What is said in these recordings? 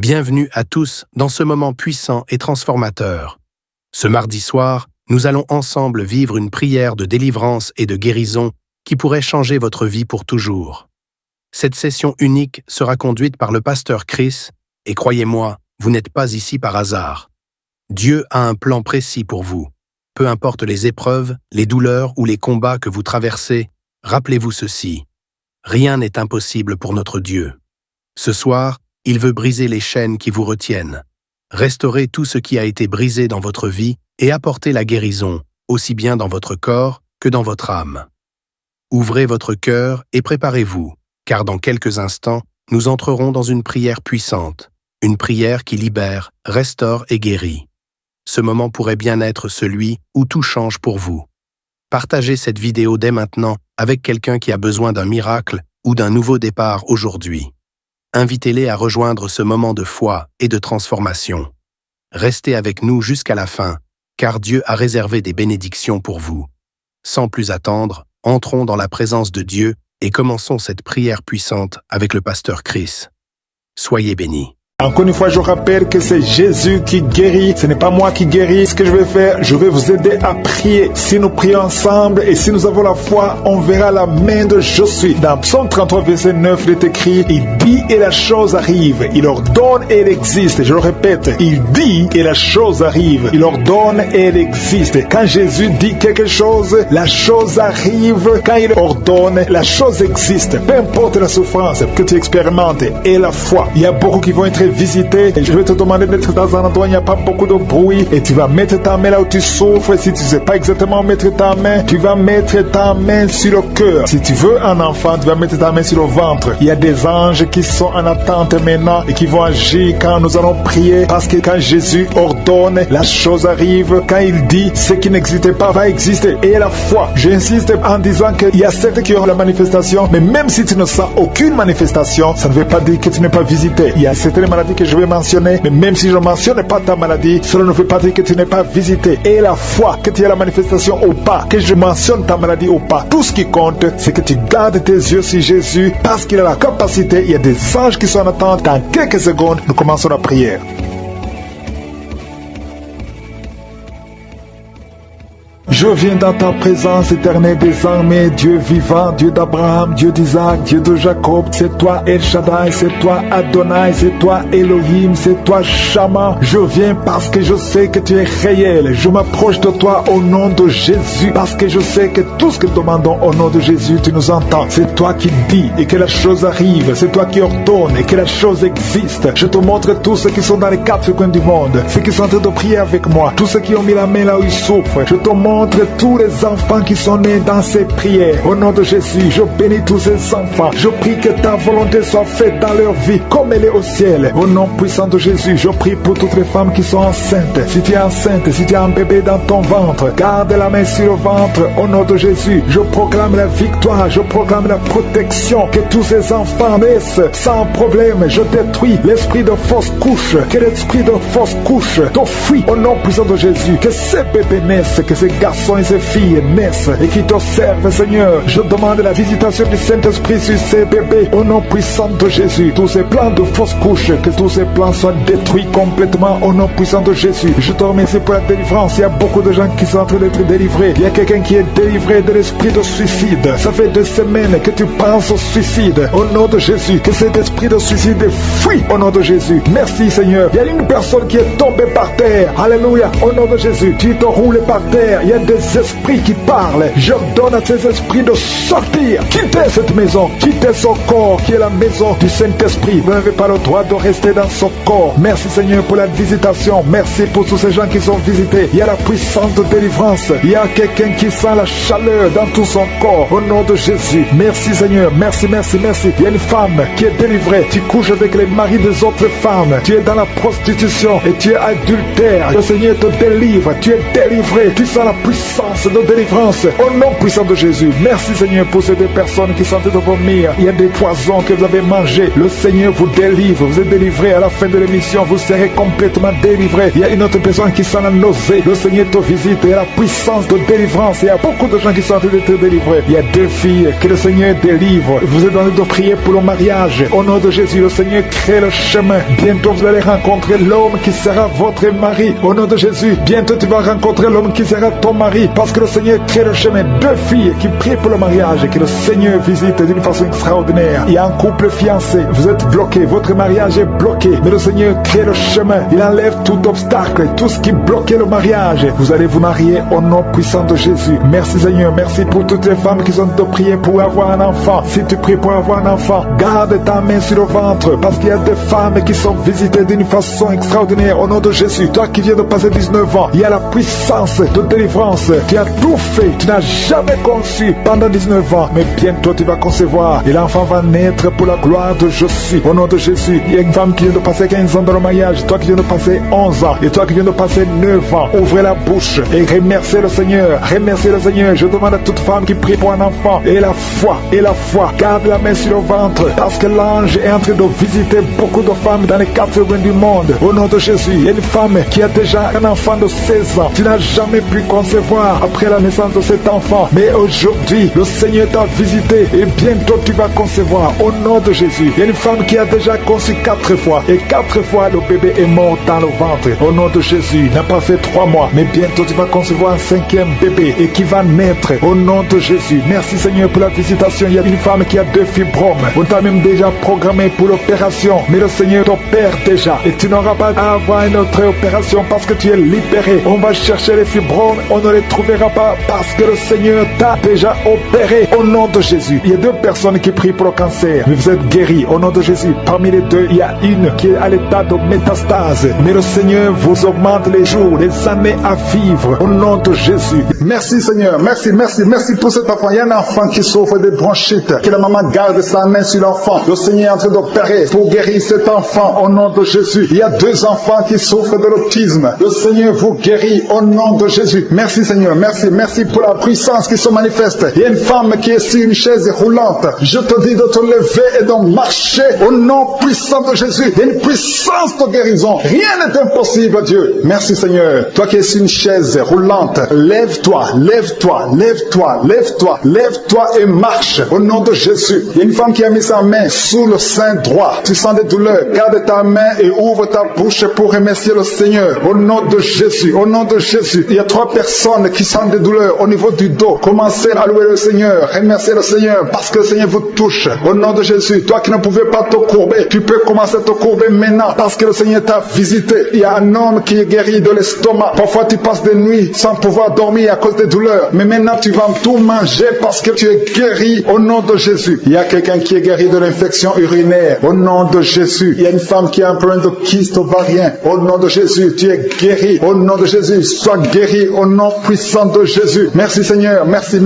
Bienvenue à tous dans ce moment puissant et transformateur. Ce mardi soir, nous allons ensemble vivre une prière de délivrance et de guérison qui pourrait changer votre vie pour toujours. Cette session unique sera conduite par le pasteur Chris, et croyez-moi, vous n'êtes pas ici par hasard. Dieu a un plan précis pour vous. Peu importe les épreuves, les douleurs ou les combats que vous traversez, rappelez-vous ceci. Rien n'est impossible pour notre Dieu. Ce soir, il veut briser les chaînes qui vous retiennent, restaurer tout ce qui a été brisé dans votre vie et apporter la guérison, aussi bien dans votre corps que dans votre âme. Ouvrez votre cœur et préparez-vous, car dans quelques instants, nous entrerons dans une prière puissante, une prière qui libère, restaure et guérit. Ce moment pourrait bien être celui où tout change pour vous. Partagez cette vidéo dès maintenant avec quelqu'un qui a besoin d'un miracle ou d'un nouveau départ aujourd'hui. Invitez-les à rejoindre ce moment de foi et de transformation. Restez avec nous jusqu'à la fin, car Dieu a réservé des bénédictions pour vous. Sans plus attendre, entrons dans la présence de Dieu et commençons cette prière puissante avec le pasteur Chris. Soyez bénis. Encore une fois, je rappelle que c'est Jésus qui guérit. Ce n'est pas moi qui guéris. Ce que je vais faire, je vais vous aider à prier. Si nous prions ensemble et si nous avons la foi, on verra la main de Je suis. Dans Psaume 33, verset 9, il est écrit, il dit et la chose arrive. Il ordonne et elle existe. Je le répète, il dit et la chose arrive. Il ordonne et elle existe. Quand Jésus dit quelque chose, la chose arrive. Quand il ordonne, la chose existe. Peu importe la souffrance que tu expérimentes et la foi. Il y a beaucoup qui vont être visiter. Je vais te demander d'être dans un endroit où il n'y a pas beaucoup de bruit et tu vas mettre ta main là où tu souffres. Si tu ne sais pas exactement où mettre ta main, tu vas mettre ta main sur le cœur. Si tu veux un enfant, tu vas mettre ta main sur le ventre. Il y a des anges qui sont en attente maintenant et qui vont agir quand nous allons prier, parce que quand Jésus ordonne, la chose arrive. Quand il dit, ce qui n'existait pas va exister. Et la foi, j'insiste en disant qu'il y a certains qui auront la manifestation, mais même si tu ne sens aucune manifestation, ça ne veut pas dire que tu n'es pas visité. Il y a certaines maladies que je vais mentionner, mais même si je ne mentionne pas ta maladie, cela ne veut pas dire que tu n'es pas visité. Et la foi, que tu aies la manifestation ou pas, que je mentionne ta maladie ou pas, tout ce qui compte, c'est que tu gardes tes yeux sur Jésus, parce qu'il a la capacité. Il y a des anges qui sont en attente. Dans quelques secondes, nous commençons la prière. Je viens dans ta présence éternelle des armées, Dieu vivant, Dieu d'Abraham, Dieu d'Isaac, Dieu de Jacob. C'est toi El Shaddai, c'est toi Adonai, c'est toi Elohim, c'est toi Shama. Je viens parce que je sais que tu es réel. Je m'approche de toi au nom de Jésus, parce que je sais que tout ce que nous demandons au nom de Jésus, tu nous entends. C'est toi qui dis et que la chose arrive. C'est toi qui ordonne et que la chose existe. Je te montre tous ceux qui sont dans les quatre coins du monde, ceux qui sont en train de prier avec moi, tous ceux qui ont mis la main là où ils souffrent. Je te montre tous les enfants qui sont nés dans ces prières. Au nom de Jésus, je bénis tous ces enfants. Je prie que ta volonté soit faite dans leur vie comme elle est au ciel. Au nom puissant de Jésus, je prie pour toutes les femmes qui sont enceintes. Si tu es enceinte, si tu as un bébé dans ton ventre, garde la main sur le ventre. Au nom de Jésus, je proclame la victoire, je proclame la protection. Que tous ces enfants naissent sans problème. Je détruis l'esprit de fausse couche. Que l'esprit de fausse couche te fuit. Au nom puissant de Jésus, que ces bébés naissent, que ces garçons et ces filles naissent et qui te servent, Seigneur. Je demande la visitation du Saint-Esprit sur ces bébés au nom puissant de Jésus. Tous ces plans de fausses couches, que tous ces plans soient détruits complètement au nom puissant de Jésus. Je te remercie pour la délivrance. Il y a beaucoup de gens qui sont en train d'être délivrés. Il y a quelqu'un qui est délivré de l'esprit de suicide. Ça fait des semaines que tu penses au suicide. Au nom de Jésus, que cet esprit de suicide fuit au nom de Jésus. Merci, Seigneur. Il y a une personne qui est tombée par terre. Alléluia. Au nom de Jésus, tu te roules par terre. Il y a des esprits qui parlent. J'ordonne à ces esprits de sortir. Quittez cette maison. Quittez son corps qui est la maison du Saint-Esprit. Vous n'avez pas le droit de rester dans son corps. Merci, Seigneur, pour la visitation. Merci pour tous ces gens qui sont visités. Il y a la puissance de délivrance. Il y a quelqu'un qui sent la chaleur dans tout son corps. Au nom de Jésus. Merci, Seigneur. Merci, merci, merci. Il y a une femme qui est délivrée. Tu couches avec les maris des autres femmes. Tu es dans la prostitution et tu es adultère. Le Seigneur te délivre. Tu es délivré. Tu sens la puissance puissance de délivrance au nom puissant de Jésus. Merci Seigneur pour ces deux personnes qui sont en train de vomir. Il y a des poisons que vous avez mangés. Le Seigneur vous délivre. Vous êtes délivré à la fin de l'émission. Vous serez complètement délivré. Il y a une autre personne qui sent la nausée. Le Seigneur te visite. Il y a la puissance de délivrance. Il y a beaucoup de gens qui sont en train d'être délivrés. Il y a deux filles que le Seigneur délivre. Vous êtes en train de prier pour le mariage. Au nom de Jésus, le Seigneur crée le chemin. Bientôt vous allez rencontrer l'homme qui sera votre mari. Au nom de Jésus, bientôt tu vas rencontrer l'homme qui sera ton mari. Parce que le Seigneur crée le chemin. Deux filles qui prient pour le mariage et que le Seigneur visite d'une façon extraordinaire. Il y a un couple fiancé. Vous êtes bloqué. Votre mariage est bloqué. Mais le Seigneur crée le chemin. Il enlève tout obstacle, tout ce qui bloquait le mariage. Vous allez vous marier au nom puissant de Jésus. Merci Seigneur. Merci pour toutes les femmes qui sont de prier pour avoir un enfant. Si tu pries pour avoir un enfant, garde ta main sur le ventre. Parce qu'il y a des femmes qui sont visitées d'une façon extraordinaire au nom de Jésus. Toi qui viens de passer 19 ans, il y a la puissance de délivrance. Tu as tout fait. Tu n'as jamais conçu pendant 19 ans. Mais bientôt tu vas concevoir. Et l'enfant va naître pour la gloire de Je suis. Au nom de Jésus. Il y a une femme qui vient de passer 15 ans dans le mariage. Toi qui viens de passer 11 ans. Et toi qui viens de passer 9 ans. Ouvrez la bouche et remerciez le Seigneur. Remerciez le Seigneur. Je demande à toute femme qui prie pour un enfant. Et la foi. Et la foi. Garde la main sur le ventre. Parce que l'ange est en train de visiter beaucoup de femmes dans les 4 coins du monde. Au nom de Jésus. Il y a une femme qui a déjà un enfant de 16 ans. Tu n'as jamais pu concevoir après la naissance de cet enfant. Mais aujourd'hui, le Seigneur t'a visité. Et bientôt tu vas concevoir. Au nom de Jésus. Il y a une femme qui a déjà conçu 4 fois. Et 4 fois le bébé est mort dans le ventre. Au nom de Jésus. N'a pas fait 3 mois. Mais bientôt tu vas concevoir un 5e bébé. Et qui va naître. Au nom de Jésus. Merci Seigneur pour la visitation. Il y a une femme qui a 2 fibromes. On t'a même déjà programmé pour l'opération. Mais le Seigneur t'opère déjà. Et tu n'auras pas à avoir une autre opération parce que tu es libéré. On va chercher les fibromes. On ne les trouvera pas parce que le Seigneur t'a déjà opéré. Au nom de Jésus. Il y a 2 personnes qui prient pour le cancer. Mais vous êtes guéris. Au nom de Jésus. Parmi les 2, il y a une qui est à l'état de métastase. Mais le Seigneur vous augmente les jours, les années à vivre. Au nom de Jésus. Merci Seigneur. Merci pour cet enfant. Il y a un enfant qui souffre de bronchite. Que la maman garde sa main sur l'enfant. Le Seigneur est en train d'opérer pour guérir cet enfant. Au nom de Jésus. Il y a 2 enfants qui souffrent de l'autisme. Le Seigneur vous guérit au nom de Jésus. Merci Seigneur. Merci pour la puissance qui se manifeste. Il y a une femme qui est sur une chaise roulante. Je te dis de te lever et de marcher au nom puissant de Jésus. Il y a une puissance de guérison. Rien n'est impossible à Dieu. Merci Seigneur. Toi qui es sur une chaise roulante, lève-toi et marche au nom de Jésus. Il y a une femme qui a mis sa main sous le sein droit. Tu sens des douleurs. Garde ta main et ouvre ta bouche pour remercier le Seigneur. Au nom de Jésus. Au nom de Jésus. Il y a 3 personnes qui sentent des douleurs au niveau du dos. Commencez à louer le Seigneur. Remerciez le Seigneur parce que le Seigneur vous touche. Au nom de Jésus. Toi qui ne pouvais pas te courber, tu peux commencer à te courber maintenant parce que le Seigneur t'a visité. Il y a un homme qui est guéri de l'estomac. Parfois tu passes des nuits sans pouvoir dormir à cause des douleurs. Mais maintenant tu vas tout manger parce que tu es guéri au nom de Jésus. Il y a quelqu'un qui est guéri de l'infection urinaire au nom de Jésus. Il y a une femme qui a un problème de kyste ovarien au nom de Jésus. Tu es guéri au nom de Jésus. Sois guéri au nom puissant de Jésus. Merci Seigneur. Merci.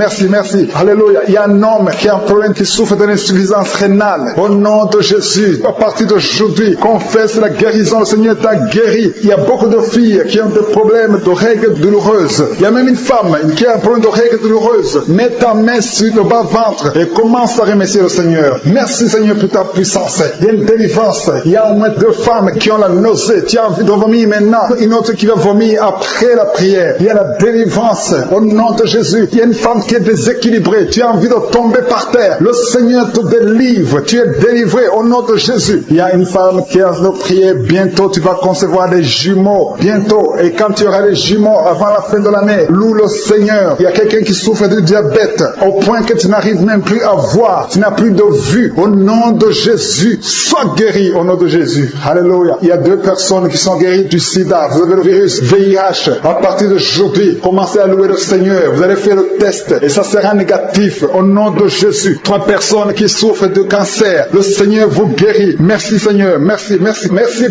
Alléluia. Il y a un homme qui a un problème qui souffre de l'insuffisance rénale au nom de Jésus. À partir d'aujourd'hui, confesse la guérison. Le Seigneur t'a guéri. Il y a beaucoup de filles qui ont des problèmes de règles douloureuses. Il y a même une femme qui a un problème de règles douloureuses. Mets ta main sur le bas-ventre et commence à remercier le Seigneur. Merci Seigneur pour ta puissance. Il y a une délivrance. Il y a au moins 2 femmes qui ont la nausée. Tu as envie de vomir maintenant. Une autre qui va vomir après la prière. Il y a la délivrance au nom de Jésus. Il y a une femme qui est déséquilibrée. Tu as envie de tomber par terre. Le Seigneur te délivre. Tu es délivré au nom de Jésus. Il y a une femme qui a de prier. Bientôt tu vas concevoir des jumeaux. Bientôt. Et quand tu auras les jumeaux avant la fin de l'année, loue le Seigneur. Il y a quelqu'un qui souffre de diabète au point que tu n'arrives même plus à voir. Tu n'as plus de vue. Au nom de Jésus, sois guéri au nom de Jésus. Alléluia. Il y a 2 personnes qui sont guéries du sida. Vous avez le virus VIH. À partir d'aujourd'hui, commencez à louer le Seigneur. Vous allez faire le test et ça sera négatif au nom de Jésus. 3 personnes qui souffrent de cancer. Le Seigneur vous guérit. Merci Seigneur. Merci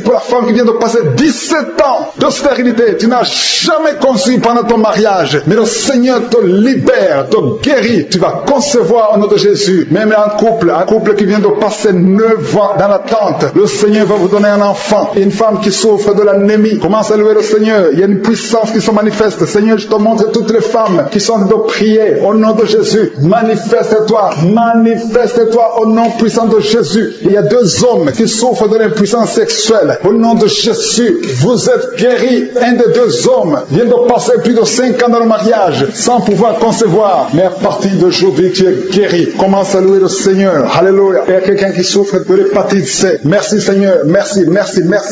pour la femme qui vient de passer 17 ans de stérilité. Tu n'as jamais conçu pendant ton mariage. Mais le Seigneur te libère, te guérit. Tu vas concevoir au nom de Jésus. Même un couple qui vient de passer 9 ans dans l'attente. Le Seigneur va vous donner un enfant. Une femme qui souffre de l'anémie. Commence à louer le Seigneur. Il y a une puissance qui se manifeste. Seigneur, je te montre toutes les femmes qui sont de prier au nom de Jésus. Manifeste-toi au nom puissant de Jésus. Il y a 2 hommes qui souffrent de l'impuissance sexuelle. Au nom de Jésus, vous êtes guéris. Un des 2 hommes vient de passer plus de 5 ans dans le mariage sans pouvoir concevoir. Mais à partir d'aujourd'hui, tu es guéri. Commence à louer le Seigneur. Alléluia. Il y a quelqu'un qui souffre de l'hépatite C. Merci Seigneur. Merci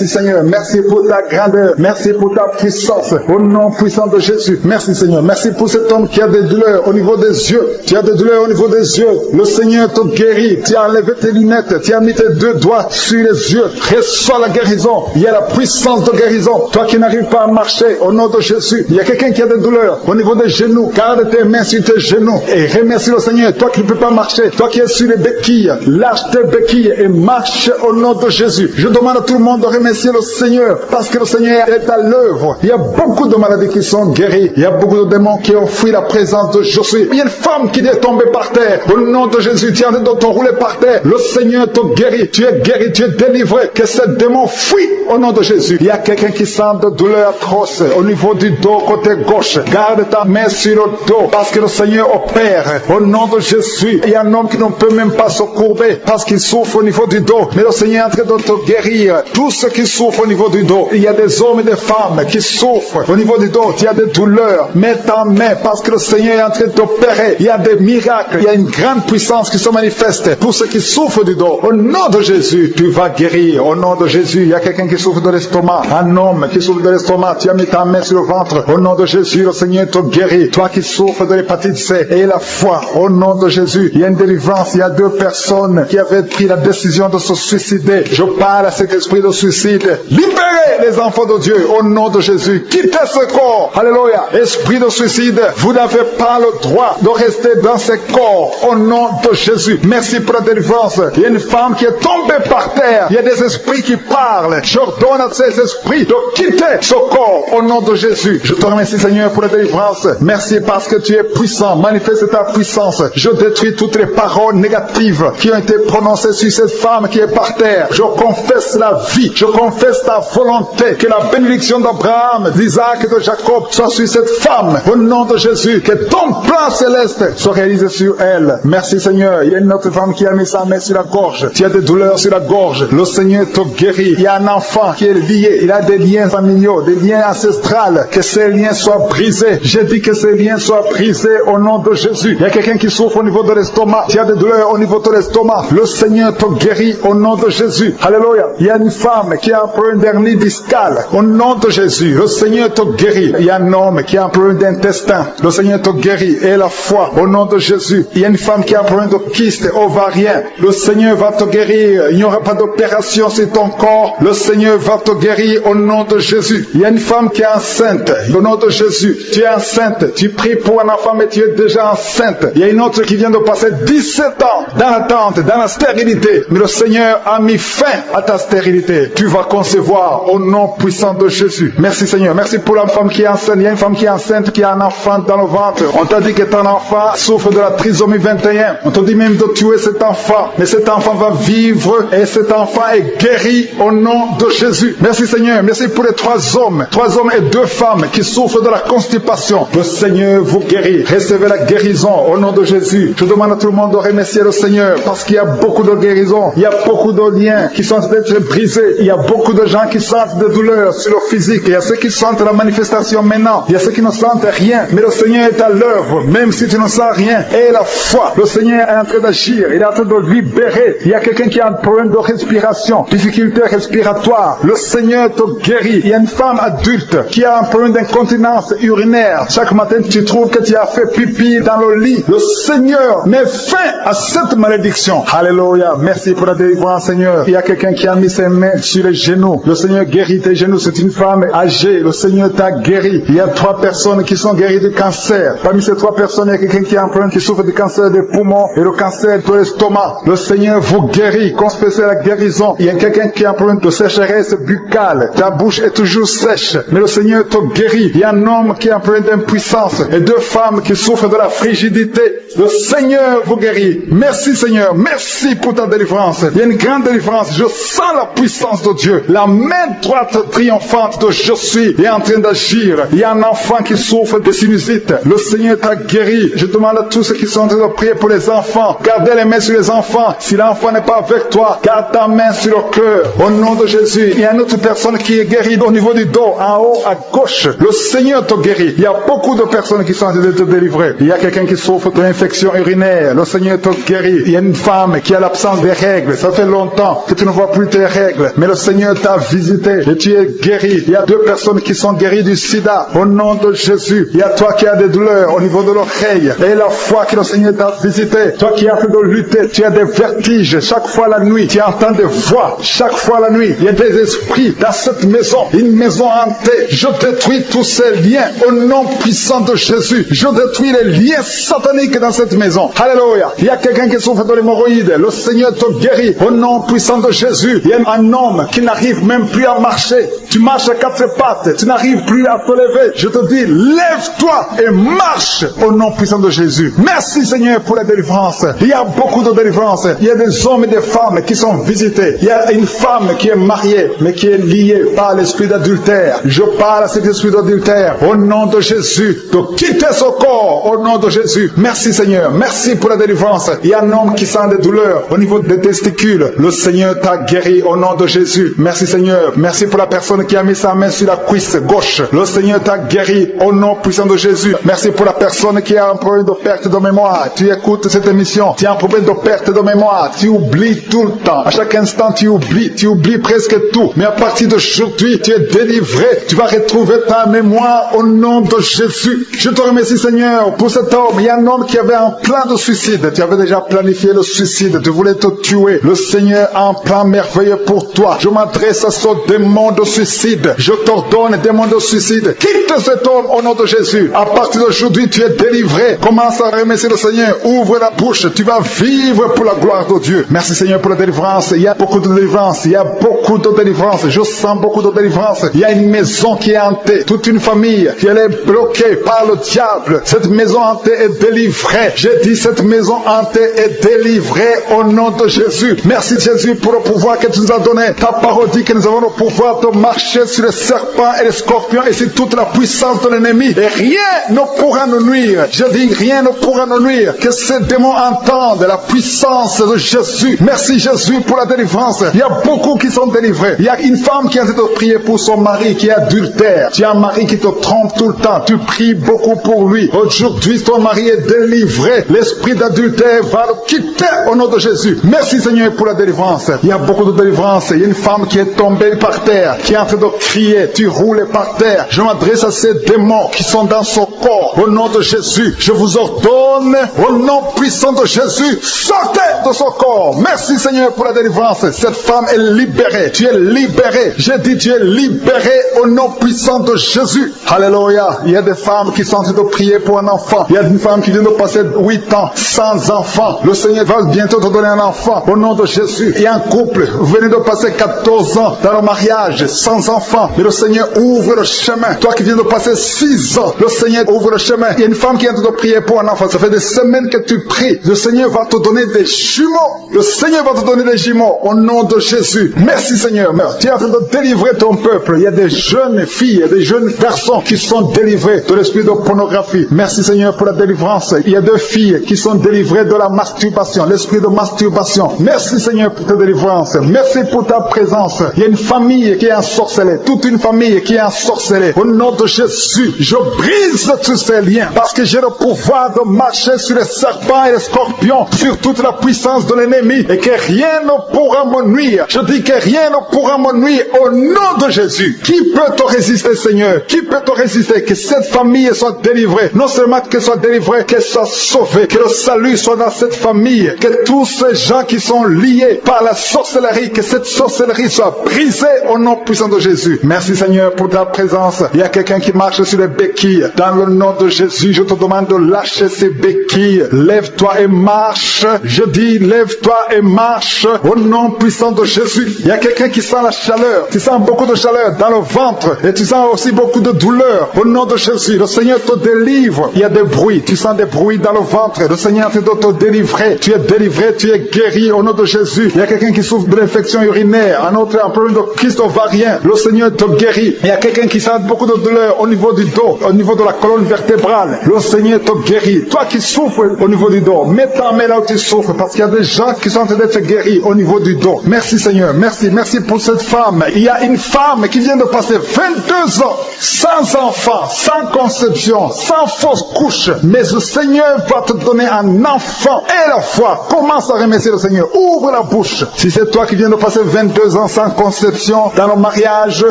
Seigneur. Merci pour ta grandeur. Merci pour ta puissance. Au nom puissant de Jésus. Merci Seigneur. Merci pour cet homme qui a des douleurs au niveau des yeux. Tu as des douleurs au niveau des yeux. Le Seigneur te guérit. Tu as enlevé tes lunettes. Tu as mis tes 2 doigts sur les yeux. Reçois la guérison. Il y a la puissance de guérison. Toi qui n'arrives pas à marcher, au nom de Jésus. Il y a quelqu'un qui a des douleurs au niveau des genoux. Garde tes mains sur tes genoux et remercie le Seigneur. Toi qui ne peux pas marcher, toi qui es sur les béquilles, lâche tes béquilles et marche au nom de Jésus. Je demande à tout le monde de remercier le Seigneur parce que le Seigneur est à l'œuvre. Il y a beaucoup de maladies qui sont guéries. Il y a beaucoup de démons qui ont fui la présence de Jésus. Il y a une femme qui est tombée par terre. Au nom de Jésus, tu es en train de te rouler par terre. Le Seigneur te guérit. Tu es guéri, tu es délivré. Que ce démon fuit au nom de Jésus. Il y a quelqu'un qui sent de douleur atroce au niveau du dos côté gauche. Garde ta main sur le dos parce que le Seigneur opère. Au nom de Jésus, il y a un homme qui ne peut même pas se courber parce qu'il souffre au niveau du dos. Mais le Seigneur est en train de te guérir. Tous ceux qui souffrent au niveau du dos. Il y a des hommes et des femmes qui souffrent au niveau du dos. Il y a des douleurs. Mets ta main parce que le Seigneur est en train d'opérer. Il y a des miracles. Il y a une grande puissance qui se manifeste pour ceux qui souffrent du dos. Au nom de Jésus, tu vas guérir. Au nom de Jésus, il y a quelqu'un qui souffre de l'estomac. Un homme qui souffre de l'estomac. Tu as mis ta main sur le ventre. Au nom de Jésus, le Seigneur te guérit. Toi qui souffres de l'hépatite C et la foi. Au nom de Jésus, il y a une délivrance. Il y a 2 personnes qui avaient pris la décision de se suicider. Je parle à cet esprit de suicide. Libérez les enfants de Dieu au nom de Jésus. Quittez ce corps. Alléluia. Esprit de suicide, vous n'avez pas le droit de rester dans ce corps au nom de Jésus. Merci pour la délivrance. Il y a une femme qui est tombée par terre. Il y a des esprits qui parlent. J'ordonne à ces esprits de quitter ce corps au nom de Jésus. Je te remercie Seigneur pour la délivrance. Merci parce que tu es puissant. Manifeste ta puissance. Je détruis toutes les paroles négatives qui ont été prononcées sur cette femme qui est par terre. Je confesse la vie. Je confesse ta volonté. Que la bénédiction d'Abraham, d'Isaac et de Jacob soit sur cette femme. Au nom de Jésus. Que ton plan céleste soit réalisé sur elle. Merci Seigneur. Il y a une autre femme qui a mis sa main sur la gorge. Tu as des douleurs sur la gorge. Le Seigneur te guérit. Il y a un enfant qui est lié. Il a des liens familiaux, des liens ancestrales. Que ces liens soient brisés. J'ai dit que ces liens soient brisés au nom de Jésus. Il y a quelqu'un qui souffre au niveau de l'estomac. Tu as des douleurs au niveau de l'estomac. Le Seigneur te guérit au nom de Jésus. Alléluia. Il y a une femme qui a un problème d'hernie discale. Au nom de Jésus. Le Seigneur te guérit. Il y a un homme qui a un problème d'intestin. Le Seigneur te guérit. Et la foi au nom de Jésus. Il y a une femme qui a un problème de kyste ovarien. Le Seigneur va te guérir. Il n'y aura pas d'opération sur ton corps. Le Seigneur va te guérir au nom de Jésus. Il y a une femme qui est enceinte. Au nom de Jésus. Tu es enceinte. Tu pries pour un enfant mais tu es déjà enceinte. Il y a une autre qui vient de passer 17 ans dans l'attente, dans la stérilité. Mais le Seigneur a mis fin à ta stérilité. Tu vas concevoir au nom puissant de Jésus. Merci Seigneur. Merci pour la femme qui est enceinte. Il y a une femme qui est enceinte qui a un enfant dans le ventre. On t'a dit que ton enfant souffre de la trisomie 21. On t'a dit même de tuer cet enfant. Mais cet enfant va vivre et cet enfant est guéri au nom de Jésus. Merci Seigneur. Merci pour les 3 hommes. 3 hommes et 2 femmes qui souffrent de la constipation. Le Seigneur vous guérit. Recevez la guérison au nom de Jésus. Je demande à tout le monde de remercier le Seigneur parce qu'il y a beaucoup de guérisons. Il y a beaucoup de liens qui sont d'être brisés. Il y a beaucoup de gens qui sentent des douleurs sur le physique. Il y a ceux qui sentent la manifestation maintenant. Il y a ceux qui ne sentent rien. Mais le Seigneur est à l'œuvre. Même si tu ne sens rien. Et la foi. Le Seigneur est en train d'agir. Il est en train de libérer. Il y a quelqu'un qui a un problème de respiration. Difficulté respiratoire. Le Seigneur te guérit. Il y a une femme adulte qui a un problème d'incontinence urinaire. Chaque matin, tu trouves que tu as fait pipi dans le lit. Le Seigneur met fin à cette malédiction. Alléluia. Merci pour la délivrance, Seigneur. Il y a quelqu'un qui a mis ses mains sur les genoux. Le Seigneur guérit tes genoux. C'est une femme âgée. Le Seigneur t'a guéri. Il y a 3 personnes qui sont guéries du cancer. Parmi ces 3 personnes, il y a quelqu'un qui a un problème qui souffre du cancer des poumons et le cancer de l'estomac. Le Seigneur vous guérit. Confessez la guérison. Il y a quelqu'un qui a un problème de sécheresse buccale. Ta bouche est toujours sèche. Mais le Seigneur te guérit. Il y a un homme qui a un problème d'impuissance et 2 femmes qui souffrent de la frigidité. Le Seigneur vous guérit. Merci Seigneur. Merci pour ta délivrance. Il y a une grande délivrance. Je sens la puissance de Dieu. La main droite triomphante de je suis est en train d'agir. Il y a un enfant enfant qui souffre de sinusite, le Seigneur t'a guéri. Je demande à tous ceux qui sont en train de prier pour les enfants, gardez les mains sur les enfants. Si l'enfant n'est pas avec toi, garde ta main sur le cœur. Au nom de Jésus, il y a une autre personne qui est guérie au niveau du dos, en haut à gauche. Le Seigneur t'a guéri. Il y a beaucoup de personnes qui sont en train de te délivrer. Il y a quelqu'un qui souffre de l'infection urinaire. Le Seigneur t'a guéri. Il y a une femme qui a l'absence des règles. Ça fait longtemps que tu ne vois plus tes règles. Mais le Seigneur t'a visité et tu es guéri. Il y a 2 personnes qui sont guéries du sida. Au nom de Jésus. Il y a toi qui as des douleurs au niveau de l'oreille. Et la fois que le Seigneur t'a visité, toi qui as fait de lutter, tu as des vertiges. Chaque fois la nuit, tu entends des voix. Chaque fois la nuit, il y a des esprits dans cette maison. Une maison hantée. Je détruis tous ces liens au nom puissant de Jésus. Je détruis les liens sataniques dans cette maison. Alléluia. Il y a quelqu'un qui souffre de l'hémorroïde. Le Seigneur te guérit au nom puissant de Jésus. Il y a un homme qui n'arrive même plus à marcher. Tu marches à 4 pattes. Tu n'arrives plus à te lever. Je te dis, lève-toi et marche au nom puissant de Jésus. Merci Seigneur pour la délivrance. Il y a beaucoup de délivrance. Il y a des hommes et des femmes qui sont visités. Il y a une femme qui est mariée, mais qui est liée par l'esprit d'adultère. Je parle à cet esprit d'adultère au nom de Jésus, de quitter son corps au nom de Jésus. Merci Seigneur, merci pour la délivrance. Il y a un homme qui sent des douleurs au niveau des testicules. Le Seigneur t'a guéri au nom de Jésus. Merci Seigneur, merci pour la personne qui a mis sa main sur la cuisse gauche. Le Seigneur t'a guéri au nom puissant de Jésus. Merci pour la personne qui a un problème de perte de mémoire. Tu écoutes cette émission, tu as un problème de perte de mémoire, tu oublies tout le temps. À chaque instant tu oublies presque tout. Mais à partir d'aujourd'hui, tu es délivré. Tu vas retrouver ta mémoire au nom de Jésus. Je te remercie Seigneur pour cet homme. Il y a un homme qui avait un plan de suicide. Tu avais déjà planifié le suicide. Tu voulais te tuer. Le Seigneur a un plan merveilleux pour toi. Je m'adresse à ce démon de suicide. Je t'ordonne, démon de suicide, quitte cet homme au nom de Jésus. À partir d'aujourd'hui, tu es délivré. Commence à remercier le Seigneur. Ouvre la bouche. Tu vas vivre pour la gloire de Dieu. Merci Seigneur pour la délivrance. Il y a beaucoup de délivrance. Il y a beaucoup de délivrance. Je sens beaucoup de délivrance. Il y a une maison qui est hantée. Toute une famille qui est bloquée par le diable. Cette maison hantée est délivrée. J'ai dit cette maison hantée est délivrée au nom de Jésus. Merci Jésus pour le pouvoir que tu nous as donné. Ta parole dit que nous avons le pouvoir de marcher sur les serpents et les scorpions et sur toute la puissance de l'ennemi. Et rien ne pourra nous nuire. Je dis rien ne pourra nous nuire. Que ces démons entendent la puissance de Jésus. Merci Jésus pour la délivrance. Il y a beaucoup qui sont délivrés. Il y a une femme qui est en train de prier pour son mari qui est adultère. Tu as un mari qui te trompe tout le temps. Tu pries beaucoup pour lui. Aujourd'hui, ton mari est délivré. L'esprit d'adultère va le quitter au nom de Jésus. Merci Seigneur pour la délivrance. Il y a beaucoup de délivrance. Il y a une femme qui est tombée par terre, qui est en train de crier. Tu roules par terre. Je m'adresse à ces démons qui sont dans son corps. Au nom de Jésus, je vous ordonne, au nom puissant de Jésus, sortez de son corps. Merci Seigneur pour la délivrance. Cette femme est libérée. Tu es libéré. J'ai dit tu es libéré au nom puissant de Jésus. Alléluia. Il y a des femmes qui sont en train de prier pour un enfant. Il y a une femme qui vient de passer 8 ans sans enfant. Le Seigneur va bientôt te donner un enfant au nom de Jésus. Il y a un couple, vous venez de passer 14 ans dans le mariage sans enfant. Mais le Seigneur ouvre le chemin. Toi qui viens de passer 6 ans, le Seigneur ouvre le chemin. Il y a une femme qui est en train de prier pour un enfant. Ça fait des semaines que tu pries. Le Seigneur va te donner des jumeaux. Le Seigneur va te donner des jumeaux au nom de Jésus. Merci Seigneur. Tu es en train de délivrer ton peuple. Il y a des jeunes filles, des jeunes garçons qui sont délivrés de l'esprit de pornographie. Merci Seigneur pour la délivrance. Il y a 2 filles qui sont délivrées de la masturbation, l'esprit de masturbation. Merci Seigneur pour ta délivrance. Merci pour ta présence. Il y a une famille qui est ensorcelée, toute une famille qui est ensorcelée. Au nom de Jésus, je brise tous ces liens parce que j'ai le pouvoir de marcher sur les serpents et les scorpions, sur toute la puissance de l'ennemi et que rien ne pourra me nuire. Je dis que rien ne pourra me nuire au nom de Jésus. Qui peut te résister Seigneur? Qui peut te résister? Que cette famille soit délivrée. Non seulement qu'elle soit délivrée, qu'elle soit sauvée. Que le salut soit dans cette famille. Que tous ces gens qui sont liés par la sorcellerie, que cette sorcellerie soit brisée au nom puissant de Jésus. Merci Seigneur pour ta présence. Il y a quelqu'un qui marche sur les béquilles. Dans le nom de Jésus, je te demande de lâcher ces béquilles. Lève-toi et marche. Je dis lève-toi et marche au nom puissant de Jésus. Il y a quelqu'un qui sent la chaleur. Tu sens beaucoup de chaleur dans le ventre et tu sens aussi beaucoup de douleur. Au nom de Jésus, le Seigneur te délivre. Il y a des bruits. Tu sens des bruits dans le ventre. Le Seigneur te doit te délivrer. Tu es délivré, tu es guéri au nom de Jésus. Il y a quelqu'un qui souffre de l'infection urinaire. Un autre un problème de kyste ovarien. Le Seigneur te guérit. Il y a quelqu'un qui sent beaucoup de douleur au niveau du dos, au niveau de la colonne vertébrale. Le Seigneur te guérit. Toi qui souffres au niveau du dos, mets ta main là où tu souffres parce qu'il y a des gens qui sont en train d'être guéris au niveau du dos. Merci Seigneur, merci, merci pour cette femme. Il y a une femme qui vient de passer 22 ans sans enfant, sans conception, sans fausse couche. Mais le Seigneur va te donner un enfant et la foi. Commence à remercier le Seigneur. Ouvre la bouche. Si c'est toi qui viens de passer 22 ans sans conception dans le mariage,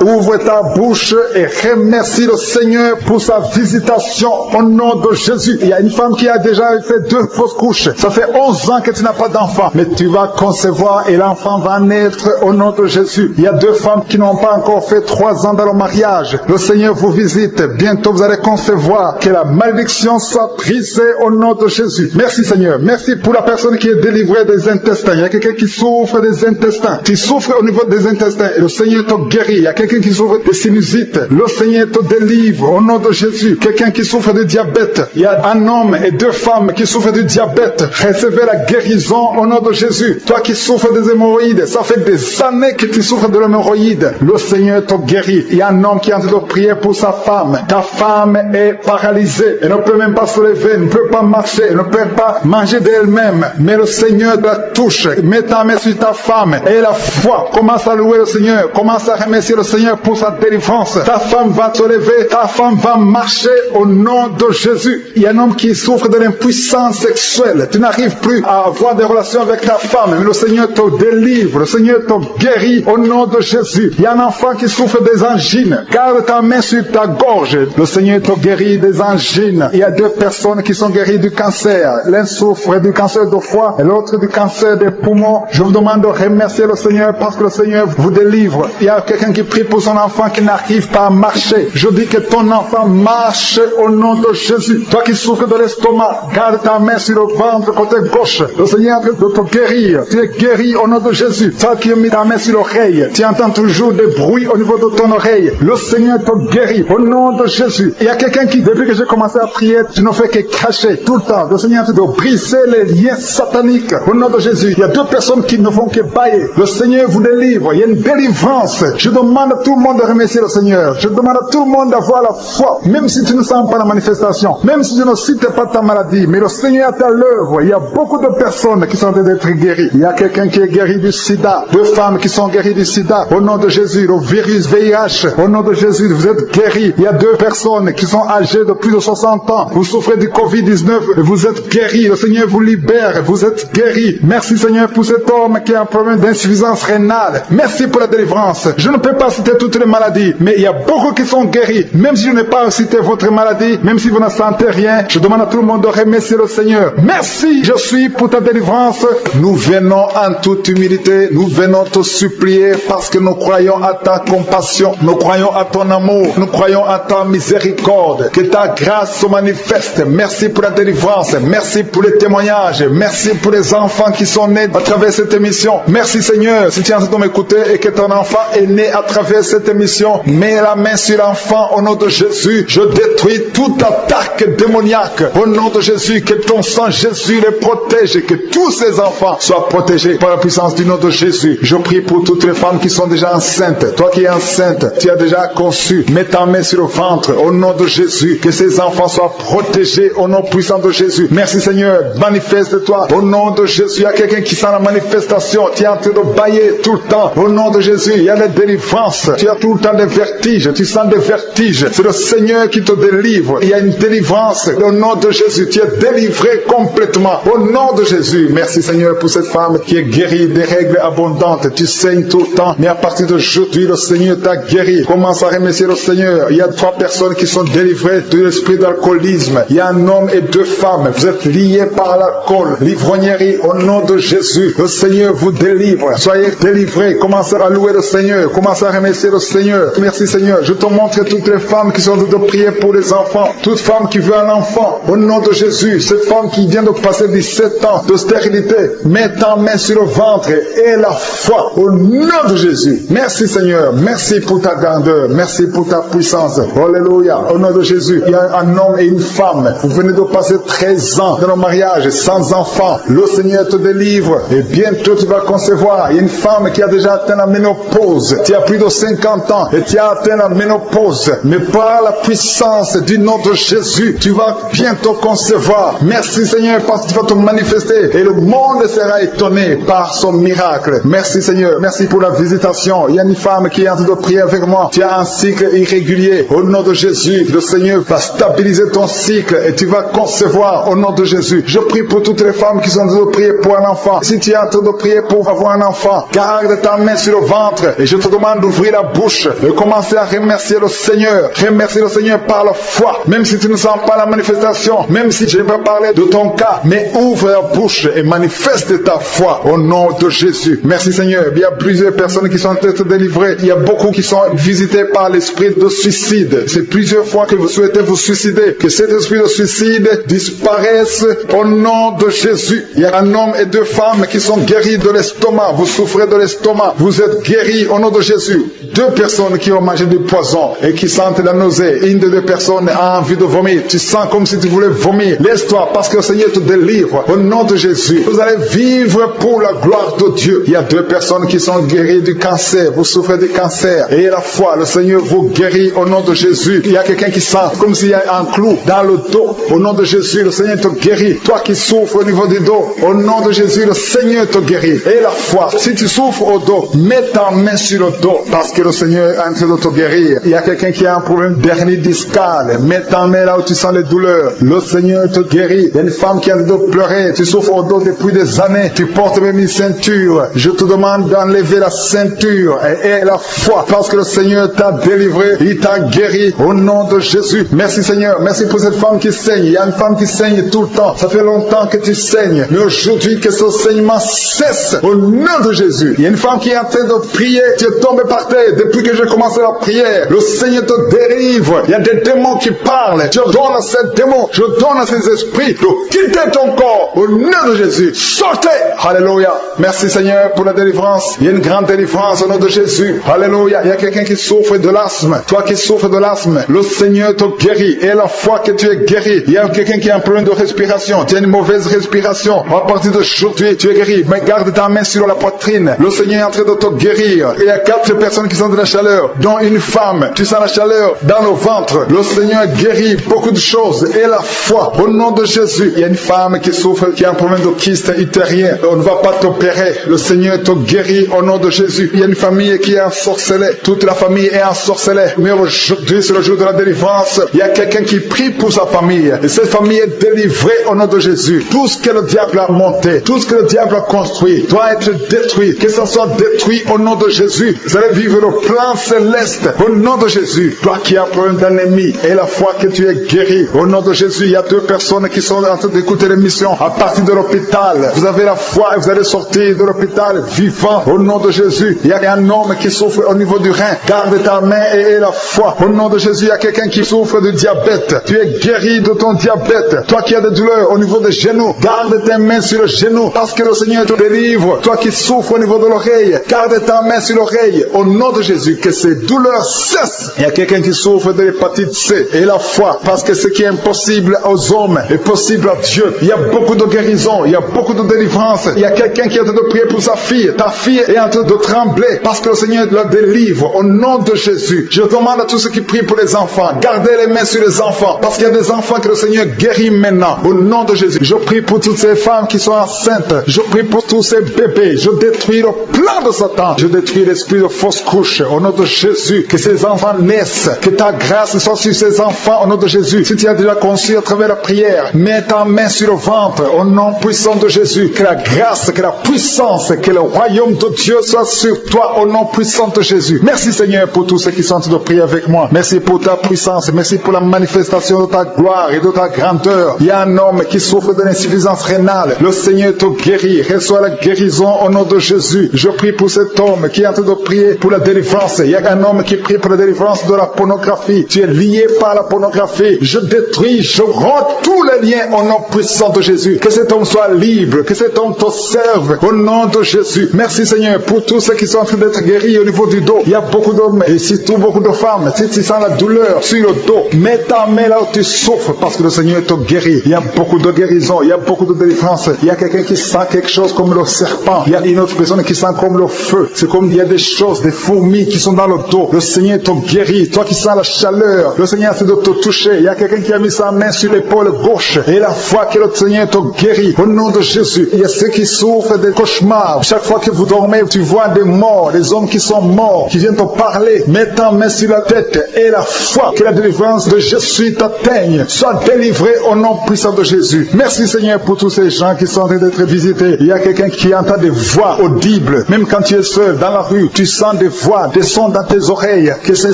ouvre ta bouche et remercie le Seigneur pour sa visitation au nom de Jésus. Il y a une femme qui a déjà fait 2 fausses couches. Ça fait 11 ans que tu n'as pas d'enfant. Mais tu vas concevoir et l'enfant va naître au nom de Jésus. Il y a 2 femmes qui n'ont pas encore fait 3 ans dans le mariage. Le Seigneur vous visite. Bientôt vous allez concevoir. Que la malédiction soit brisée au nom de Jésus. Merci Seigneur. Merci pour la personne qui est délivrée des intestins. Il y a quelqu'un qui souffre des intestins. Tu souffres au niveau des intestins et le Seigneur te guérit. Il y a quelqu'un qui souffre de sinusite. Le Seigneur te délivre au nom de Jésus. Quelqu'un qui souffre de diabète. Il y a un homme et 2 femmes qui souffrent du diabète. Recevez la guérison au nom de Jésus. Toi qui souffres des hémorroïdes, ça fait des années que tu souffres de l'hémorroïde. Le Seigneur te guérit. Il y a un homme qui est en train de prier pour sa femme. Ta femme est paralysée. Elle ne peut même pas se lever, elle ne peut pas marcher, elle ne peut pas manger d'elle-même. Mais le Seigneur la touche. Mets ta main sur ta femme et la foi. Commence à louer le Seigneur. Commence à remercier le Seigneur pour sa délivrance. Ta femme va se lever. Ta femme va marcher au nom de Jésus. Il y a un homme qui souffre de l'impuissance sexuelle. Tu n'arrives plus à avoir des relations avec ta femme. Mais le Seigneur te délivre. Le Seigneur te guérit au nom de Jésus. Il y a un enfant qui souffre des angines. Garde ta main sur ta gorge. Le Seigneur te guérit des angines. Il y a 2 personnes qui sont guéries du cancer. L'un souffre du cancer de foie et l'autre du cancer des poumons. Je vous demande de remercier le Seigneur parce que le Seigneur vous délivre. Il y a quelqu'un qui prie pour son enfant qui n'arrive pas à marcher. Je dis que ton enfant marche au nom de Jésus. Toi qui souffres de l'estomac, garde ta main sur le ventre côté gauche. Le Seigneur est en train de te guérir. Tu es guéri au nom de Jésus. Toi qui as mis ta main sur l'oreille, tu entends toujours des bruits au niveau de ton oreille. Le Seigneur te guérit au nom de Jésus. Il y a quelqu'un qui, depuis que j'ai commencé à prier, tu ne fais que cacher tout le temps. Le Seigneur est en train de briser les liens sataniques au nom de Jésus. Il y a 2 personnes qui ne font que bailler. Le Seigneur vous délivre. Il y a une délivrance. Je demande à tout le monde de remercier le Seigneur. Je demande à tout le monde d'avoir la foi. Même si tu ne sens pas la manifestation. Même si tu ne cites pas ta maladie. Mais le Seigneur est à l'œuvre. Il y a beaucoup de personnes qui sont en train d'être guéries. Il y a quelqu'un qui est guéri du sida. 2 femmes qui sont guéries du sida. Au nom de Jésus. Le virus VIH. Au nom de Jésus, vous êtes guéris. Il y a 2 personnes qui sont âgées de plus de 60 ans. Vous souffrez du Covid-19. Vous êtes guéris. Le Seigneur vous libère. Vous êtes guéris. Merci Seigneur pour cet homme qui a un problème d'insuffisance rénale. Merci pour la délivrance. Je ne peux pas citer toutes les maladies, mais il y a beaucoup qui sont guéris. Même si je n'ai pas cité votre maladie, même si vous ne sentez rien, je demande à tout le monde de remercier le Seigneur. Merci, je suis pour ta délivrance. Nous venons en toute humilité, nous venons te supplier parce que nous croyons à ta compassion, nous croyons à ton amour, nous croyons à ta miséricorde, que ta grâce se manifeste. Merci pour la délivrance, merci pour les témoignages, merci pour les enfants qui sont nés à travers cette émission. Merci Seigneur, si tu es en train de m'écouter et que ton enfant est né à travers cette émission, mets la main sur l'enfant au nom de Jésus. Je détruis toute attaque démoniaque au nom de Jésus. Que ton sang Jésus les protège et que tous ces enfants soient protégés par la puissance du nom de Jésus. Je prie pour toutes les femmes qui sont déjà enceintes. Toi qui es enceinte, tu as déjà conçu. Mets ta main sur le ventre au nom de Jésus. Que ces enfants soient protégés au nom puissant de Jésus. Merci Seigneur, manifeste-toi au nom de Jésus. Il y a quelqu'un qui sent la manifestation. Tu es en train de bailler tout le temps au nom de Jésus. Il y a la délivrance. Tu as tout le temps des vertiges. Tu sens des vertiges. C'est le Seigneur qui te délivre. Il y a une délivrance au nom de Jésus. Tu es délivré complètement au nom de Jésus. Merci Seigneur pour cette femme qui est guérie des règles abondantes. Tu saignes tout le temps, mais à partir d'aujourd'hui, le Seigneur t'a guéri. Commence à remercier le Seigneur. Il y a 3 personnes qui sont délivrées de l'esprit d'alcoolisme. Il y a un homme et 2 femmes. Vous êtes liés par l'alcool, l'ivrognerie au nom de Jésus. Le Seigneur vous délivre. Soyez délivrés. Commencez à louer le Seigneur. Commencez à remercier le Seigneur. Merci Seigneur. Je te montre toutes les femmes qui sont en train de prier pour les enfants. Toute femme qui veut un enfant au nom de Jésus. Cette femme qui vient de passer 17 ans de stérilité. Mets ta main sur le ventre et la foi au nom de Jésus. Merci Seigneur. Merci pour ta grandeur. Merci pour ta puissance. Alléluia. Au nom de Jésus. Il y a un homme et une femme. Vous venez de passer 13 ans dans le mariage sans enfant. Le Seigneur te délivre et bientôt tu vas concevoir. Il y a une femme qui a déjà atteint la ménopause. Tu as plus de 50 ans et tu as atteint la ménopause. mais par la puissance du nom de Jésus, tu vas bientôt concevoir. Merci Seigneur parce que tu vas te manifester et le monde sera étonné par son miracle. Merci Seigneur, merci pour la visitation. Il y a une femme qui est en train de prier avec moi. Tu as un cycle irrégulier. Au nom de Jésus, le Seigneur va stabiliser ton cycle et tu vas concevoir au nom de Jésus. Je prie pour toutes les femmes qui sont en train de prier pour un enfant. Si tu es en train de prier pour avoir un enfant, garde ta main sur le ventre et je te demande d'ouvrir la bouche et commencer à remercier le Seigneur. Remercier le Seigneur par la foi. Même si tu ne sens pas la manifestation, même si je ne vais pas parler de ton cas, mais ouvre la bouche et manifeste ta foi au nom de Jésus. Merci Seigneur. Il y a plusieurs personnes qui sont en train de délivrer. Il y a beaucoup qui sont visités par l'esprit de suicide. C'est plusieurs fois que vous souhaitez vous suicider. Que cet esprit de suicide disparaisse au nom de Jésus. Il y a un homme et deux femmes qui sont guéris de l'estomac. Vous souffrez de l'estomac. Vous êtes guéris au nom de Jésus. Deux personnes qui ont mangé du poison et qui sentent la nausée. Une des deux personnes a envie de vomir. Tu sens comme si tu voulais vomir. Laisse-toi parce que le Seigneur te délivre au nom de Jésus. Vous allez vivre pour la gloire de Dieu. Il y a deux personnes qui sont guéries du cancer. Vous souffrez du cancer. Et la foi, le Seigneur vous guérit au nom de Jésus. Il y a quelqu'un qui sent comme s'il y a un clou dans le dos. Au nom de Jésus, le Seigneur te guérit. Toi qui souffres au niveau du dos, au nom de Jésus, le Seigneur te guérit. Et la foi, si tu souffres au dos, mets ta main sur le dos parce que le Seigneur est en train de te guérir. Il y a quelqu'un qui a un problème d'hernie discale. Mets ta main là où tu sens les douleurs. Le Seigneur te guérit. Il y a une femme qui a le dos pleurer. Tu souffres au dos depuis des années. Tu portes même une ceinture. Je te demande d'enlever la ceinture et la foi parce que le Seigneur t'a délivré. Il t'a guéri au nom de Jésus. Merci Seigneur. Merci pour cette femme qui saigne. Il y a une femme qui saigne tout le temps. Ça fait longtemps que tu saignes. Mais aujourd'hui, que ce saignement cesse au nom de Jésus. Il y a une femme qui est en train de prier. Tu es tombé par terre depuis que j'ai commencé la prière. Le Seigneur te délivre. Il y a des démons qui parlent. Je donne à ces démons, je donne à ces esprits de quitter ton corps au nom de Jésus. Sortez. Alléluia. Merci Seigneur pour la délivrance. Il y a une grande délivrance au nom de Jésus. Alléluia. Il y a quelqu'un qui souffre de l'asthme. Toi qui souffres de l'asthme, le Seigneur te guérit. Et la foi que tu es guéri. Il y a quelqu'un qui a un problème de respiration. Tu as une mauvaise respiration. À partir d'aujourd'hui, tu es guéri. Mais garde ta main sur la poitrine. Le Seigneur est en train de te guérir. Il y a 4 personnes qui sont de la chaleur, dont une femme. Tu sens la chaleur dans le ventre. Le Seigneur guérit beaucoup de choses. Et la foi, au nom de Jésus. Il y a une femme qui souffre, qui a un problème de kyste utérien. On ne va pas t'opérer. Le Seigneur te guérit au nom de Jésus. Il y a une famille qui est ensorcelée. Toute la famille est ensorcelée. Mais aujourd'hui, c'est le jour de la délivrance. Il y a quelqu'un qui prie pour sa famille. Et cette famille est délivrée au nom de Jésus. Tout ce que le diable a monté, tout ce que le diable a construit, doit être détruit. Que ça soit détruit au nom de Jésus. Vous allez vivre le plan céleste au nom de Jésus. Toi qui as un problème d'ennemi et la foi que tu es guéri. Au nom de Jésus, il y a 2 personnes qui sont en train d'écouter l'émission à partir de l'hôpital. Vous avez la foi et vous allez sortir de l'hôpital vivant au nom de Jésus. Il y a un homme qui souffre au niveau du rein. Garde ta main et la foi. Au nom de Jésus, il y a quelqu'un qui souffre de diabète. Tu es guéri de ton diabète. Toi qui as des douleurs au niveau des genoux, garde tes mains sur le genou parce que le Seigneur te délivre. Toi qui souffres au niveau de l'oreille, garde ta main sur l'oreille. Au nom de Jésus, que ces douleurs cessent. Il y a quelqu'un qui souffre de l'hépatite C et la foi parce que ce qui est impossible aux hommes est possible à Dieu. Il y a beaucoup de guérison, il y a beaucoup de délivrance. Il y a quelqu'un qui est en train de prier pour sa fille. Ta fille est en train de trembler parce que le Seigneur la délivre. Au nom de Jésus, je demande à tous ceux qui prient pour les enfants, gardez les mains sur les enfants parce qu'il y a des enfants que le Seigneur guérit maintenant. Au nom de Jésus, je prie pour toutes ces femmes qui sont enceintes. Je prie pour tous ces bébés. Je détruis le plan de Satan. Je détruis l'esprit de fausse couche. Au nom de Jésus, que ces enfants naissent. Que ta grâce soit sur ces enfants. Au nom de Jésus, si tu as déjà conçu à travers la prière, mets ta main sur le ventre. Au nom puissant de Jésus, que la grâce, que la puissance, que le royaume de Dieu soit sur toi. Au nom puissant de Jésus. Merci Seigneur pour tous ceux qui sont en train de prier avec moi. Merci pour ta puissance. Merci pour la manifestation de ta gloire et de ta grandeur. Il y a un homme qui souffre de l'insuffisance rénale. Le Seigneur te guérit. Reçois la guérison au nom de Jésus. Je prie pour cet homme qui est en train de prier pour la délivrance. Il y a un homme qui prie pour la délivrance de la pornographie. Tu es lié par la pornographie. Je détruis, je romps tous les liens au nom puissant de Jésus. Que cet homme soit libre. Que cet homme te serve au nom de Jésus. Merci Seigneur pour tous ceux qui sont en train d'être guéris au niveau du dos. Il y a beaucoup d'hommes et surtout beaucoup de femmes. Si tu sens la douleur sur le dos, mets ta main là où tu souffres parce que le Seigneur te guérit. Il y a beaucoup de guérison, il y a beaucoup de délivrance. Il y a quelqu'un qui sent quelque chose comme le serpent. Il y a une autre personne qui sent comme le feu. C'est comme il y a des choses, des fourmis qui sont dans le dos. Le Seigneur te guérit. guéri. Toi qui sens la chaleur, le Seigneur essaie de te toucher. Il y a quelqu'un qui a mis sa main sur l'épaule gauche et la foi que le Seigneur te guérit. Au nom de Jésus, il y a ceux qui souffrent des cauchemars. Chaque fois que vous dormez, tu vois des morts, des hommes qui sont morts, qui viennent te parler. Mets ta main sur la tête et la foi que la délivrance de Jésus t'atteigne. Sois délivré au nom puissant de Jésus. Merci Seigneur pour tous ces gens qui sont en train d'être visités. Il y a quelqu'un qui entend des voix audibles. Même quand tu es seul dans la rue, tu sens des voix, des sons dans tes oreilles. Que ces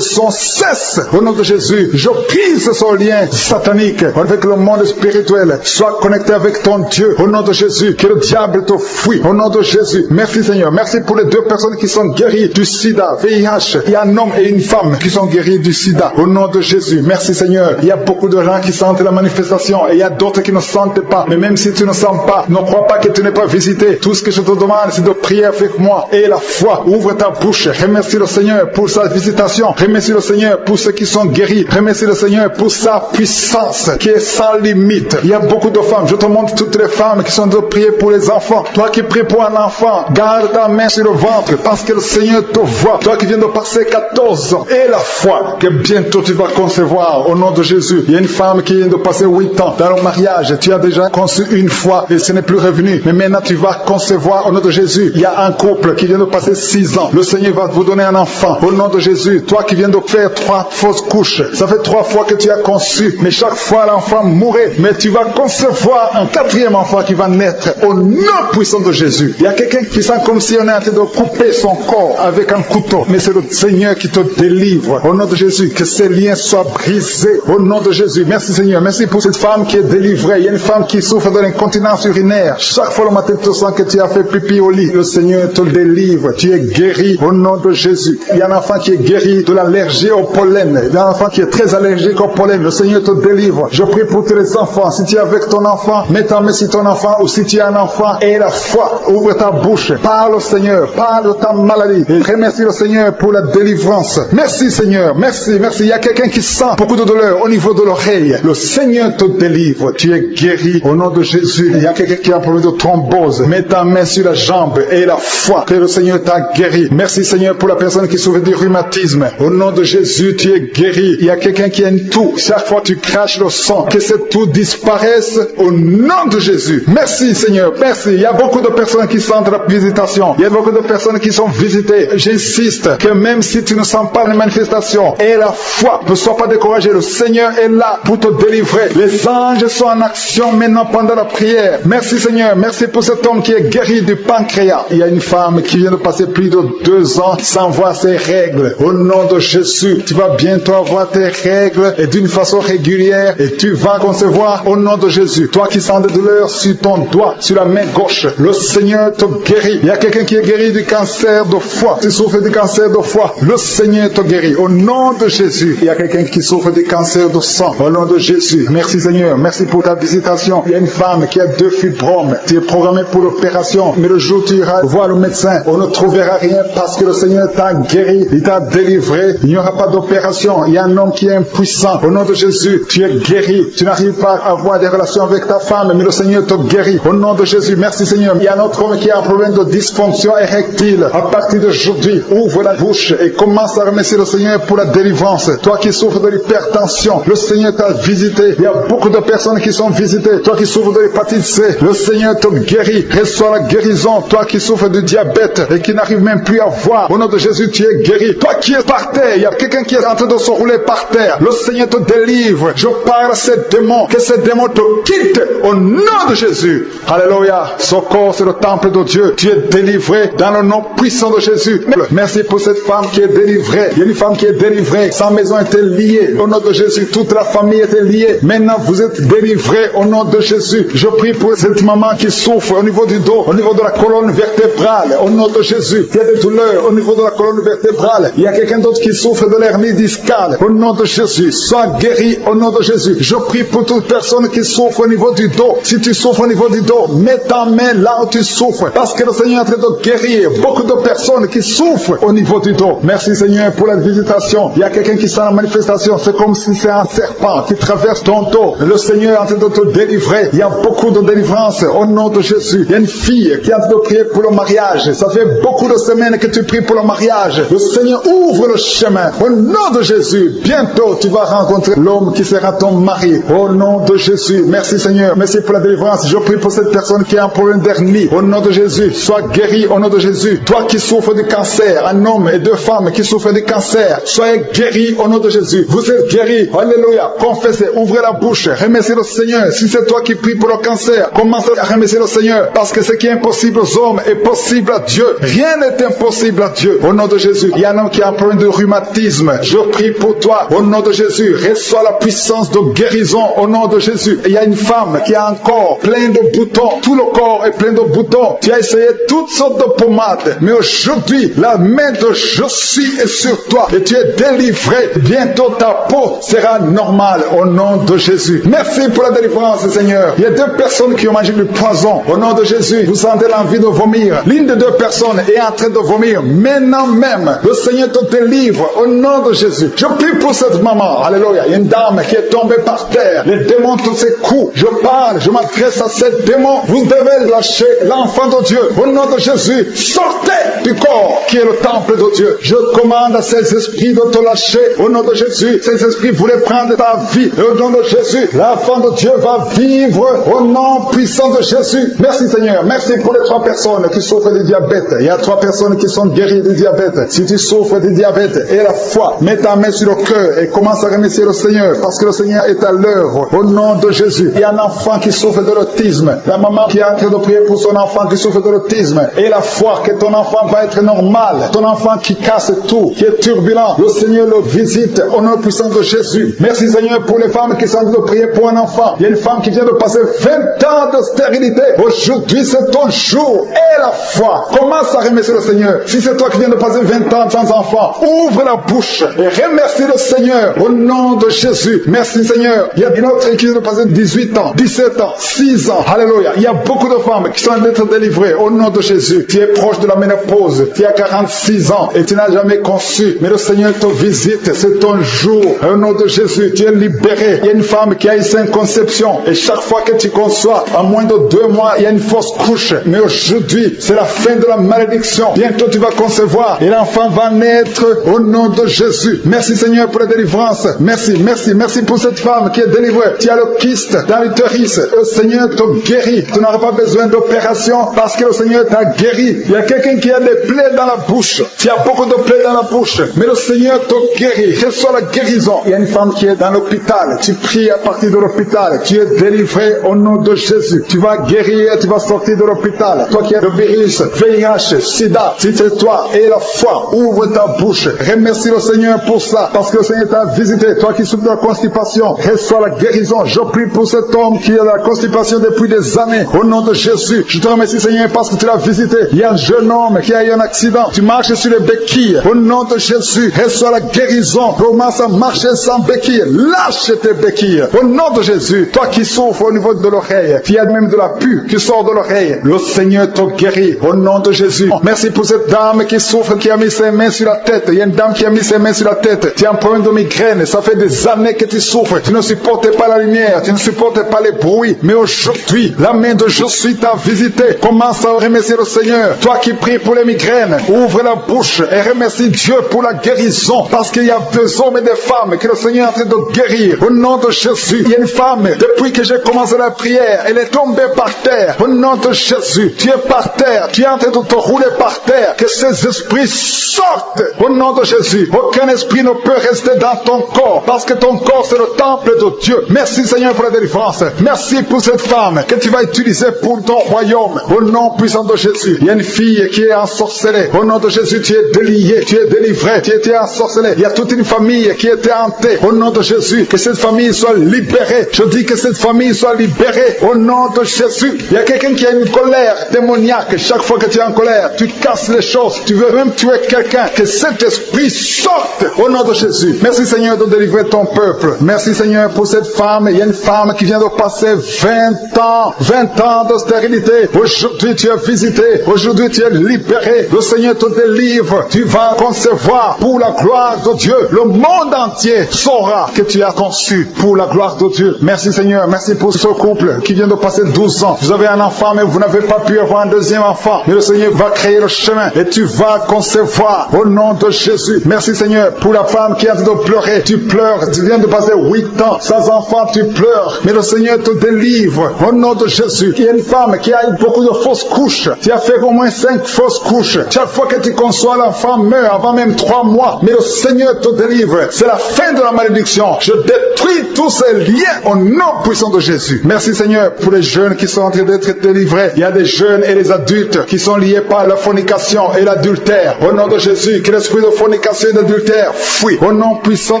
sons cessent. Au nom de Jésus, je brise ce lien satanique avec le monde spirituel. Sois connecté avec ton Dieu. Au nom de Jésus, que le diable te fuit. Au nom de Jésus. Merci Seigneur. Merci pour les 2 personnes qui sont guéries du sida, VIH. Il y a un homme et une femme qui sont guéris du sida. Au nom de Jésus. Merci Seigneur. Il y a beaucoup de gens qui sentent la manifestation et il y a d'autres qui ne sentent pas. Mais même si tu ne sens pas, ne crois pas que tu n'es pas visité. Tout ce que je te demande, c'est de prier avec moi. Et la foi, ouvre ta bouche. Remercie le Seigneur pour sa visitation. Remercie le Seigneur pour ceux qui sont guéris. Remercie le Seigneur pour sa puissance qui est sans limite. Il y a beaucoup de femmes. Je te montre toutes les femmes qui sont de prier pour les enfants. Toi qui pries pour un enfant, garde ta main sur le ventre parce que le Seigneur te voit. Toi qui viens de passer 14 ans. Et la foi que bientôt tu vas concevoir au nom de Jésus. Il y a une femme qui vient de passer 8 ans dans le mariage. Tu as déjà conçu une fois et ce n'est plus revenu. Mais maintenant tu vas concevoir au nom de Jésus. Il y a un couple qui vient de passer 6 ans. Le Seigneur va vous donner un enfant au nom de Jésus. Toi qui viens de faire 3 fausses couches. Ça fait 3 fois que tu as conçu. Mais chaque fois l'enfant mourait. Mais tu vas concevoir un 4e enfant qui va naître au nom puissant de Jésus. Il y a quelqu'un qui sent comme si on est en train de couper son corps avec un couteau. Mais c'est le Seigneur qui te délivre. Au nom de Jésus, que ces liens soient brisés. Au nom de Jésus. Merci Seigneur. Merci pour cette femme qui est délivrée. Il y a une femme qui souffre de l'incontinence urinaire. Chaque fois le matin, tu sens que tu as fait pipi au lit. Le Seigneur te délivre. Tu es guéri au nom de Jésus. Il y a un enfant qui est guéri de l'allergie au pollen. Il y a un enfant qui est très allergique au pollen. Le Seigneur te délivre. Je prie pour tous les enfants. Si tu es avec ton enfant, mets ta main sur ton enfant ou si tu es un enfant et la foi, ouvre ta bouche. Parle au Seigneur. Parle de ta maladie. Et remercie le Seigneur pour la délivrance. Merci Seigneur. Merci, merci. Il y a quelqu'un qui sent beaucoup de douleur au niveau de l'oreille. Le Seigneur te délivre. Tu es guéri au nom de Jésus. Il y a quelqu'un qui a un problème de thrombose. Mets ta main sur la jambe et la foi que le Seigneur t'a guéri. Merci Seigneur pour la personne qui souffre du rhumatisme. Au nom de Jésus, tu es guéri. Il y a quelqu'un qui a une toux. Chaque fois tu craches le sang, que cette toux disparaisse au nom de Jésus. Merci Seigneur, merci. Il y a beaucoup de personnes qui sentent la visitation. Il y a beaucoup de personnes qui sont visitées. J'insiste que même si tu ne sens pas les manifestations et la foi, ne sois pas découragé. Le Seigneur est là pour te délivrer. Les anges sont en action maintenant pendant la prière. Merci Seigneur, merci pour cet homme qui est guéri du pancréas. Il y a une femme qui vient de passer plus de 2 ans sans voir ses règles. Au nom de Jésus, tu vas bientôt avoir tes règles et d'une façon régulière et tu vas concevoir au nom de Jésus. Toi qui sens des douleurs sur ton doigt, sur la main gauche, le Seigneur te guérit. Il y a quelqu'un qui est guéri du cancer de foie. Tu souffres du cancer de foie, le Seigneur te guérit. Au nom de Jésus. Il y a quelqu'un qui souffre du cancer de sang. Au nom de Jésus. Merci Seigneur. Merci pour ta visitation. Il y a une femme qui a 2 fibromes. Tu es programmé pour l'opération. Mais le jour où tu iras voir le médecin, on ne trouvera rien parce que le Seigneur t'a guéri. Il t'a délivré. Il n'y aura pas d'opération. Il y a un homme qui est impuissant. Au nom de Jésus, tu es guéri. Tu n'arrives pas à avoir des relations avec ta femme, mais le Seigneur te guérit. Au nom de Jésus. Merci Seigneur. Il y a un autre homme qui a un problème de dysfonction érectile. À partir d'aujourd'hui, ouvre la bouche et commence à remercier le Seigneur pour la délivrance. Toi qui souffres de l'hypertension, le Seigneur t'a visité. Il y a beaucoup de personnes qui sont visitées. Toi qui souffres de l'hépatite C, le Seigneur te guérit. Reçois la guérison. Toi qui souffres du diabète et qui n'arrive même plus à voir, au nom de Jésus, tu es guéri. Toi qui es par terre, il y a quelqu'un qui est en train de se rouler par terre. Le Seigneur te délivre. Je parle à ces démons. Que ces démons te quittent au nom de Jésus. Alléluia. Ce corps, c'est le temple de Dieu. Tu es délivré dans le nom puissant de Jésus. Merci pour cette femme qui est délivrée. Il y a une femme qui est délivrée. Sa maison était liée. Au nom de Jésus, toute la famille était liée. Maintenant, vous êtes délivrés au nom de Jésus. Je prie pour cette maman qui souffre au niveau du dos, au niveau de la colonne vertébrale. Au nom de Jésus, il y a des douleurs au niveau de la colonne vertébrale. Il y a quelqu'un d'autre qui souffre de l'hernie discale. Au nom de Jésus, sois guéri au nom de Jésus. Je prie pour toute personne qui souffre au niveau du dos. Si tu souffres au niveau du dos, mets ta main là où tu souffres. Parce que le Seigneur est en train de guérir beaucoup de personnes qui souffrent au niveau du dos. Merci Seigneur pour la visitation. Il y a quelqu'un qui sent la manifestation. C'est comme si c'est un serpent qui traverse ton dos. Le Seigneur est en train de te délivrer. Il y a beaucoup de délivrance au nom de Jésus. Il y a une fille qui est en train de prier pour le mariage. Ça fait beaucoup de semaines que tu pries pour le mariage. Le Seigneur ouvre le chemin. Au nom de Jésus, bientôt tu vas rencontrer l'homme qui sera ton mari. Au nom de Jésus, merci Seigneur, merci pour la délivrance. Je prie pour cette personne qui a un problème d'hernie. Au nom de Jésus, sois guéri au nom de Jésus. Toi qui souffres du cancer, un homme et deux femmes qui souffrent du cancer, soyez guéris au nom de Jésus. Vous êtes guéris. Alléluia. Confessez, ouvrez la bouche, remerciez le Seigneur. Si c'est toi qui pries pour le cancer, commence à remercier le Seigneur, parce que ce qui est impossible aux hommes est possible à Dieu. Rien n'est impossible à Dieu. Au nom de Jésus, il y a un homme qui a un problème de rhumatisme. Je prie pour toi. Au nom de Jésus, reçois la puissance de guérison au nom de Jésus. Il y a une femme qui a un corps plein de boutons. Tout le corps est plein de boutons. Tu as essayé toutes sortes de pommades, mais aujourd'hui, la main de Jésus est sur toi et tu es délivré. Bientôt ta peau sera normale au nom de Jésus. Merci pour la délivrance, Seigneur. Il y a deux personnes qui ont mangé du poison. Au nom de Jésus, vous sentez l'envie de vomir. L'une des deux personnes est en train de vomir. Maintenant même, le Seigneur te délivre au nom de Jésus. Je prie pour cette maman. Alléluia. Il y a une dame qui est tombée par terre. Les démons, tous ces coups. Je parle, je m'adresse à ces démons. Vous devez lâcher l'enfant de Dieu. Au nom de Jésus, sortez du corps qui est le temple de Dieu. Je commande à ces esprits de te lâcher. Au nom de Jésus, ces esprits voulaient prendre ta vie. Au nom de Jésus, l'enfant de Dieu va vivre au nom puissant de Jésus. Merci Seigneur. Merci pour les 3 personnes qui souffrent du diabète. Il y a 3 personnes qui sont guéries du diabète. Si tu souffres du diabète et la foi, mets ta main sur le cœur et commence à remercier le Seigneur, parce que le Seigneur est à l'œuvre. Au nom de Jésus, il y a un enfant qui souffre de l'autisme. La maman qui est en train de prier pour son enfant qui souffre de l'autisme. Et la foi que ton enfant va être normal. Ton enfant qui casse tout, qui est turbulent. Le Seigneur le visite au nom puissant de Jésus. Merci Seigneur pour les femmes qui sont en train de prier pour un enfant. Il y a une femme qui vient de passer 20 ans de stérilité. Aujourd'hui c'est ton jour. Et la foi. Commence à remercier le Seigneur. Si c'est toi qui viens de passer 20 ans sans enfant, ouvre la bouche et remercie le Seigneur au nom de Jésus. Merci Seigneur. Il y a une autre qui vient de passer 18 ans, 17 ans, 6 ans. Alléluia. Il y a beaucoup de femmes qui sont en train d'être délivrées au nom de Jésus. Tu es proche de la ménopause. Tu as 46 ans et tu n'as jamais conçu. Mais le Seigneur te visite. C'est ton jour. Au nom de Jésus, tu es libéré. Il y a une femme qui a eu 5 conceptions. Et chaque fois que tu conçois, en moins de 2 mois, il y a une fausse couche. Mais aujourd'hui, c'est la fin de la malédiction. Bientôt tu vas concevoir et l'enfant va naître au nom de Jésus. Merci Seigneur pour la délivrance. Merci, merci, merci pour cette femme qui est délivrée. Tu as le kyste dans l'utérus. Le Seigneur te guérit. Tu n'auras pas besoin d'opération parce que le Seigneur t'a guéri. Il y a quelqu'un qui a des plaies dans la bouche. Tu as beaucoup de plaies dans la bouche. Mais le Seigneur te guérit. Reçois la guérison. Il y a une femme qui est dans l'hôpital. Tu pries à partir de l'hôpital. Tu es délivré au nom de Jésus. Tu vas guérir. Tu vas sortir de l'hôpital. Toi qui as le virus, VIH, SIDA, si c'est toi et la foi, ouvre ta bouche. Remercie le Seigneur pour ça. Parce que le Seigneur t'a visité. Toi qui souffres de la constipation, reçois la guérison. Je prie pour cet homme qui a la constipation depuis des années. Au nom de Jésus, je te remercie Seigneur parce que tu l'as visité. Il y a un jeune homme qui a eu un accident. Tu marches sur les béquilles. Au nom de Jésus, reçois la guérison. Commence à marcher sans béquilles. Lâche tes béquilles. Au nom de Jésus, toi qui souffres au niveau de l'oreille, tu as même de la pue qui sort de l'oreille. Le Seigneur te guérit. Au nom de Jésus. Merci pour cette dame qui souffre, qui a mis ses mains sur la tête. Il y a une dame qui a mis ses mains sur la tête. Tu as un problème de migraine. Ça fait des années que tu souffres. Tu ne supportes pas la lumière. Tu ne supportes pas les bruits. Mais aujourd'hui, la main de Jésus t'a visité. Commence à remercier le Seigneur. Toi qui pries pour les migraines, ouvre la bouche et remercie Dieu pour la guérison. Parce qu'il y a des hommes et des femmes que le Seigneur est en train de guérir. Au nom de Jésus, il y a une femme, depuis que j'ai commencé la prière, elle est tombée par terre. Au nom de Jésus, tu es par terre. Tu es en train de te rouler par terre. Que ces esprits sortent. Au nom de Jésus, aucun esprit ne peut rester dans ton corps. Parce que ton corps, c'est le temple de Dieu. Merci Seigneur pour la délivrance. Merci pour cette femme que tu vas utiliser pour ton royaume. Au nom puissant de Jésus. Il y a une fille qui est ensorcelée. Au nom de Jésus, tu es délié, tu es délivré, tu étais ensorcelé. Il y a toute une famille qui était hantée. Au nom de Jésus, que cette famille soit libérée. Je dis que cette famille soit libérée. Au nom de Jésus. Il y a quelqu'un qui a une colère démoniaque. Chaque fois que tu es en colère, tu casses les choses. Tu veux même tuer quelqu'un. Que cet esprit sorte. Au nom de Jésus. Merci Seigneur de délivrer ton peuple. Merci Seigneur pour cette femme. Il y a une femme qui vient de passer 20 ans de stérilité. Aujourd'hui tu es visité. Aujourd'hui tu es libéré. Le Seigneur te délivre. Tu vas concevoir pour la gloire de Dieu. Le monde entier saura que tu as conçu pour la gloire de Dieu. Merci Seigneur. Merci pour ce couple qui vient de passer 12 ans. Vous avez un enfant mais vous n'avez pas pu avoir un deuxième enfant. Mais le Seigneur va créer le chemin et tu vas concevoir au nom de Jésus. Merci Merci Seigneur pour la femme qui est en train de pleurer. Tu pleures, tu viens de passer 8 ans sans enfant, tu pleures. Mais le Seigneur te délivre au nom de Jésus. Il y a une femme qui a eu beaucoup de fausses couches. Tu as fait au moins 5 fausses couches. Chaque fois que tu conçois, l'enfant meurt avant même 3 mois. Mais le Seigneur te délivre. C'est la fin de la malédiction. Je détruis tous ces liens au nom puissant de Jésus. Merci Seigneur pour les jeunes qui sont en train d'être délivrés. Il y a des jeunes et des adultes qui sont liés par la fornication et l'adultère. Au nom de Jésus, que l'esprit de fornication et d'adultère fuit. Au nom puissant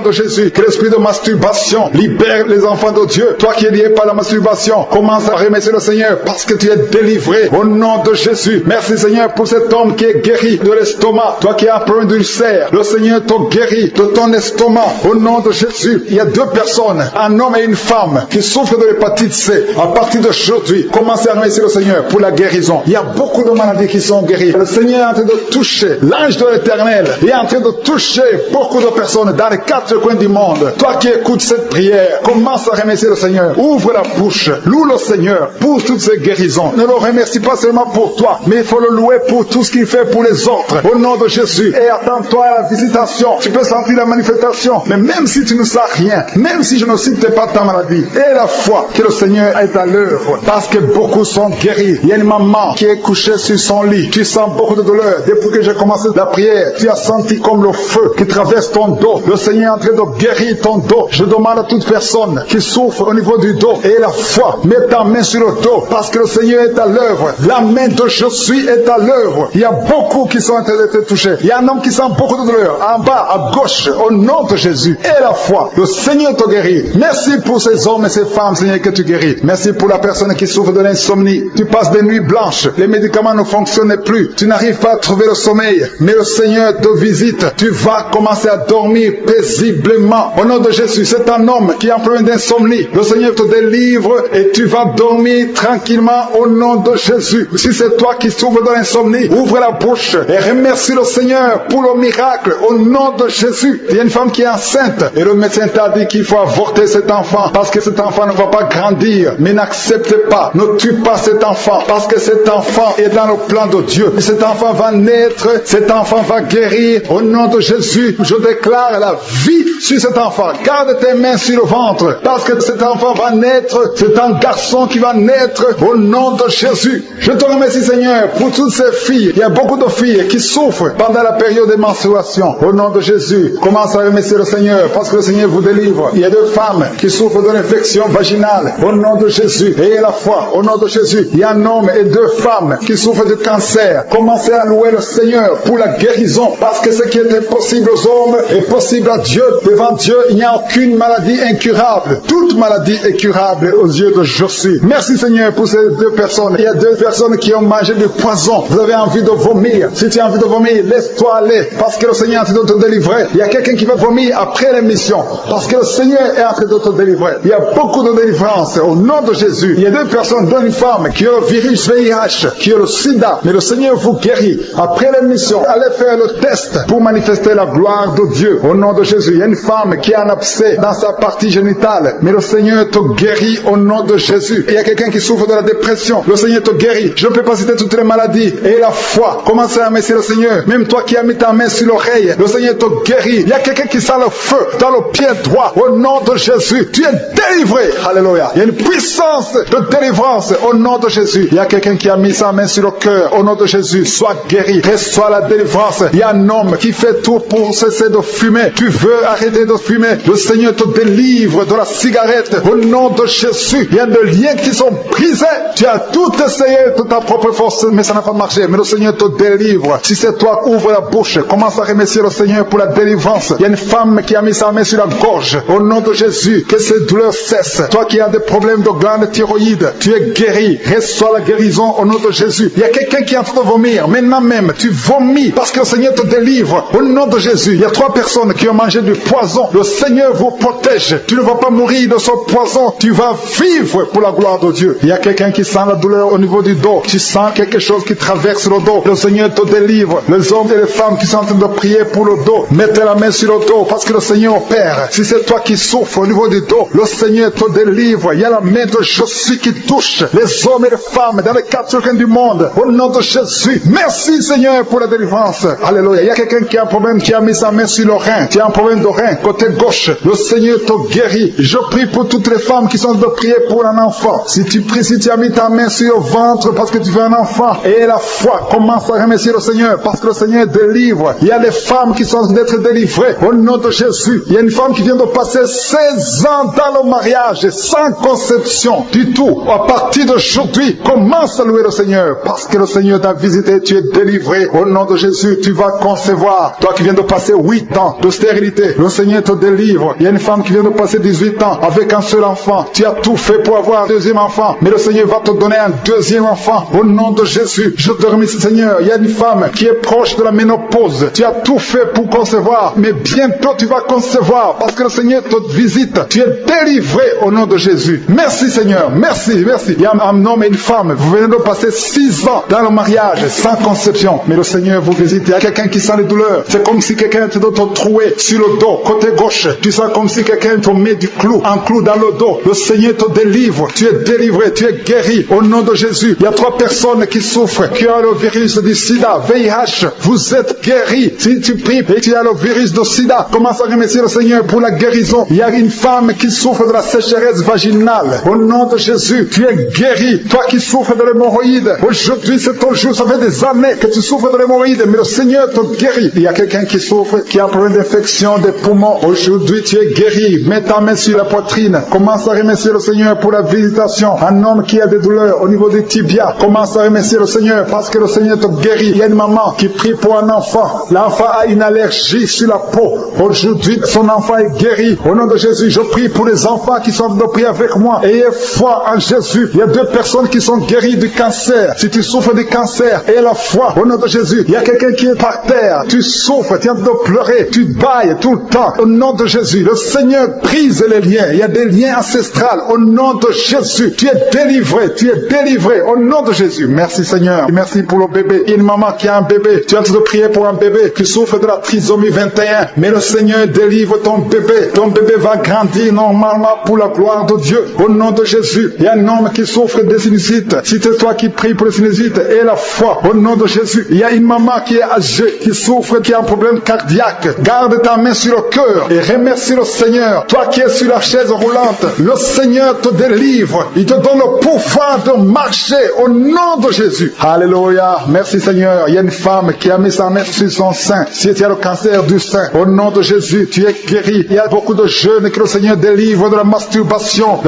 de Jésus, que l'esprit de masturbation libère les enfants de Dieu. Toi qui es lié par la masturbation, commence à remercier le Seigneur parce que tu es délivré. Au nom de Jésus. Merci Seigneur pour cet homme qui est guéri de l'estomac. Toi qui as un problème d'ulcère, le Seigneur te guérit de ton estomac. Au nom de Jésus, il y a 2 personnes, un homme et une femme, qui souffrent de l'hépatite C. À partir d'aujourd'hui, commencez à remercier le Seigneur pour la guérison. Il y a beaucoup de maladies qui sont guéries. Le Seigneur est en train de toucher l'ange de l'Éternel. Il est en train de toucher beaucoup de personnes dans les 4 coins du monde. Toi qui écoutes cette prière, commence à remercier le Seigneur. Ouvre la bouche, loue le Seigneur pour toutes ces guérisons. Ne le remercie pas seulement pour toi, mais il faut le louer pour tout ce qu'il fait pour les autres. Au nom de Jésus. Et attends-toi à la visitation. Tu peux sentir la manifestation. Mais même si tu ne sens rien, même si je ne cite pas ta maladie, et la foi que le Seigneur est à l'œuvre. Parce que beaucoup sont guéris. Il y a une maman qui est couchée sur son lit. Tu sens beaucoup de douleur. Depuis que j'ai commencé la prière, tu as senti comme le feu qui traverse ton dos. Le Seigneur est en train de guérir ton dos. Je demande à toute personne qui souffre au niveau du dos et la foi, mets ta main sur le dos parce que le Seigneur est à l'œuvre. La main de Jésus est à l'œuvre. Il y a beaucoup qui sont en train d'être touchés. Il y a un homme qui sent beaucoup de douleur en bas, à gauche, au nom de Jésus. Et la foi, le Seigneur te guérit. Merci pour ces hommes et ces femmes, Seigneur, que tu guéris. Merci pour la personne qui souffre de l'insomnie. Tu passes des nuits blanches. Les médicaments ne fonctionnent plus. Tu n'arrives pas à trouver le sommeil. Mais le Seigneur te visite. Tu vas commencer à dormir paisiblement. Au nom de Jésus, c'est un homme qui a un problème d'insomnie. Le Seigneur te délivre et tu vas dormir tranquillement au nom de Jésus. Si c'est toi qui souffres de l'insomnie, ouvre la bouche et remercie le Seigneur pour le miracle au nom de Jésus. Il y a une femme qui est enceinte et le médecin t'a dit qu'il faut avorter cet enfant parce que cet enfant ne va pas grandir. Mais n'accepte pas, ne tue pas cet enfant parce que cet enfant est dans le plan de Dieu. Et cet enfant va naître, cet enfant va guérir au nom de Jésus. Je déclare la vie sur cet enfant. Garde tes mains sur le ventre parce que cet enfant va naître. C'est un garçon qui va naître au nom de Jésus. Je te remercie Seigneur pour toutes ces filles. Il y a beaucoup de filles qui souffrent pendant la période de menstruation. Au nom de Jésus, commence à remercier le Seigneur parce que le Seigneur vous délivre. Il y a 2 femmes qui souffrent de l'infection vaginale. Au nom de Jésus, ayez la foi. Au nom de Jésus, il y a un homme et 2 femmes qui souffrent de cancer. Commencez à louer le Seigneur pour la guérison parce que ce qui est impossible aux hommes est possible à Dieu. Devant Dieu, il n'y a aucune maladie incurable. Toute maladie est curable aux yeux de Jésus. Merci Seigneur pour ces 2 personnes. Il y a 2 personnes qui ont mangé du poison. Vous avez envie de vomir. Si tu as envie de vomir, laisse-toi aller parce que le Seigneur est en train de te délivrer. Il y a quelqu'un qui va vomir après l'émission parce que le Seigneur est en train de te délivrer. Il y a beaucoup de délivrance au nom de Jésus. Il y a 2 personnes, dont une femme qui a le virus VIH, qui a le sida, mais le Seigneur vous guérit. Après l'émission, allez faire le test pour manifester la gloire de Dieu au nom de Jésus. Il y a une femme qui a un abcès dans sa partie génitale, mais le Seigneur te guérit au nom de Jésus. Il y a quelqu'un qui souffre de la dépression, le Seigneur te guérit. Je ne peux pas citer toutes les maladies. Et la foi, commencez à remercier le Seigneur. Même toi qui as mis ta main sur l'oreille, le Seigneur te guérit. Il y a quelqu'un qui sent le feu dans le pied droit au nom de Jésus. Tu es délivré. Alléluia. Il y a une puissance de délivrance au nom de Jésus. Il y a quelqu'un qui a mis sa main sur le cœur au nom de Jésus. Sois guéri. Reçois la délivrance. Il y a un homme qui fait tout pour cesser de fumer. Tu veux arrêter de fumer. Le Seigneur te délivre de la cigarette au nom de Jésus. Il y a des liens qui sont brisés. Tu as tout essayé de ta propre force, mais ça n'a pas marché. Mais le Seigneur te délivre. Si c'est toi, ouvre la bouche. Commence à remercier le Seigneur pour la délivrance. Il y a une femme qui a mis sa main sur la gorge. Au nom de Jésus, que ces douleurs cessent. Toi qui as des problèmes de glande thyroïde, tu es guéri. Reçois la guérison au nom de Jésus. Il y a quelqu'un qui est en train de vomir. Maintenant même, tu vomis parce que le Seigneur te délivre. Au nom de Jésus, il y a 3 personnes qui ont mangé du poison. Le Seigneur vous protège. Tu ne vas pas mourir de ce poison. Tu vas vivre pour la gloire de Dieu. Il y a quelqu'un qui sent la douleur au niveau du dos. Tu sens quelque chose qui traverse le dos. Le Seigneur te délivre. Les hommes et les femmes qui sont en train de prier pour le dos, mettez la main sur le dos parce que le Seigneur opère. Si c'est toi qui souffres au niveau du dos, le Seigneur te délivre. Il y a la main de Jésus qui touche les hommes et les femmes dans les 4 coins du monde. Au nom de Jésus. Merci Seigneur pour la délivrance. Alléluia. Il y a quelqu'un qui a un problème problème qui a mis sa main sur le rein. Tu as un problème de rein, côté gauche. Le Seigneur te guérit. Je prie pour toutes les femmes qui sont de prier pour un enfant. Si tu pries, si tu as mis ta main sur le ventre parce que tu veux un enfant, et la foi, commence à remercier le Seigneur parce que le Seigneur délivre. Il y a des femmes qui sont d'être délivrées au nom de Jésus. Il y a une femme qui vient de passer 16 ans dans le mariage sans conception du tout. À partir d'aujourd'hui, commence à louer le Seigneur parce que le Seigneur t'a visité, tu es délivré. Au nom de Jésus, tu vas concevoir. Toi qui viens de passer 8 ans de stérilité, le Seigneur te délivre. Il y a une femme qui vient de passer 18 ans avec un seul enfant. Tu as tout fait pour avoir un deuxième enfant, mais le Seigneur va te donner un deuxième enfant. Au nom de Jésus, je te remercie Seigneur. Il y a une femme qui est proche de la ménopause. Tu as tout fait pour concevoir, mais bientôt tu vas concevoir parce que le Seigneur te visite. Tu es délivré au nom de Jésus. Merci Seigneur, merci, merci. Il y a un homme et une femme, vous venez de passer 6 ans dans le mariage sans conception, mais le Seigneur vous visite. Il y a quelqu'un qui sent les douleurs. C'est comme si quelqu'un te troué sur le dos, côté gauche. Tu sens comme si quelqu'un te met du clou, un clou dans le dos. Le Seigneur te délivre. Tu es délivré, tu es guéri au nom de Jésus. Il y a 3 personnes qui souffrent, qui ont le virus du sida, VIH. Vous êtes guéris. Si tu pries et tu as le virus du sida, commence à remercier le Seigneur pour la guérison. Il y a une femme qui souffre de la sécheresse vaginale. Au nom de Jésus, tu es guéri. Toi qui souffres de l'hémorroïde, aujourd'hui c'est ton jour. Ça fait des années que tu souffres de l'hémorroïde, mais le Seigneur te guérit. Il y a quelqu'un qui souffre, qui a un problème d'infection des poumons. Aujourd'hui tu es guéri. Mets ta main sur la poitrine. Commence à remercier le Seigneur pour la visitation. Un homme qui a des douleurs au niveau des tibias, commence à remercier le Seigneur parce que le Seigneur te guérit. Il y a une maman qui prie pour un enfant. L'enfant a une allergie sur la peau. Aujourd'hui, son enfant est guéri. Au nom de Jésus, je prie pour les enfants qui sont de prier avec moi. Ayez foi en Jésus. Il y a 2 personnes qui sont guéries du cancer. Si tu souffres du cancer, ayez la foi. Au nom de Jésus, il y a quelqu'un qui est par terre. Tu souffres, tu es en train de pleurer, tu bailles tout le temps. Au nom de Jésus, le Seigneur brise les liens. Il y a des liens ancestrales. Au nom de Jésus, tu es délivré. Tu es délivré. Au nom de Jésus. Merci Seigneur. Merci pour le bébé. Il y a une maman qui a un bébé. Tu es en train de prier pour un bébé qui souffre de la trisomie 21. Mais le Seigneur délivre ton bébé. Ton bébé va grandir normalement pour la gloire de Dieu. Au nom de Jésus. Il y a un homme qui souffre de sinusite. Si c'est toi qui pries pour le sinusite, et la foi. Au nom de Jésus. Il y a une maman qui est âgée, qui souffre, qui a un problème cardiaque. Garde ta main sur le cœur et remercie le Seigneur. Toi qui es sur la chaise roulante, le Seigneur te délivre. Il te donne le pouvoir de marcher au nom de Jésus. Alléluia. Merci Seigneur. Il y a une femme qui a mis sa main sur son sein. Si tu as le cancer du sein, au nom de Jésus, tu es guéri. Il y a beaucoup de jeunes que le Seigneur délivre de la masturbation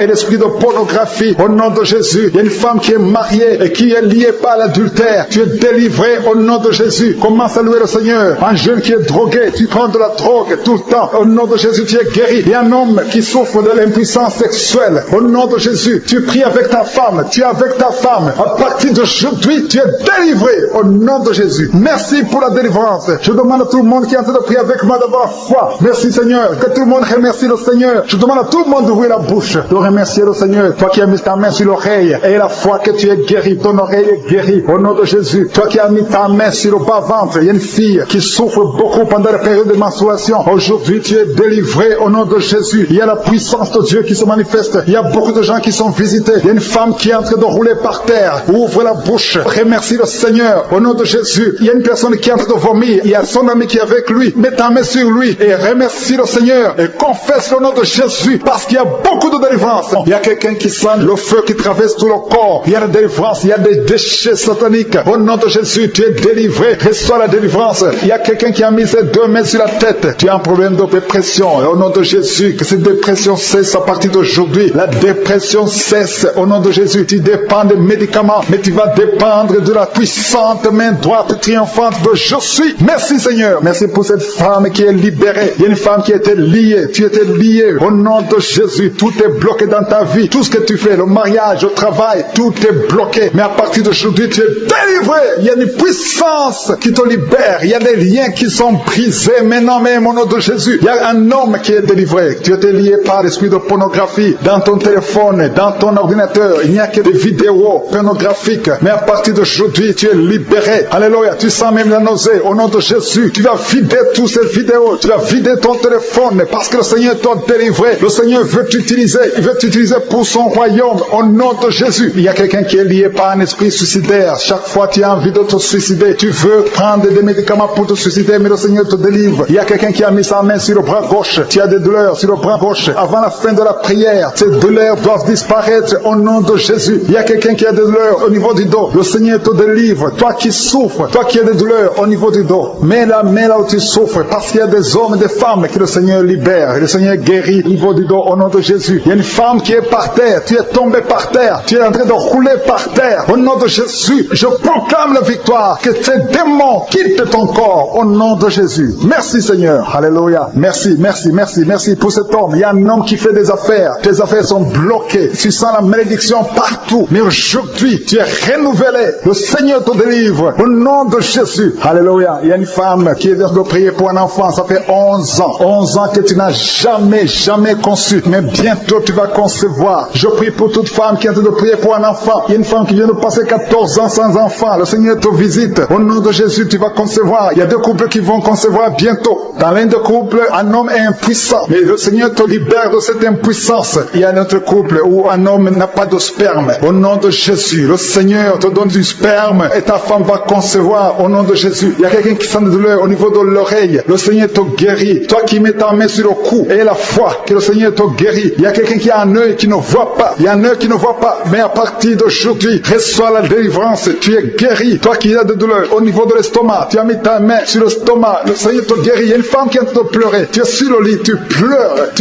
et l'esprit de pornographie. Au nom de Jésus, il y a une femme qui est mariée et qui est liée par l'adultère. Tu es délivré au nom de Jésus. Commence à louer le Seigneur. Un jeune qui est drogué, tu prends de la drogue tout le temps. Au nom de Jésus, tu es guéri. Il y a un homme qui souffre de l'impuissance sexuelle. Au nom de Jésus, tu pries avec ta femme. Tu es avec ta femme. À partir d'aujourd'hui, tu es délivré au nom de Jésus. Merci pour la délivrance. Je demande à tout le monde qui est en train de prier avec moi d'avoir foi. Merci Seigneur. Que tout le monde remercie le Seigneur. Je demande à tout le monde d'ouvrir la bouche, de remercier le Seigneur. Toi qui as mis ta main sur l'oreille et la foi que tu es guéri. Ton oreille est guérie au nom de Jésus. Toi qui as mis ta main sur le bas-ventre, il y a une fille qui souffre beaucoup pendant la période de menstruation. Aujourd'hui, tu es délivré au nom de Jésus. Il y a la puissance de Dieu qui se manifeste. Il y a beaucoup de gens qui sont visités. Il y a une femme qui est en train de rouler par terre. Ouvre la bouche. Remercie le Seigneur au nom de Jésus. Il y a une personne qui est en train de vomir. Il y a son ami qui est avec lui. Mets ta main sur lui et remercie le Seigneur et confesse le nom de Jésus parce qu'il y a beaucoup de délivrance. Il y a quelqu'un qui sent le feu qui traverse tout le corps. Il y a la délivrance. Il y a des déchets sataniques. Au nom de Jésus, tu es délivré. Reçois la délivrance. Il y a quelqu'un qui a mis ses 2 mains sur la tête. Tu as un problème de dépression. Et au nom de Jésus, que cette dépression cesse à partir d'aujourd'hui. La dépression cesse au nom de Jésus. Tu dépends des médicaments, mais tu vas dépendre de la puissante main droite triomphante de Je suis. Merci Seigneur. Merci pour cette femme qui est libérée. Il y a une femme qui était liée. Tu étais liée. Au nom de Jésus, tout est bloqué dans ta vie. Tout ce que tu fais, le mariage, le travail, tout est bloqué. Mais à partir d'aujourd'hui, tu es délivré. Il y a une puissance qui te libère. Il y a des liens qui sont brisés maintenant même au nom de Jésus. Il y a un homme qui est délivré. Tu étais lié par l'esprit de pornographie dans ton téléphone, dans ton ordinateur. Il n'y a que des vidéos pornographiques. Mais à partir d'aujourd'hui, tu es libéré. Alléluia. Tu sens même la nausée au nom de Jésus. Tu vas vider toutes ces vidéos. Tu vas vider ton téléphone parce que le Seigneur t'a délivré. Le Seigneur veut t'utiliser. Il veut t'utiliser pour son royaume au nom de Jésus. Il y a quelqu'un qui est lié par un esprit suicidaire. Chaque fois tu as envie de te suicider, tu veux prendre des médicaments médicaments pour te susciter, mais le Seigneur te délivre. Il y a quelqu'un qui a mis sa main sur le bras gauche. Tu as des douleurs sur le bras gauche. Avant la fin de la prière, ces douleurs doivent disparaître au nom de Jésus. Il y a quelqu'un qui a des douleurs au niveau du dos. Le Seigneur te délivre. Toi qui souffres, toi qui as des douleurs au niveau du dos, mets la main là où tu souffres, parce qu'il y a des hommes et des femmes que le Seigneur libère. Et le Seigneur guérit au niveau du dos au nom de Jésus. Il y a une femme qui est par terre. Tu es tombé par terre. Tu es en train de rouler par terre. Au nom de Jésus, je proclame la victoire. Que ces démons quittent ton corps au nom de Jésus. Merci Seigneur. Alléluia. Merci, merci, merci, merci pour cet homme. Il y a un homme qui fait des affaires. Tes affaires sont bloquées. Tu sens la malédiction partout. Mais aujourd'hui, tu es renouvelé. Le Seigneur te délivre au nom de Jésus. Alléluia. Il y a une femme qui vient de prier pour un enfant. Ça fait 11 ans. 11 ans que tu n'as jamais conçu. Mais bientôt tu vas concevoir. Je prie pour toute femme qui est en train de prier pour un enfant. Il y a une femme qui vient de passer 14 ans sans enfant. Le Seigneur te visite. Au nom de Jésus, tu vas concevoir. Il y a 2 couples qui vont concevoir bientôt. Dans l'un des couples, un homme est impuissant. Mais le Seigneur te libère de cette impuissance. Il y a un autre couple où un homme n'a pas de sperme. Au nom de Jésus, le Seigneur te donne du sperme et ta femme va concevoir au nom de Jésus. Il y a quelqu'un qui sent de douleur au niveau de l'oreille. Le Seigneur te guérit. Toi qui mets ta main sur le cou et la foi que le Seigneur te guérit. Il y a quelqu'un qui a un œil qui ne voit pas. Il y a un œil qui ne voit pas. Mais à partir d'aujourd'hui, reçois la délivrance. Tu es guéri. Toi qui as de douleur au niveau de l'estomac, tu as mis ta main sur l'estomac. Le Seigneur te guérit. Il y a une femme qui est en train de pleurer. Tu es sur le lit, tu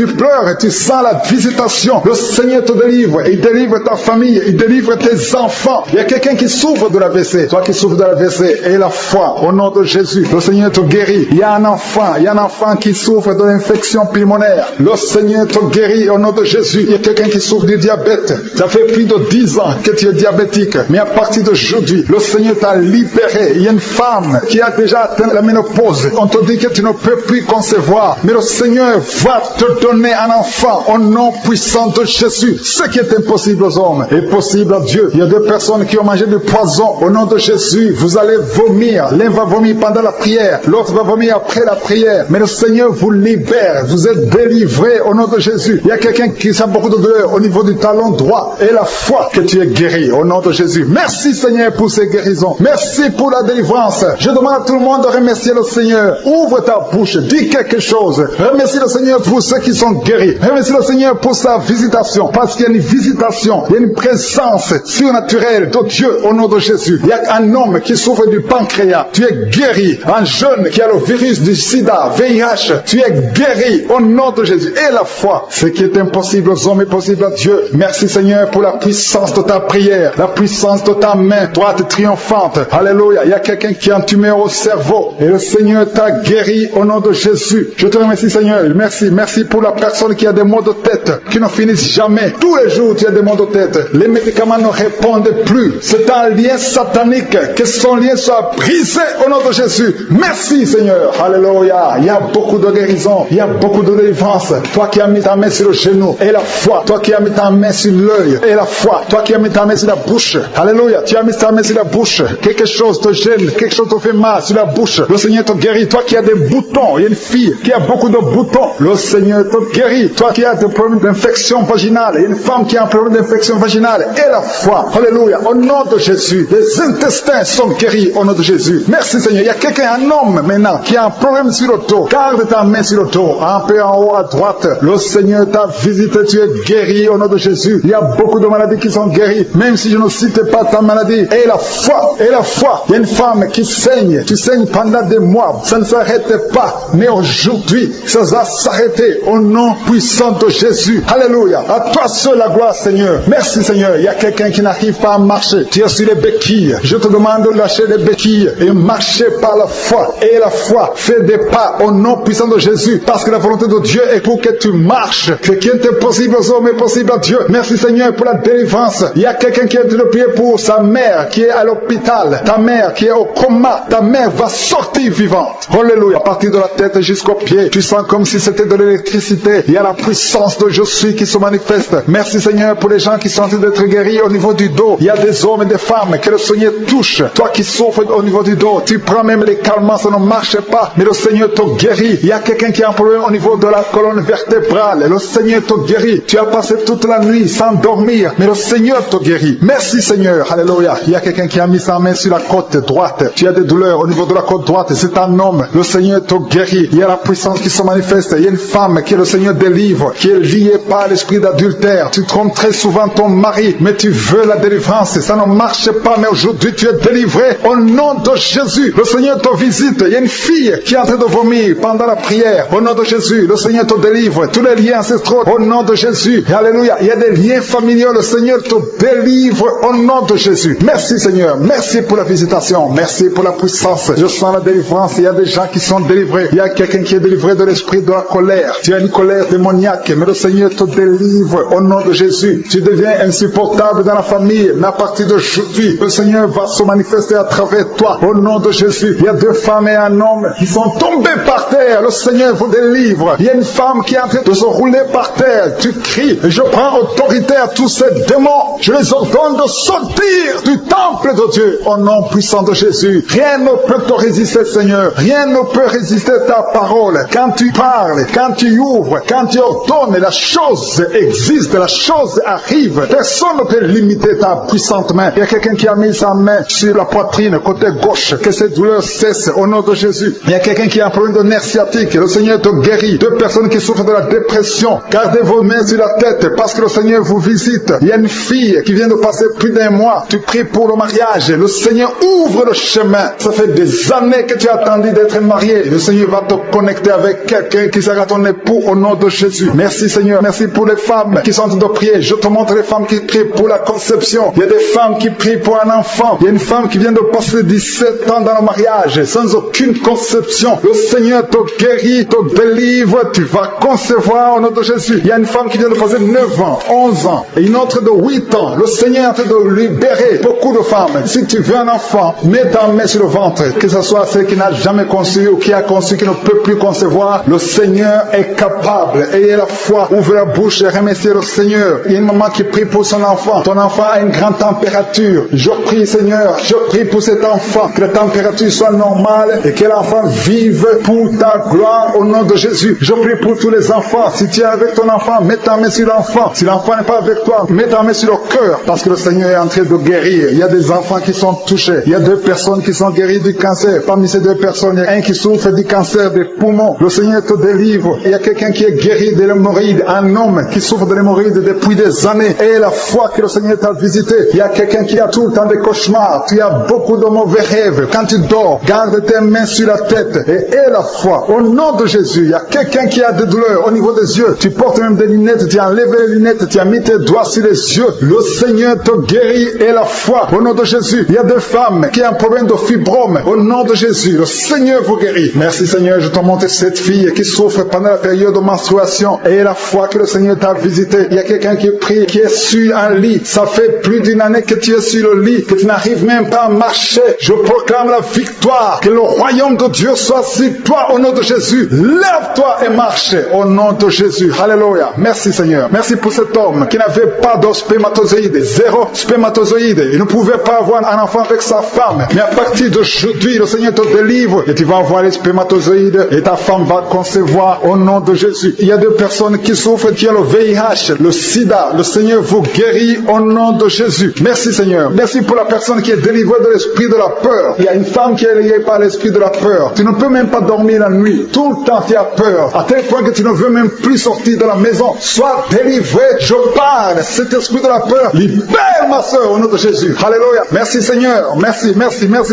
pleures et tu sens la visitation. Le Seigneur te délivre. Il délivre ta famille. Il délivre tes enfants. Il y a quelqu'un qui souffre de l'AVC. Toi qui souffres de l'AVC et la foi au nom de Jésus. Le Seigneur te guérit. Il y a un enfant qui souffre de l'infection pulmonaire. Le Seigneur te guérit au nom de Jésus. Il y a quelqu'un qui souffre du diabète. Ça fait plus de 10 ans que tu es diabétique. Mais à partir d'aujourd'hui, le Seigneur t'a libéré. Il y a une femme qui a déjà atteint la ménopause. On te dit que tu ne peux plus concevoir. Mais le Seigneur va te donner un enfant au nom puissant de Jésus. Ce qui est impossible aux hommes est possible à Dieu. Il y a 2 personnes qui ont mangé du poison. Au nom de Jésus, vous allez vomir. L'un va vomir pendant la prière. L'autre va vomir après la prière. Mais le Seigneur vous libère. Vous êtes délivrés au nom de Jésus. Il y a quelqu'un qui sent beaucoup de douleur au niveau du talon droit. Et la foi que tu es guéri au nom de Jésus. Merci Seigneur pour ces guérisons. Merci pour la délivrance. Je demande à tout le monde de remercier le Seigneur. Ouvre ta bouche. Dis quelque chose. Remercie le Seigneur pour ceux qui sont guéris. Remercie le Seigneur pour sa visitation. Parce qu'il y a une visitation. Il y a une présence surnaturelle de Dieu au nom de Jésus. Il y a un homme qui souffre du pancréas. Tu es guéri. Un jeune qui a le virus du sida, VIH. Tu es guéri au nom de Jésus. Et la foi. Ce qui est impossible aux hommes est possible à Dieu. Merci Seigneur pour la puissance de ta prière. La puissance de ta main droite triomphante. Alléluia. Il y a quelqu'un qui a un tumeur au cerveau. Et le Seigneur t'a guéri au nom de Jésus. Je te remercie Seigneur. Merci. Merci pour la personne qui a des maux de tête qui ne finissent jamais. Tous les jours tu as des maux de tête. Les médicaments ne répondent plus. C'est un lien satanique. Que son lien soit brisé au nom de Jésus. Merci Seigneur. Alléluia. Il y a beaucoup de guérison. Il y a beaucoup de délivrance. Toi qui as mis ta main sur le genou et la foi. Toi qui as mis ta main sur l'œil et la foi. Toi qui as mis ta main sur la bouche. Alléluia. Tu as mis ta main sur la bouche. Quelque chose te gêne. Quelque chose te fait mal sur la bouche. Le Seigneur te guérit. Toi qui as des boutons. Il y a une fille qui a beaucoup de boutons. Le Seigneur te guérit. Toi qui as des problèmes d'infection vaginale. Il y a une femme qui a un problème d'infection vaginale. Et la foi. Alléluia. Au nom de Jésus. Les intestins sont guéris au nom de Jésus. Merci Seigneur. Il y a quelqu'un, un homme maintenant, qui a un problème sur le dos. Garde ta main sur le dos. Un peu en haut à droite. Le Seigneur t'a visité. Tu es guéri au nom de Jésus. Il y a beaucoup de maladies qui sont guéries. Même si je ne cite pas ta maladie. Et la foi. Et la foi. Il y a une femme qui saigne. Tu saignes pendant des mois. Ça ne s'arrête pas. Mais aujourd'hui, ça va s'arrêter au nom puissant de Jésus. Alléluia. À toi seul la gloire Seigneur. Merci Seigneur. Il y a quelqu'un qui n'arrive pas à marcher. Tu es sur les béquilles. Je te demande de lâcher les béquilles et marcher par la foi. Et la foi, fais des pas au nom puissant de Jésus. Parce que la volonté de Dieu est pour que tu marches. Ce qui est impossible aux hommes est possible à Dieu. Merci Seigneur pour la délivrance. Il y a quelqu'un qui est de prier pour sa mère qui est à l'hôpital. Ta mère qui est au coma. Ta mère va sortir vivante. Alléluia. À partir de la tête jusqu'aux pieds. Tu sens comme si c'était de l'électricité. Il y a la puissance de Je suis qui se manifeste. Merci Seigneur pour les gens qui sont en train d'être guéris au niveau du dos. Il y a des hommes et des femmes que le Seigneur touche. Toi qui souffres au niveau du dos. Tu prends même les calmants, ça ne marche pas. Mais le Seigneur te guérit. Il y a quelqu'un qui a un problème au niveau de la colonne vertébrale. Le Seigneur te guérit. Tu as passé toute la nuit sans dormir. Mais le Seigneur te guérit. Merci Seigneur. Alléluia. Il y a quelqu'un qui a mis sa main sur la côte droite. Tu as des douleurs au niveau niveau de la côte droite, c'est un homme. Le Seigneur te guérit. Il y a la puissance qui se manifeste. Il y a une femme que le Seigneur délivre, qui est liée par l'esprit d'adultère. Tu trompes très souvent ton mari, mais tu veux la délivrance. Ça ne marche pas, mais aujourd'hui tu es délivré au nom de Jésus. Le Seigneur te visite. Il y a une fille qui est en train de vomir pendant la prière. Au nom de Jésus, le Seigneur te délivre. Tous les liens ancestraux, au nom de Jésus. Alléluia. Il y a des liens familiaux. Le Seigneur te délivre au nom de Jésus. Merci Seigneur. Merci pour la visitation. Merci pour la puissance. Je sens la délivrance. Il y a des gens qui sont délivrés. Il y a quelqu'un qui est délivré de l'esprit de la colère. Tu as une colère démoniaque, mais le Seigneur te délivre au nom de Jésus. Tu deviens insupportable dans la famille, mais à partir d'aujourd'hui, le Seigneur va se manifester à travers toi au nom de Jésus. Il y a 2 femmes et un homme qui sont tombés par terre. Le Seigneur vous délivre. Il y a une femme qui est en train de se rouler par terre. Tu cries. Je prends autorité à tous ces démons. Je les ordonne de sortir du temple de Dieu au nom puissant de Jésus. Rien ne peut te résister, Seigneur. Rien ne peut résister ta parole. Quand tu parles, quand tu ouvres, quand tu ordonnes, la chose existe, la chose arrive. Personne ne peut limiter ta puissante main. Il y a quelqu'un qui a mis sa main sur la poitrine, côté gauche, que cette douleur cesse au nom de Jésus. Il y a quelqu'un qui a un problème de nerf sciatique. Le Seigneur te guérit. 2 personnes qui souffrent de la dépression. Gardez vos mains sur la tête parce que le Seigneur vous visite. Il y a une fille qui vient de passer plus d'1 mois. Tu pries pour le mariage. Le Seigneur ouvre le chemin. Ça fait des années que tu as attendu d'être marié. Le Seigneur va te connecter avec quelqu'un qui sera ton époux au nom de Jésus. Merci Seigneur. Merci pour les femmes qui sont en train de prier. Je te montre les femmes qui prient pour la conception. Il y a des femmes qui prient pour un enfant. Il y a une femme qui vient de passer 17 ans dans le mariage sans aucune conception. Le Seigneur te guérit, te délivre. Tu vas concevoir au nom de Jésus. Il y a une femme qui vient de passer 9 ans, 11 ans et une autre de 8 ans. Le Seigneur est en train de libérer beaucoup de femmes. Si tu veux un enfant, mets ta main sur le ventre. Que ce soit celle qui n'a jamais conçu ou qui a conçu, qui ne peut plus concevoir. Le Seigneur est capable. Ayez la foi. Ouvre la bouche et remerciez le Seigneur. Il y a une maman qui prie pour son enfant. Ton enfant a une grande température. Je prie Seigneur. Je prie pour cet enfant. Que la température soit normale et que l'enfant vive pour ta gloire au nom de Jésus. Je prie pour tous les enfants. Si tu es avec ton enfant, mets ta main sur l'enfant. Si l'enfant n'est pas avec toi, mets ta main sur le cœur. Parce que le Seigneur est en train de guérir. Il y a des enfants qui sont touchés. Il y a 2 personnes qui sont guéries du cancer. Parmi ces 2 personnes, il y a un qui souffre du cancer des poumons. Le Seigneur te délivre. Il y a quelqu'un qui est guéri de l'hémorroïde. Un homme qui souffre de l'hémorroïde depuis des années. Et la foi que le Seigneur t'a visité. Il y a quelqu'un qui a tout le temps des cauchemars. Tu as beaucoup de mauvais rêves. Quand tu dors, garde tes mains sur la tête. Et aie la foi. Au nom de Jésus, il y a quelqu'un qui a des douleurs au niveau des yeux. Tu portes même des lunettes. Tu as enlevé les lunettes. Tu as mis tes doigts sur les yeux. Le Seigneur te guérit. Et la foi. Au nom de Jésus. Il y a des femmes qui ont un problème de fibrome. Au nom de Jésus. Le Seigneur vous guérit. Merci Seigneur. Je te montre cette fille qui souffre pendant la période de menstruation. Et la foi que le Seigneur t'a visité. Il y a quelqu'un qui prie, qui est sur un lit. Ça fait plus d'1 année que tu es sur le lit, que tu n'arrives même pas à marcher. Je proclame la victoire. Que le royaume de Dieu soit sur toi au nom de Jésus. Lève-toi et marche au nom de Jésus. Alléluia. Merci Seigneur. Merci pour cet homme qui n'avait pas de spermatozoïdes. 0 spermatozoïdes. Il ne pouvait pas avoir un enfant avec sa femme. Mais à partir d'aujourd'hui, le Seigneur te délivre et tu vas avoir les spermatozoïdes et ta femme va concevoir au nom de Jésus. Il y a 2 personnes qui souffrent, qui ont le VIH, le sida. Le Seigneur vous guérit au nom de Jésus. Merci Seigneur. Merci pour la personne qui est délivrée de l'esprit de la peur. Il y a une femme qui est liée par l'esprit de la peur. Tu ne peux même pas dormir la nuit. Tout le temps tu as peur. À tel point que tu ne veux même plus sortir de la maison. Sois délivré. Je parle. Cet esprit de la peur, libère ma soeur au nom de Jésus. Alléluia. Merci Seigneur. Merci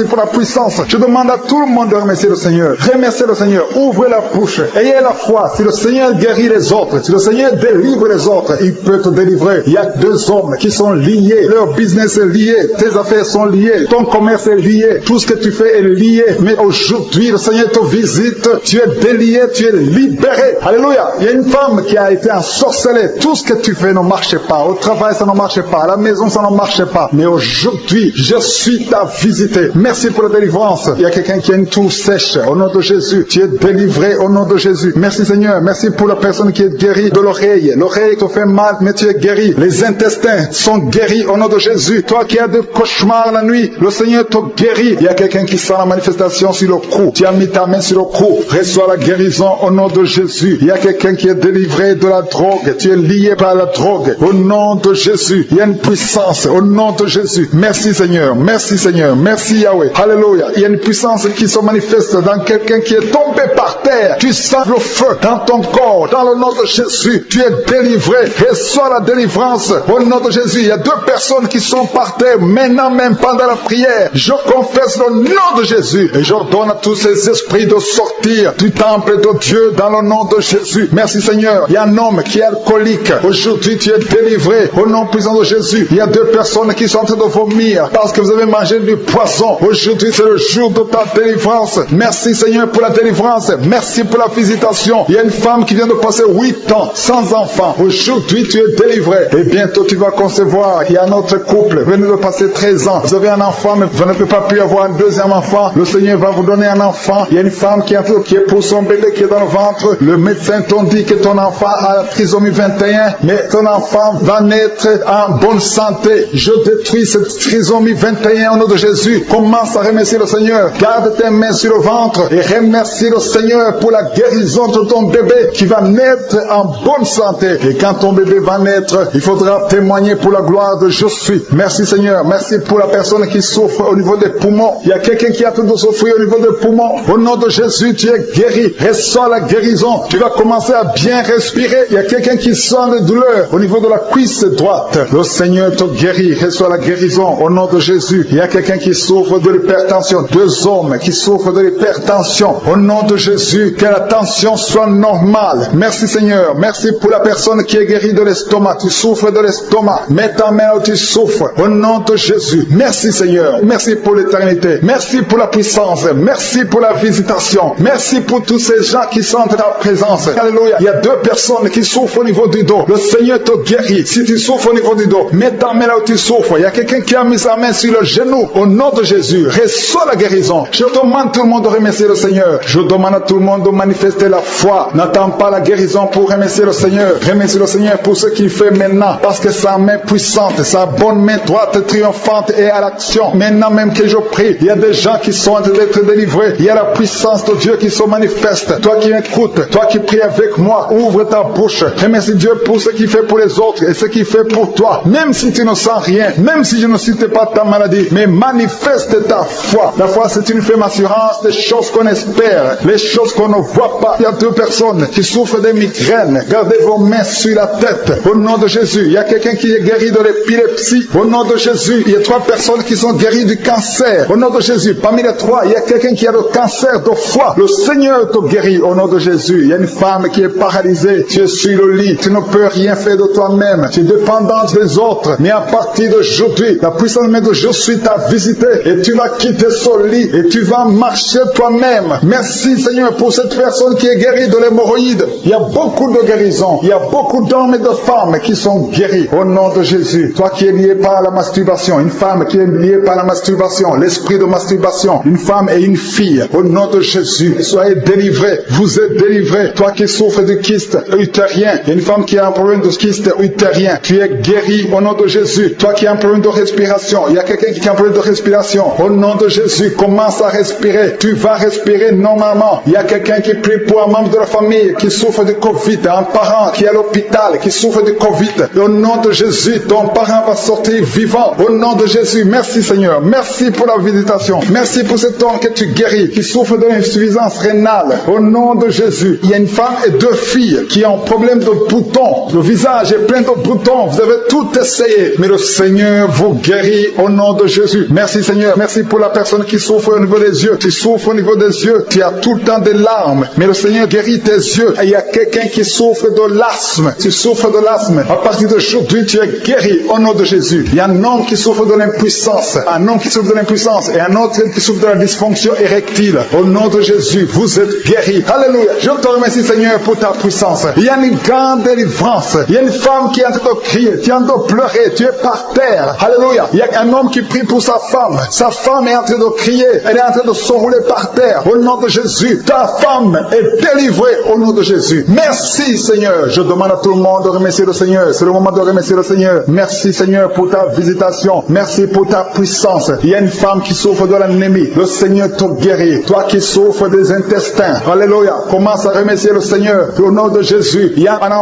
pour la puissance. Je demande à tout le monde de remercier le Seigneur. Remerciez le Seigneur. Ouvrez la bouche. Ayez la foi. Si le Seigneur guérit les autres, si le Seigneur délivre les autres, il peut te délivrer. Il y a 2 hommes qui sont liés. Leur business est lié. Tes affaires sont liées. Ton commerce est lié. Tout ce que tu fais est lié. Mais aujourd'hui, le Seigneur te visite. Tu es délié. Tu es libéré. Alléluia. Il y a une femme qui a été ensorcelée. Tout ce que tu fais ne marche pas. Au travail, ça ne marche pas. À la maison, ça ne marche pas. Mais aujourd'hui, je suis ta visité. Merci pour la délivrance. Il y a quelqu'un qui a une toux sèche. Au nom de Jésus, tu es délivré au nom de Jésus. Merci Seigneur. Merci pour la personne qui est guérie de l'oreille. L'oreille te fait mal, mais tu es guéri. Les intestins sont guéris au nom de Jésus. Toi qui as des cauchemars la nuit, le Seigneur te guérit. Il y a quelqu'un qui sent la manifestation sur le cou. Tu as mis ta main sur le cou. Reçois la guérison au nom de Jésus. Il y a quelqu'un qui est délivré de la drogue. Tu es lié par la drogue. Au nom de Jésus. Il y a une puissance au nom de Jésus. Merci Seigneur. Merci Seigneur. Merci Yahweh. Alléluia. il y a une puissance qui se manifeste dans quelqu'un qui est tombé par terre. Tu sens le feu dans ton corps, dans le nom de Jésus. Tu es délivré. Reçois la délivrance au nom de Jésus. Il y a 2 personnes qui sont par terre maintenant même pendant la prière. Je confesse le nom de Jésus et j'ordonne à tous ces esprits de sortir du temple de Dieu dans le nom de Jésus. Merci Seigneur. Il y a un homme qui est alcoolique. Aujourd'hui tu es délivré au nom puissant de Jésus. Il y a 2 personnes qui sont en train de vomir parce que vous avez mangé du poison. Aujourd'hui c'est le jour de ta délivrance. Merci Seigneur pour la délivrance. Merci pour la visitation. Il y a une femme qui vient de passer 8 ans sans enfant. Aujourd'hui tu es délivré et bientôt tu vas concevoir. Il y a un autre couple, vous venez de passer 13 ans. Vous avez un enfant mais vous ne pouvez pas plus avoir un deuxième enfant. Le Seigneur va vous donner un enfant. Il y a une femme qui est pour son bébé qui est dans le ventre. Le médecin t'ont dit que ton enfant a la trisomie 21, mais ton enfant va naître en bonne santé. Je détruis cette trisomie 21 au nom de Jésus. Commence à remercier le Seigneur. Garde tes mains sur le ventre et remercie le Seigneur pour la guérison de ton bébé qui va naître en bonne santé. Et quand ton bébé va naître, il faudra témoigner pour la gloire de je suis. Merci Seigneur. Merci pour la personne qui souffre au niveau des poumons. Il y a quelqu'un qui a tout de souffrir au niveau des poumons. Au nom de Jésus, tu es guéri. Reçois la guérison. Tu vas commencer à bien respirer. Il y a quelqu'un qui sent de douleur au niveau de la cuisse droite. Le Seigneur te guérit. Reçois la guérison au nom de Jésus. Il y a quelqu'un qui souffre de l'hypertension. 2 hommes qui souffrent de l'hypertension. Au nom de Jésus, que la tension soit normale. Merci Seigneur. Merci pour la personne qui est guérie de l'estomac. Tu souffres de l'estomac. Mets ta main où tu souffres. Au nom de Jésus. Merci Seigneur. Merci pour l'éternité. Merci pour la puissance. Merci pour la visitation. Merci pour tous ces gens qui sentent ta présence. Alléluia. Il y a 2 personnes qui souffrent au niveau du dos. Le Seigneur te guérit. Si tu souffres au niveau du dos, mets ta main là où tu souffres. Il y a quelqu'un qui a mis sa main sur le genou. Au nom de Jésus, reçois la guérison. Je demande tout le monde de remercier le Seigneur. Je demande à tout le monde de manifester la foi. N'attends pas la guérison pour remercier le Seigneur. Remercie le Seigneur pour ce qu'il fait maintenant. Parce que sa main puissante, sa bonne main droite triomphante est à l'action. Maintenant même que je prie, il y a des gens qui sont en train d'être délivrés. Il y a la puissance de Dieu qui se manifeste. Toi qui écoutes, toi qui pries avec moi, ouvre ta bouche. Remercie Dieu pour ce qu'il fait pour les autres et ce qu'il fait pour toi. Même si tu ne sens rien, même si je ne cite pas ta maladie, mais manifeste ta foi. La foi, c'est une ferme assurance des choses qu'on espère, les choses qu'on ne voit pas. Il y a 2 personnes qui souffrent de migraines. Gardez vos mains sur la tête. Au nom de Jésus, il y a quelqu'un qui est guéri de l'épilepsie. Au nom de Jésus, il y a 3 personnes qui sont guéries du cancer. Au nom de Jésus, parmi les 3, il y a quelqu'un qui a le cancer de foie. Le Seigneur te guérit au nom de Jésus. Il y a une femme qui est paralysée. Tu es sur le lit. Tu ne peux rien faire de toi-même. Tu es dépendante des autres. Mais à partir d'aujourd'hui, la puissance même de je suis t'a visité et tu vas quitter ce lit et tu vas marcher toi-même. Merci Seigneur pour cette personne qui est guérie de l'hémorroïde. Il y a beaucoup de guérisons. Il y a beaucoup d'hommes et de femmes qui sont guéris au nom de Jésus. Toi qui es lié par la masturbation, une femme qui est liée par la masturbation, l'esprit de masturbation, une femme et une fille, au nom de Jésus, soyez délivrés. Vous êtes délivrés. Toi qui souffres de kyste utérien, une femme qui a un problème de kyste utérien, tu es guéri au nom de Jésus. Toi qui as un problème de respiration, il y a quelqu'un qui a un problème de respiration, au nom de Jésus, commence à respirer. Tu vas respirer normalement. Il y a quelqu'un qui prie pour un membre de la famille qui souffre de Covid, un parent qui est à l'hôpital, qui souffre de Covid. Au nom de Jésus, ton parent va sortir vivant. Au nom de Jésus, merci Seigneur. Merci pour la visitation. Merci pour cet homme que tu guéris, qui souffre de l'insuffisance rénale. Au nom de Jésus, il y a une femme et 2 filles qui ont un problème de boutons. Le visage est plein de boutons. Vous avez tout essayé, mais le Seigneur vous guérit au nom de Jésus. Merci Seigneur. Merci pour la personne qui souffre au niveau des yeux. Tu souffres au niveau des yeux. Tu as tout le temps des larmes, mais le Seigneur guérit tes yeux. Et il y a quelqu'un qui souffre de l'asthme. Tu souffres de l'asthme. À partir d'aujourd'hui, tu es guéri au nom de Jésus. Il y a un homme qui souffre de l'impuissance. Un homme qui souffre de l'impuissance et un autre qui souffre de la dysfonction érectile. Au nom de Jésus, vous êtes guéris. Alléluia. Je te remercie Seigneur pour ta puissance. Il y a une grande délivrance. Il y a une femme qui est en train de crier, qui est en train de pleurer. Tu es par terre. Alléluia. Il y a un homme qui prie pour sa femme. Sa femme est en train de crier. Elle est en train de s'enrouler par terre. Au nom de Jésus, ta femme est délivrée au nom de Jésus. Merci Seigneur. Je demande à tout le monde de remercier le Seigneur. C'est le moment de remercier le Seigneur. Merci Seigneur pour ta visitation. Merci pour ta puissance. Il y a une femme qui souffre de l'anémie. Le Seigneur te guérit. Toi qui souffres des intestins. Alléluia. Commence à remercier le Seigneur. Au nom de Jésus. Il y a un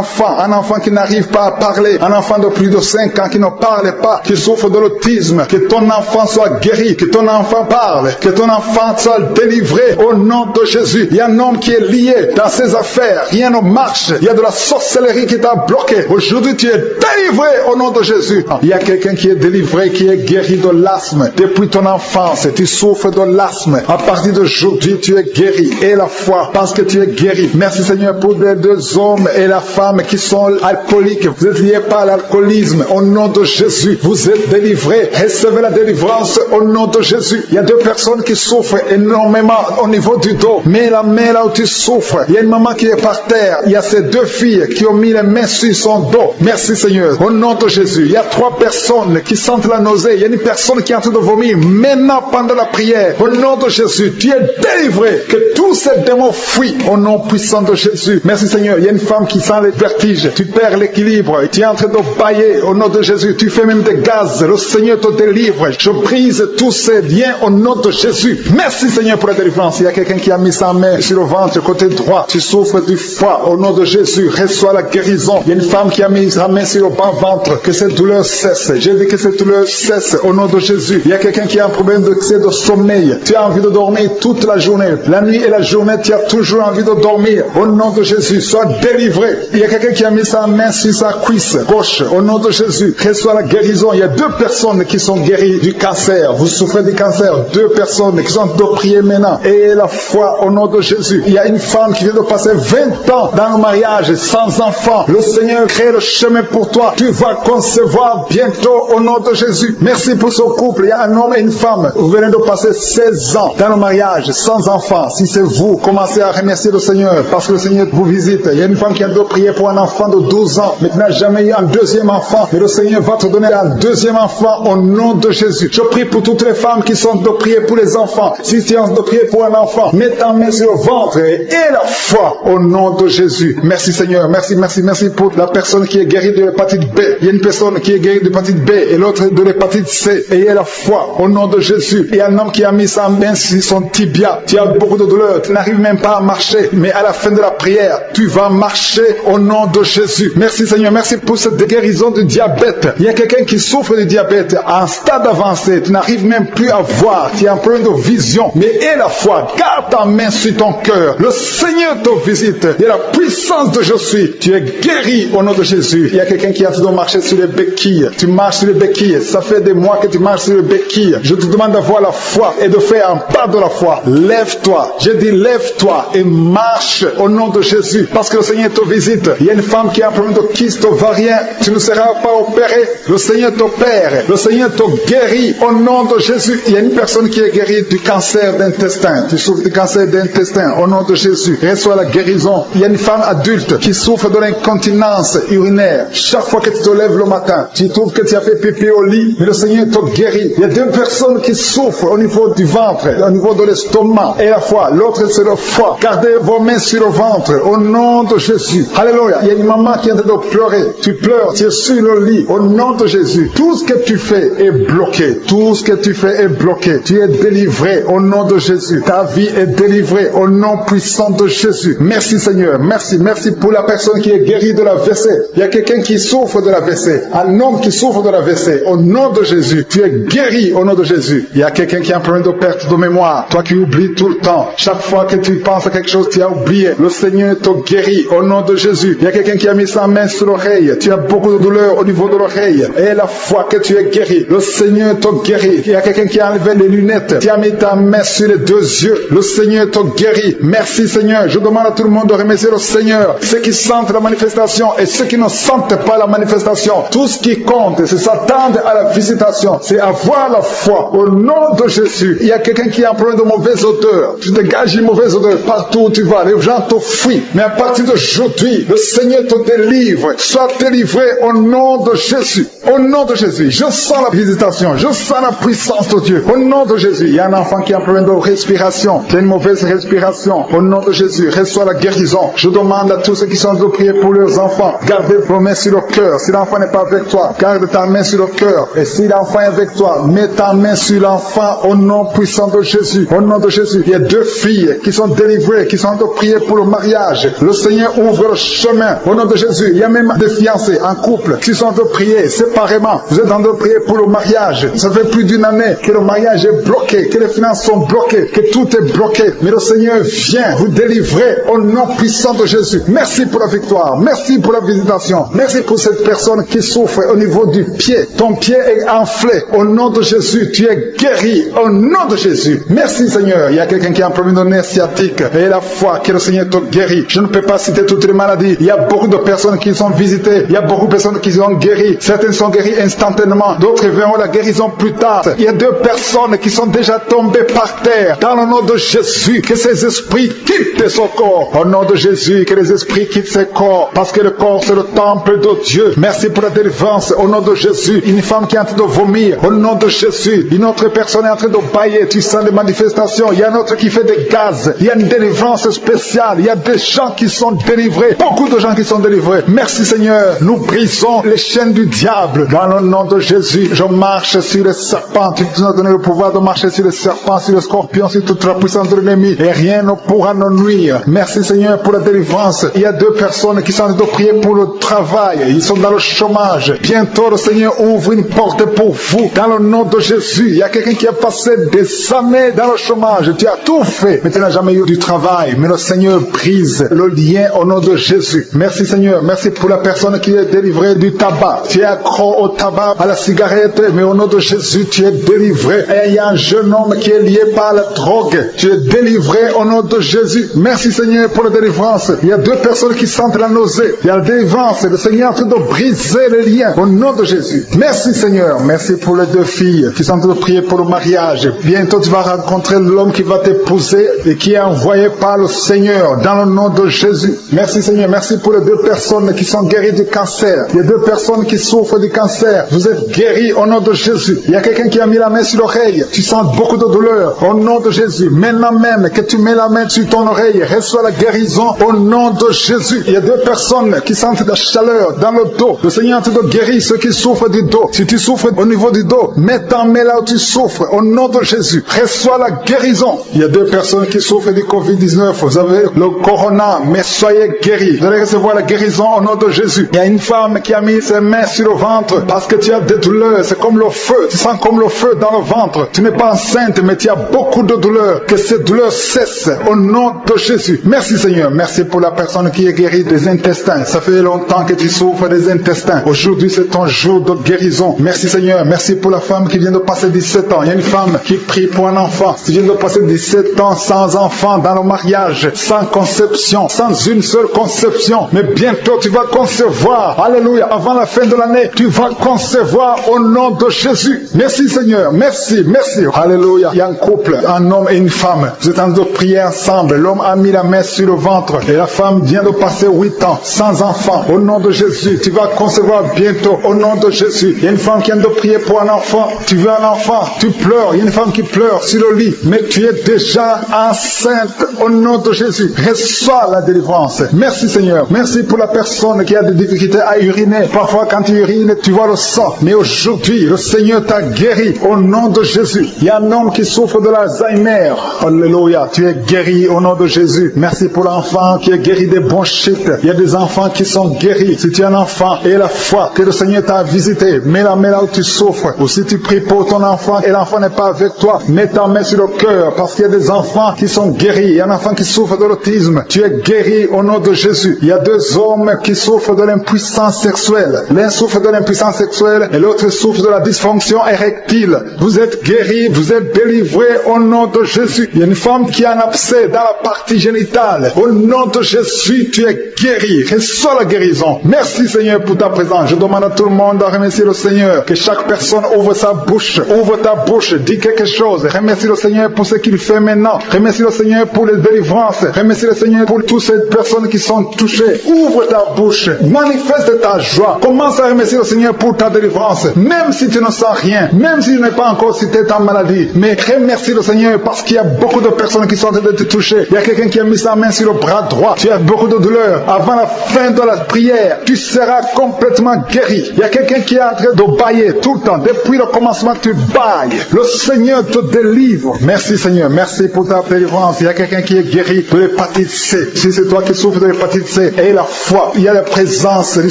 enfant qui n'arrive pas à parler. Un enfant de plus de 5 ans qui ne parle pas, qui souffre de l'autisme. Que ton enfant soit guéri. Que ton enfant parle parle, que ton enfant soit délivré au nom de Jésus. Il y a un homme qui est lié dans ses affaires, rien ne marche, il y a de la sorcellerie qui t'a bloqué. Aujourd'hui tu es délivré au nom de Jésus. Il y a quelqu'un qui est délivré, qui est guéri de l'asthme. Depuis ton enfance, tu souffres de l'asthme. À partir d'aujourd'hui, tu es guéri. Et la foi, parce que tu es guéri. Merci Seigneur pour les deux hommes et la femme qui sont alcooliques. Vous êtes liés par l'alcoolisme. Au nom de Jésus, vous êtes délivrés. Recevez la délivrance au nom de Jésus. Il y a deux personnes qui souffrent énormément au niveau du dos. Mais la main là où tu souffres, il y a une maman qui est par terre. Il y a ces deux filles qui ont mis les mains sur son dos. Merci Seigneur. Au nom de Jésus, il y a trois personnes qui sentent la nausée. Il y a une personne qui est en train de vomir. Maintenant, pendant la prière, au nom de Jésus, tu es délivré. Que tous ces démons fuient au nom puissant de Jésus. Merci Seigneur. Il y a une femme qui sent les vertiges. Tu perds l'équilibre. Tu es en train de bailler au nom de Jésus. Tu fais même des gaz. Le Seigneur te délivre. Je brise tous ces liens au nom de Jésus. Merci Seigneur pour la délivrance. Il y a quelqu'un qui a mis sa main sur le ventre, côté droit. Tu souffres du foie. Au nom de Jésus, reçois la guérison. Il y a une femme qui a mis sa main sur le bas ventre. Que cette douleur cesse. J'ai dit que cette douleur cesse au nom de Jésus. Il y a quelqu'un qui a un problème de sommeil. Tu as envie de dormir toute la journée. La nuit et la journée, tu as toujours envie de dormir. Au nom de Jésus, sois délivré. Il y a quelqu'un qui a mis sa main sur sa cuisse gauche. Au nom de Jésus, reçois la guérison. Il y a deux personnes qui sont guéries du cancer. Vous souffrez du cancer. Deux personnes qui sont de prier maintenant. Et la foi au nom de Jésus. Il y a une femme qui vient de passer 20 ans dans le mariage sans enfant. Le Seigneur crée le chemin pour toi. Tu vas concevoir bientôt au nom de Jésus. Merci pour ce couple. Il y a un homme et une femme. Vous venez de passer 16 ans dans le mariage sans enfant. Si c'est vous, commencez à remercier le Seigneur parce que le Seigneur vous visite. Il y a une femme qui a dû prier pour un enfant de 12 ans mais qui n'a jamais eu un deuxième enfant. Et le Seigneur va te donner un deuxième enfant au nom de Jésus. Je prie pour toutes les femmes qui sont de prier pour les enfants. Si tu es de prier pour un enfant, mets ta main sur le ventre et la foi au nom de Jésus. Merci Seigneur. Merci pour la personne qui est guérie de l'hépatite B. Il y a une personne qui est guérie de l'hépatite B et l'autre de l'hépatite C. Ayez la foi au nom de Jésus. Et un homme qui a mis sa main sur son tibia. Tu as beaucoup de douleur. Tu n'arrives même pas à marcher. Mais à la fin de la prière, tu vas marcher au nom de Jésus. Merci Seigneur. Merci pour cette guérison du diabète. Il y a quelqu'un qui souffre du diabète à un stade avancé. Tu n'arrives même plus à voir. Tu as un problème de vision. Mais aie la foi. Garde ta main sur ton cœur. Le Seigneur te visite. Il y a la puissance de je suis. Tu es guéri au nom de Jésus. Il y a quelqu'un qui a de marcher sur les béquilles. Tu marches sur les béquilles. Ça fait des mois que tu marches sur les béquilles. Je te demande d'avoir la foi et de faire un pas de la foi. Lève-toi. Je dis lève-toi et marche au nom de Jésus. Parce que le Seigneur te visite. Il y a une femme qui a un problème de kyste ovarien. Tu ne seras pas opéré. Le Seigneur t'opère. Le Seigneur te guérit au nom de Jésus. Il y a une personne qui est guérie du cancer d'intestin. Tu souffres du cancer d'intestin au nom de Jésus. Reçois la guérison. Il y a une femme adulte qui souffre de l'incontinence urinaire. Chaque fois que tu te lèves le matin, tu trouves que tu as fait pipi au lit, mais le Seigneur te guérit. Il y a deux personnes qui souffrent au niveau du ventre, au niveau de l'estomac et la foi. L'autre c'est le foie. Gardez vos mains sur le ventre au nom de Jésus. Alléluia. Il y a une maman qui est en train de pleurer. Tu pleures, tu es sur le lit au nom de Jésus. Tout ce que tu fais est bloqué. Tout ce que tu fais est bloqué. Tu es délivré au nom de Jésus. Ta vie est délivrée au nom puissant de Jésus. Merci Seigneur. Merci pour la personne qui est guérie de la WC. Il y a quelqu'un qui souffre de la WC. Un homme qui souffre de la WC. Au nom de Jésus. Tu es guéri au nom de Jésus. Il y a quelqu'un qui a un problème de perte de mémoire. Toi qui oublies tout le temps. Chaque fois que tu penses à quelque chose, tu as oublié. Le Seigneur te guérit au nom de Jésus. Il y a quelqu'un qui a mis sa main sur l'oreille. Tu as beaucoup de douleur au niveau de l'oreille. Et la fois que tu es guéri, le Seigneur te guérit. Il y a quelqu'un qui a enlevé les lunettes. Tu as mis ta main sur les deux yeux. Le Seigneur te guérit. Merci Seigneur. Je demande à tout le monde de remercier le Seigneur. Ceux qui sentent la manifestation et ceux qui ne sentent pas la manifestation. Tout ce qui compte, c'est s'attendre à la visitation. C'est avoir la foi au nom de Jésus. Il y a quelqu'un qui a un problème de mauvaise odeur. Tu dégages une mauvaise odeur partout où tu vas. Les gens te fuient. Mais à partir d'aujourd'hui, le Seigneur te délivre. Sois délivré au nom de Jésus. Au nom de Jésus. Je sens la visitation. Je sens la puissance de Dieu. Au nom de Jésus. Il y a un enfant qui a un problème de respiration. Qui a une mauvaise respiration. Au nom de Jésus. Reçois la guérison. Je demande à tous ceux qui sont de prier pour leurs enfants. Gardez vos mains sur le cœur. Si l'enfant n'est pas avec toi, garde ta main sur le cœur. Et si l'enfant est avec toi, mets ta main sur l'enfant au nom puissant de Jésus. Au nom de Jésus. Il y a deux filles qui sont délivrées, qui sont de prier pour le mariage. Le Seigneur ouvre le chemin. Au nom de Jésus. Il y a même des fiancés en couple qui sont de prier. C'est séparément. Vous êtes en train de prier pour le mariage. Ça fait plus d'une année que le mariage est bloqué, que les finances sont bloquées, que tout est bloqué. Mais le Seigneur vient vous délivrer au nom puissant de Jésus. Merci pour la victoire. Merci pour la visitation. Merci pour cette personne qui souffre au niveau du pied. Ton pied est enflé. Au nom de Jésus, tu es guéri. Au nom de Jésus. Merci Seigneur. Il y a quelqu'un qui a un problème de nerf sciatique. Et la foi que le Seigneur te guérit. Je ne peux pas citer toutes les maladies. Il y a beaucoup de personnes qui sont visitées. Il y a beaucoup de personnes qui sont guéries. Certaines sont guéries instantanément. D'autres verront la guérison plus tard. Il y a 2 personnes qui sont déjà tombées par terre. Dans le nom de Jésus, que ces esprits quittent son corps. Au nom de Jésus, que les esprits quittent ses corps. Parce que le corps, c'est le temple de Dieu. Merci pour la délivrance. Au nom de Jésus, une femme qui est en train de vomir. Au nom de Jésus, une autre personne est en train de bailler. Tu sens des manifestations. Il y a un autre qui fait des gaz. Il y a une délivrance spéciale. Il y a des gens qui sont délivrés. Beaucoup de gens qui sont délivrés. Merci Seigneur. Nous brisons les chaînes du diable. Dans le nom de Jésus, je marche sur les serpents. Tu nous as donné le pouvoir de marcher sur les serpents, sur les scorpions, sur toute la puissance de l'ennemi. Et rien ne pourra nous nuire. Merci Seigneur pour la délivrance. Il y a 2 personnes qui sont en train de prier pour le travail. Ils sont dans le chômage. Bientôt le Seigneur ouvre une porte pour vous. Dans le nom de Jésus, il y a quelqu'un qui a passé des années dans le chômage. Tu as tout fait, mais tu n'as jamais eu du travail. Mais le Seigneur brise le lien au nom de Jésus. Merci Seigneur. Merci pour la personne qui est délivrée du tabac. Tu es accro au tabac, à la cigarette, mais au nom de Jésus, tu es délivré. Et il y a un jeune homme qui est lié par la drogue. Tu es délivré au nom de Jésus. Merci Seigneur pour la délivrance. Il y a 2 personnes qui sentent la nausée. Il y a la délivrance. Le Seigneur est en train de briser les liens au nom de Jésus. Merci Seigneur. Merci pour les 2 filles qui sont en train de prier pour le mariage. Bientôt tu vas rencontrer l'homme qui va t'épouser et qui est envoyé par le Seigneur dans le nom de Jésus. Merci Seigneur. Merci pour les 2 personnes qui sont guéries du cancer. Il y a 2 personnes qui souffrent du cancer. Vous êtes guéris au nom de Jésus. Il y a quelqu'un qui a mis la main sur l'oreille. Tu sens beaucoup de douleur au nom de Jésus. Maintenant même que tu mets la main sur ton oreille, reçois la guérison au nom de Jésus. Il y a 2 personnes qui sentent la chaleur dans le dos. Le Seigneur te guérit ceux qui souffrent du dos. Si tu souffres au niveau du dos, mets ta main là où tu souffres au nom de Jésus. Reçois la guérison. Il y a 2 personnes qui souffrent du Covid-19. Vous avez le corona, mais soyez guéris. Vous allez recevoir la guérison au nom de Jésus. Il y a une femme qui a mis ses mains sur le ventre parce que tu as des douleurs. C'est comme le feu. Tu sens comme le feu dans le ventre. Tu n'es pas enceinte, mais tu as beaucoup de douleurs. Que ces douleurs cessent au nom de Jésus. Merci Seigneur. Merci pour la personne qui est guérie des intestins. Ça fait longtemps que tu souffres des intestins. Aujourd'hui, c'est ton jour de guérison. Merci Seigneur. Merci pour la femme qui vient de passer 17 ans. Il y a une femme qui prie pour un enfant. Tu viens de passer 17 ans sans enfant dans le mariage, sans conception, sans une seule conception. Mais bientôt, tu vas concevoir. Alléluia. Avant la fin de l'année, tu vas concevoir au nom de Jésus. Merci Seigneur. Merci. Merci. Alléluia. Il y a un couple, un homme et une femme. Vous êtes en train de prier ensemble. L'homme a mis la main sur le ventre et la femme vient de passer 8 ans sans enfant. Au nom de Jésus, tu vas concevoir bientôt. Au nom de Jésus. Il y a une femme qui vient de prier pour un enfant. Tu veux un enfant. Tu pleures. Il y a une femme qui pleure sur le lit. Mais tu es déjà enceinte. Au nom de Jésus. Reçois la délivrance. Merci Seigneur. Merci pour la personne qui a des difficultés à uriner. Parfois quand tu urines, tu vois le sang. Mais aujourd'hui, le Seigneur t'a guéri. Au nom de Jésus. Il y a un homme qui souffre de l'Alzheimer. Alléluia. Tu es guéri au nom de Jésus. Merci pour l'enfant qui est guéri des bronchites. Il y a des enfants qui sont guéris. Si tu es un enfant et la foi que le Seigneur t'a visité, mets la main là où tu souffres. Ou si tu pries pour ton enfant et l'enfant n'est pas avec toi, mets ta main sur le cœur parce qu'il y a des enfants qui sont guéris. Il y a un enfant qui souffre de l'autisme. Tu es guéri au nom de Jésus. Il y a 2 hommes qui souffrent de l'impuissance sexuelle. L'un souffre de l'impuissance sexuelle et l'autre souffre de la dysfonction érectile. Vous êtes guéris, vous êtes délivrés au nom de Jésus. Il y a une femme qui a un abcès dans la partie génitale. Au nom de Jésus, tu es guéri. Reçois la guérison. Merci Seigneur pour ta présence. Je demande à tout le monde de remercier le Seigneur. Que chaque personne ouvre sa bouche. Ouvre ta bouche. Dis quelque chose. Remercie le Seigneur pour ce qu'il fait maintenant. Remercie le Seigneur pour les délivrances. Remercie le Seigneur pour toutes ces personnes qui sont touchées. Ouvre ta bouche. Manifeste ta joie. Commence à remercier le Seigneur pour ta délivrance. Même si tu ne sens rien. Même si tu n'es pas encore cité ta maladie. Mais remercie le Seigneur parce qu'il y a beaucoup de personnes qui sont en train de te toucher. Il y a quelqu'un qui a mis sa main sur le bras droit. Tu as beaucoup de douleur. Avant la fin de la prière, tu seras complètement guéri. Il y a quelqu'un qui est en train de bailler tout le temps. Depuis le commencement, tu bailles. Le Seigneur te délivre. Merci Seigneur. Merci pour ta délivrance. Il y a quelqu'un qui est guéri de l'hépatite C. Si c'est toi qui souffres de l'hépatite C, et la foi, il y a la présence du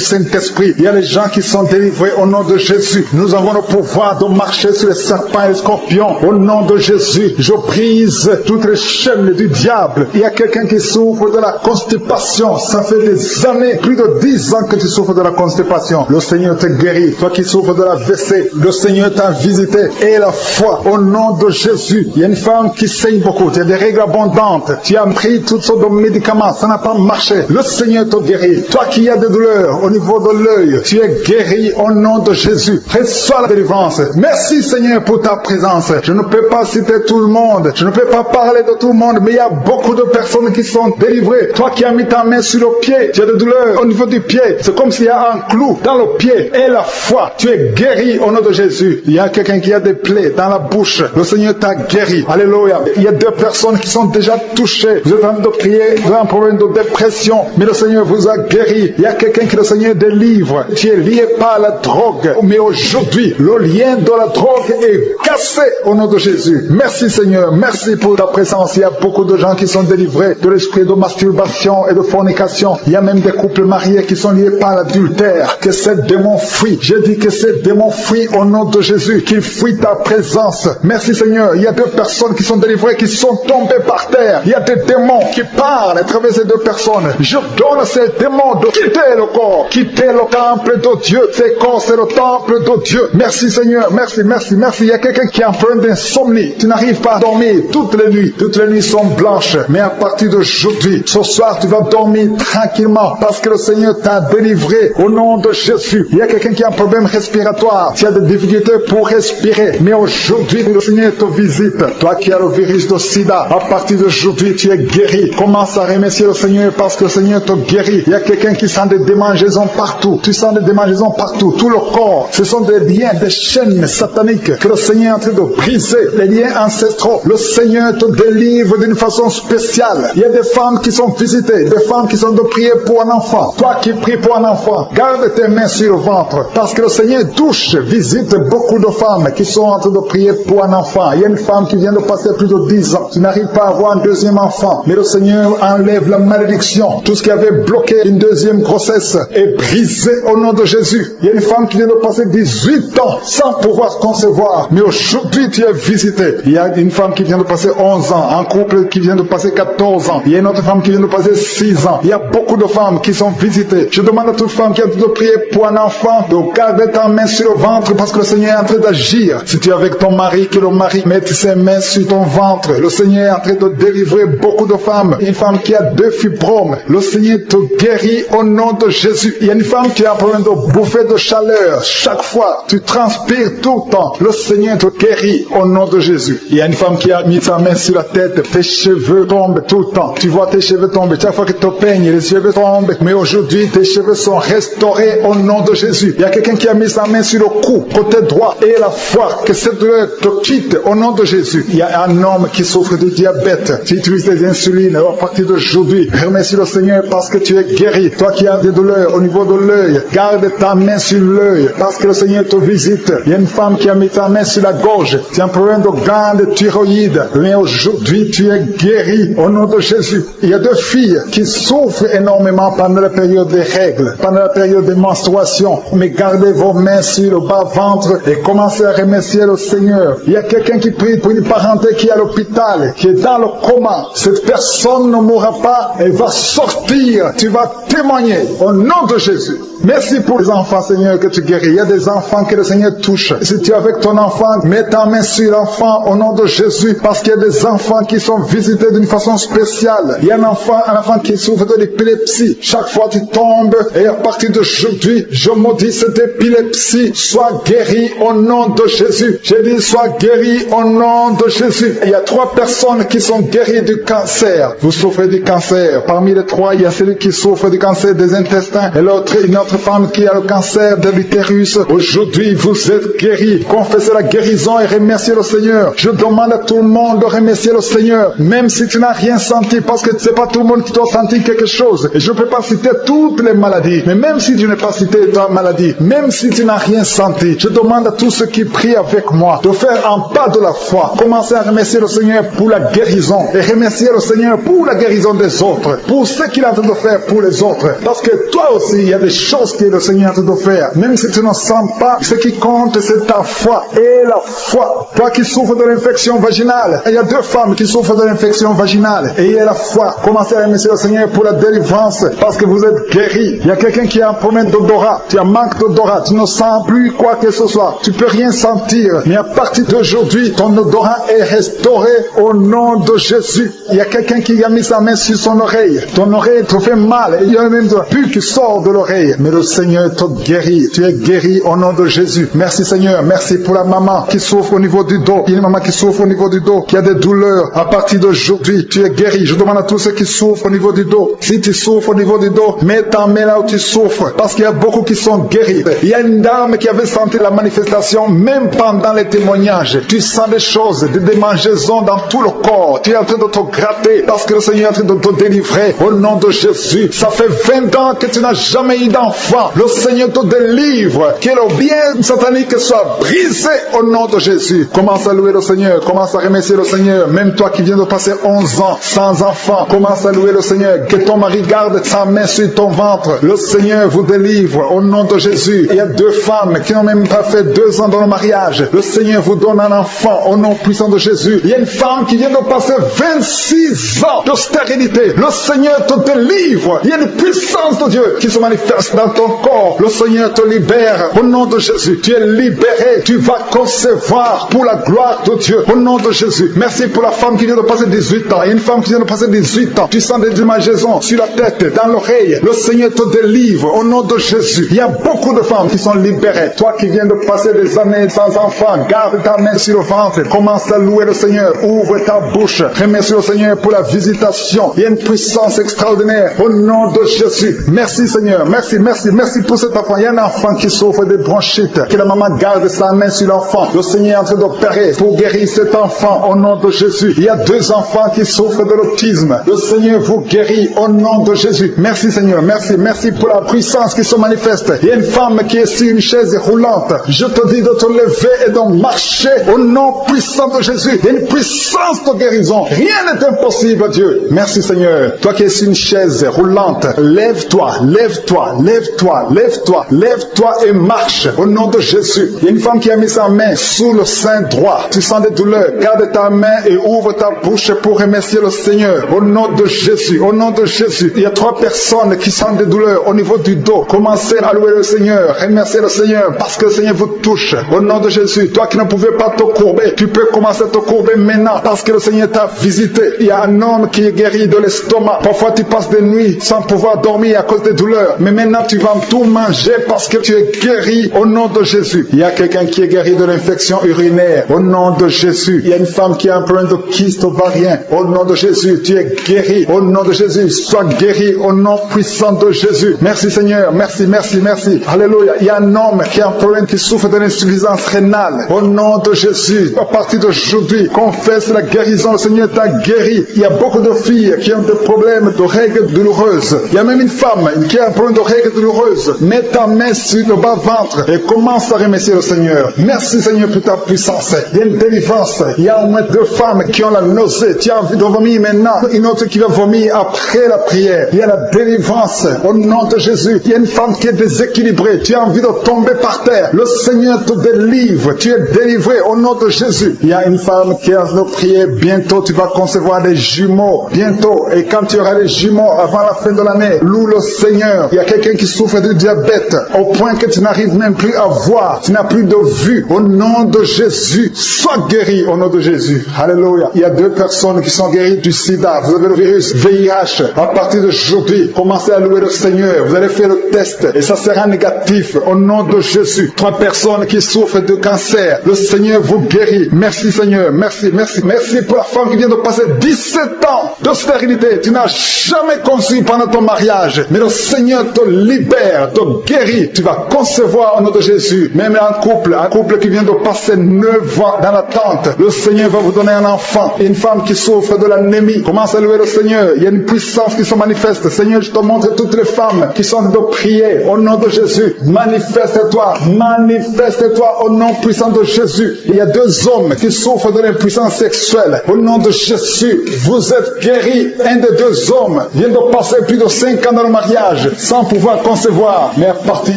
Saint-Esprit. Il y a les gens qui sont délivrés délivrés au nom de Jésus. Nous avons le pouvoir de marcher sur les serpents et les scorpions. Au nom de Jésus, je brise toutes les chaînes du diable. Il y a quelqu'un qui souffre de la constipation. Ça fait des années, plus de 10 ans que tu souffres de la constipation. Le Seigneur te guérit. Toi qui souffres de la WC, le Seigneur t'a visité. Et la foi, au nom de Jésus. Il y a une femme qui saigne beaucoup. Tu as des règles abondantes. Tu as pris toutes sortes de médicaments. Ça n'a pas marché. Le Seigneur te guérit. Toi qui as des douleurs au niveau de l'œil, tu es guéri au nom de Jésus. Reçois la délivrance. Merci Seigneur pour ta présence. Je ne peux pas citer tout le monde. Je ne peux pas parler de tout le monde, mais il y a beaucoup de personnes qui sont délivrées. Toi qui as mis ta main sur le pied, tu as des douleurs au niveau du pied. C'est comme s'il y a un clou dans le pied. Et la foi, tu es guéri au nom de Jésus. Il y a quelqu'un qui a des plaies dans la bouche. Le Seigneur t'a guéri. Alléluia. Il y a 2 personnes qui sont déjà touchées. Vous êtes en train de prier, vous avez un problème de dépression, mais le Seigneur vous a guéri. Il y a quelqu'un que le Seigneur délivre. Tu es lié par la drogue, mais aujourd'hui, le lien de la drogue est cassé au nom de Jésus. Merci Seigneur, merci pour ta présence. Il y a beaucoup de gens qui sont délivrés de l'esprit de masturbation et de fornication. Il y a même des couples mariés qui sont liés par l'adultère. Que ces démons fuient. Je dis que ces démons fuient au nom de Jésus, qu'ils fuient ta présence. Merci Seigneur. Il y a 2 personnes qui sont délivrées, qui sont tombées par terre. Il y a des démons qui parlent à travers ces 2 personnes. Je donne à ces démons de quitter le corps, quitter le temple de Dieu. Ces corps, c'est le temple de Dieu. Merci Seigneur, merci, merci, merci. Il y a quelqu'un qui est en train d'insomnie. Tu n'arrives pas à dormir toutes les nuits. Toutes les nuits sont blanches. Mais à partir d'aujourd'hui, ce soir, tu vas dormir tranquillement parce que le Seigneur t'a délivré au nom de Jésus. Il y a quelqu'un qui a un problème respiratoire. Tu as des difficultés pour respirer. Mais aujourd'hui, le Seigneur te visite. Toi qui as le virus de sida, à partir d'aujourd'hui, tu es guéri. Commence à remercier le Seigneur parce que le Seigneur te guérit. Il y a quelqu'un qui sent des démangeaisons partout. Tu sens des démangeaisons partout. Tout le corps. Ce sont des liens, des chaînes sataniques que le Seigneur est en train de briser. Les liens ancestraux. Le Seigneur te délivre d'une façon spéciale. Il y a des femmes qui sont visitées. Des femmes qui sont de prier pour un enfant. Toi qui pries pour un enfant, garde tes mains sur le ventre. Parce que le Seigneur touche, visite beaucoup de femmes qui sont en train de prier pour un enfant. Il y a une femme qui vient de passer plus de 10 ans. Tu n'arrives pas à avoir un deuxième enfant. Mais le Seigneur enlève la malédiction. Tout ce qui avait bloqué une deuxième grossesse est brisé au nom de Jésus. Il y a une femme qui vient de passer 18 ans sans pouvoir concevoir. Mais aujourd'hui, tu es visité. Il y a une femme qui vient de passer 11 ans. Un couple qui vient de passer 14 ans. Il y a une autre femme qui vient de passer 6 ans. Il y a beaucoup de femmes qui sont visitées. Je demande à toute femme qui a de prier pour un enfant de garder ta main sur le ventre parce que le Seigneur est en train d'agir. Si tu es avec ton mari, que le mari mette ses mains sur ton ventre. Le Seigneur est en train de délivrer beaucoup de femmes. Une femme qui a 2 fibromes. Le Seigneur te guérit au nom de Jésus. Il y a une femme qui a un problème de bouffée de chaleur. Chaque fois, tu transpires tout le temps. Le Seigneur te guérit au nom de Jésus. Il y a une femme qui a mis sa main sur la tête. Tes cheveux tombent tout le temps. Tu vois tes cheveux tomber. Chaque fois que tu te peignes, les cheveux tombent. Mais aujourd'hui, tes cheveux sont restaurés au nom de Jésus. Il y a quelqu'un qui a mis sa main sur le cou, côté droit. Et la foi, que cette douleur te quitte au nom de Jésus. Il y a un homme qui souffre de diabète. Tu utilises des insulines. À partir d'aujourd'hui, remercie le Seigneur parce que tu es guéri. Toi qui as des douleurs au niveau de l'œil, garde ta main sur l'œil parce que le Seigneur te visite. Il y a une femme qui a mis sa main sur la gorge. Tu as un problème de glande thyroïde. Mais aujourd'hui, tu es guéri au nom de Jésus. Il y a 2 filles qui souffrent énormément pendant la période des règles, pendant la période des menstruations. Mais gardez vos mains sur le bas-ventre et commencez à remercier le Seigneur. Il y a quelqu'un qui prie pour une parenté qui est à l'hôpital, qui est dans le coma. Cette personne ne mourra pas, elle va sortir. Tu vas témoigner au nom de Jésus. Merci pour les enfants, Seigneur, que tu guéris. Il y a des enfants que le Seigneur touche. Si tu es avec ton enfant, mets ta main sur l'enfant au nom de Jésus, parce qu'il y a des enfants qui sont visités d'une façon spéciale. Il y a un enfant qui souffre de l'épilepsie. Chaque fois tu tombes, et à partir d'aujourd'hui, je maudis cette épilepsie. Sois guéri au nom de Jésus. J'ai dit, sois guéri au nom de Jésus. Il y a 3 personnes qui sont guéries du cancer. Vous souffrez du cancer. Parmi les 3, il y a celui qui souffre du cancer des intestins, et l'autre, une autre femme qui a le cancer de l'utérus. Aujourd'hui, vous êtes guéris. Confessez la guérison et remerciez le Seigneur. Je demande à tout le monde de remercier le Seigneur, même si tu n'as rien senti, parce que c'est pas tout le monde qui doit sentir quelque chose. Et je ne peux pas citer toutes les maladies, mais même si tu n'as pas cité ta maladie, même si tu n'as rien senti, je demande à tous ceux qui prient avec moi de faire un pas de la foi. Commencez à remercier le Seigneur pour la guérison et remercier le Seigneur pour la guérison des autres, pour ce qu'il est en train de faire pour les autres. Parce que toi aussi, il y a des choses chose que le Seigneur te doit faire. Même si tu ne sens pas, ce qui compte, c'est ta foi. Et la foi. Toi qui souffres de l'infection vaginale. Il y a 2 femmes qui souffrent de l'infection vaginale. Et il y a la foi. Commencez à remercier le Seigneur pour la délivrance. Parce que vous êtes guéris. Il y a quelqu'un qui a un problème d'odorat. Tu as manque d'odorat. Tu ne sens plus quoi que ce soit. Tu peux rien sentir. Mais à partir d'aujourd'hui, ton odorat est restauré au nom de Jésus. Il y a quelqu'un qui a mis sa main sur son oreille. Ton oreille te fait mal. Il y a même de pu qui sort de l'oreille. Mais le Seigneur te guérit. Tu es guéri au nom de Jésus. Merci Seigneur. Merci pour la maman qui souffre au niveau du dos. Il y a une maman qui souffre au niveau du dos, qui a des douleurs. À partir d'aujourd'hui, tu es guéri. Je demande à tous ceux qui souffrent au niveau du dos. Si tu souffres au niveau du dos, mets ta main là où tu souffres. Parce qu'il y a beaucoup qui sont guéris. Il y a une dame qui avait senti la manifestation même pendant les témoignages. Tu sens des choses, des démangeaisons dans tout le corps. Tu es en train de te gratter parce que le Seigneur est en train de te délivrer au nom de Jésus. Ça fait 20 ans que tu n'as jamais eu d'enfant. Le Seigneur te délivre. Que le bien satanique soit brisé au nom de Jésus. Commence à louer le Seigneur. Commence à remercier le Seigneur. Même toi qui viens de passer 11 ans sans enfant, commence à louer le Seigneur. Que ton mari garde sa main sur ton ventre. Le Seigneur vous délivre au nom de Jésus. Il y a 2 femmes qui n'ont même pas fait 2 ans dans le mariage. Le Seigneur vous donne un enfant au nom puissant de Jésus. Il y a une femme qui vient de passer 26 ans de stérilité. Le Seigneur te délivre. Il y a une puissance de Dieu qui se manifeste dans ton corps. Le Seigneur te libère au nom de Jésus. Tu es libéré. Tu vas concevoir pour la gloire de Dieu au nom de Jésus. Merci pour la femme qui vient de passer 18 ans. Il y a une femme qui vient de passer 18 ans. Tu sens des démangeaisons sur la tête, dans l'oreille. Le Seigneur te délivre au nom de Jésus. Il y a beaucoup de femmes qui sont libérées. Toi qui viens de passer des années sans enfant, garde ta main sur le ventre. Commence à louer le Seigneur. Ouvre ta bouche. Remercie le Seigneur pour la visitation. Il y a une puissance extraordinaire au nom de Jésus. Merci Seigneur. Merci, merci, merci pour cet enfant. Il y a un enfant qui souffre de bronchite. Que la maman garde sa main sur l'enfant. Le Seigneur est en train d'opérer pour guérir cet enfant au nom de Jésus. Il y a 2 enfants qui souffrent de l'autisme. Le Seigneur vous guérit au nom de Jésus. Merci Seigneur. Merci, merci pour la puissance qui se manifeste. Il y a une femme qui est sur une chaise roulante. Je te dis de te lever et de marcher au nom puissant de Jésus. Il y a une puissance de guérison. Rien n'est impossible à Dieu. Merci Seigneur. Toi qui es sur une chaise roulante, lève-toi, lève-toi, lève-toi, lève-toi, lève-toi et marche au nom de Jésus. Il y a une femme qui a mis sa main sous le sein droit. Tu sens des douleurs. Garde ta main et ouvre ta bouche pour remercier le Seigneur. Au nom de Jésus, au nom de Jésus. Il y a 3 personnes qui sentent des douleurs au niveau du dos. Commencez à louer le Seigneur. Remerciez le Seigneur parce que le Seigneur vous touche. Au nom de Jésus. Toi qui ne pouvais pas te courber, tu peux commencer à te courber maintenant parce que le Seigneur t'a visité. Il y a un homme qui est guéri de l'estomac. Parfois tu passes des nuits sans pouvoir dormir à cause des douleurs. Mais maintenant tu vas tout manger parce que tu es guéri au nom de Jésus. Il y a quelqu'un qui est guéri de l'infection urinaire au nom de Jésus. Il y a une femme qui a un problème de kyste ovarien au nom de Jésus. Tu es guéri au nom de Jésus. Sois guéri au nom puissant de Jésus. Merci Seigneur. Merci, merci, merci. Alléluia. Il y a un homme qui a un problème qui souffre de l'insuffisance rénale au nom de Jésus. À partir d'aujourd'hui, confesse la guérison. Le Seigneur t'a guéri. Il y a beaucoup de filles qui ont des problèmes de règles douloureuses. Il y a même une femme qui a un problème de règles douloureuses. Mets ta main sur le bas-ventre et commence à remercier le Seigneur. Merci Seigneur pour ta puissance. Il y a une délivrance. Il y a au moins 2 femmes qui ont la nausée. Tu as envie de vomir maintenant. Une autre qui va vomir après la prière. Il y a la délivrance au nom de Jésus. Il y a une femme qui est déséquilibrée. Tu as envie de tomber par terre. Le Seigneur te délivre. Tu es délivré au nom de Jésus. Il y a une femme qui a de prier. Bientôt tu vas concevoir des jumeaux. Bientôt. Et quand tu auras les jumeaux avant la fin de l'année, loue le Seigneur. Il y a quelqu'un qui souffre de diabète au point que tu n'arrives même plus à voir. Tu n'as plus de vue. Au nom de Jésus, sois guéri au nom de Jésus. Alléluia. Il y a 2 personnes qui sont guéries du sida. Vous avez le virus VIH. À partir d'aujourd'hui, commencez à louer le Seigneur. Vous allez faire le test et ça sera négatif au nom de Jésus. 3 personnes qui souffrent de cancer. Le Seigneur vous guérit. Merci Seigneur. Merci, merci. Merci pour la femme qui vient de passer 17 ans de stérilité. Tu n'as jamais conçu pendant ton mariage. Mais le Seigneur te libère, te guérit. Tu vas concevoir au nom de Jésus. Même un couple qui vient de passer 9 ans dans l'attente. Le Seigneur va vous donner un enfant. Une femme qui souffre de l'anémie. Commence à louer le Seigneur. Il y a une puissance qui se manifeste. Seigneur, je te montre toutes les femmes qui sont de prier au nom de Jésus. Manifeste-toi. Manifeste-toi au nom puissant de Jésus. Il y a 2 hommes qui souffrent de l'impuissance sexuelle. Au nom de Jésus, vous êtes guéris. Un des 2 hommes vient de passer plus de 5 ans dans le mariage sans pouvoir concevoir. Mais à partir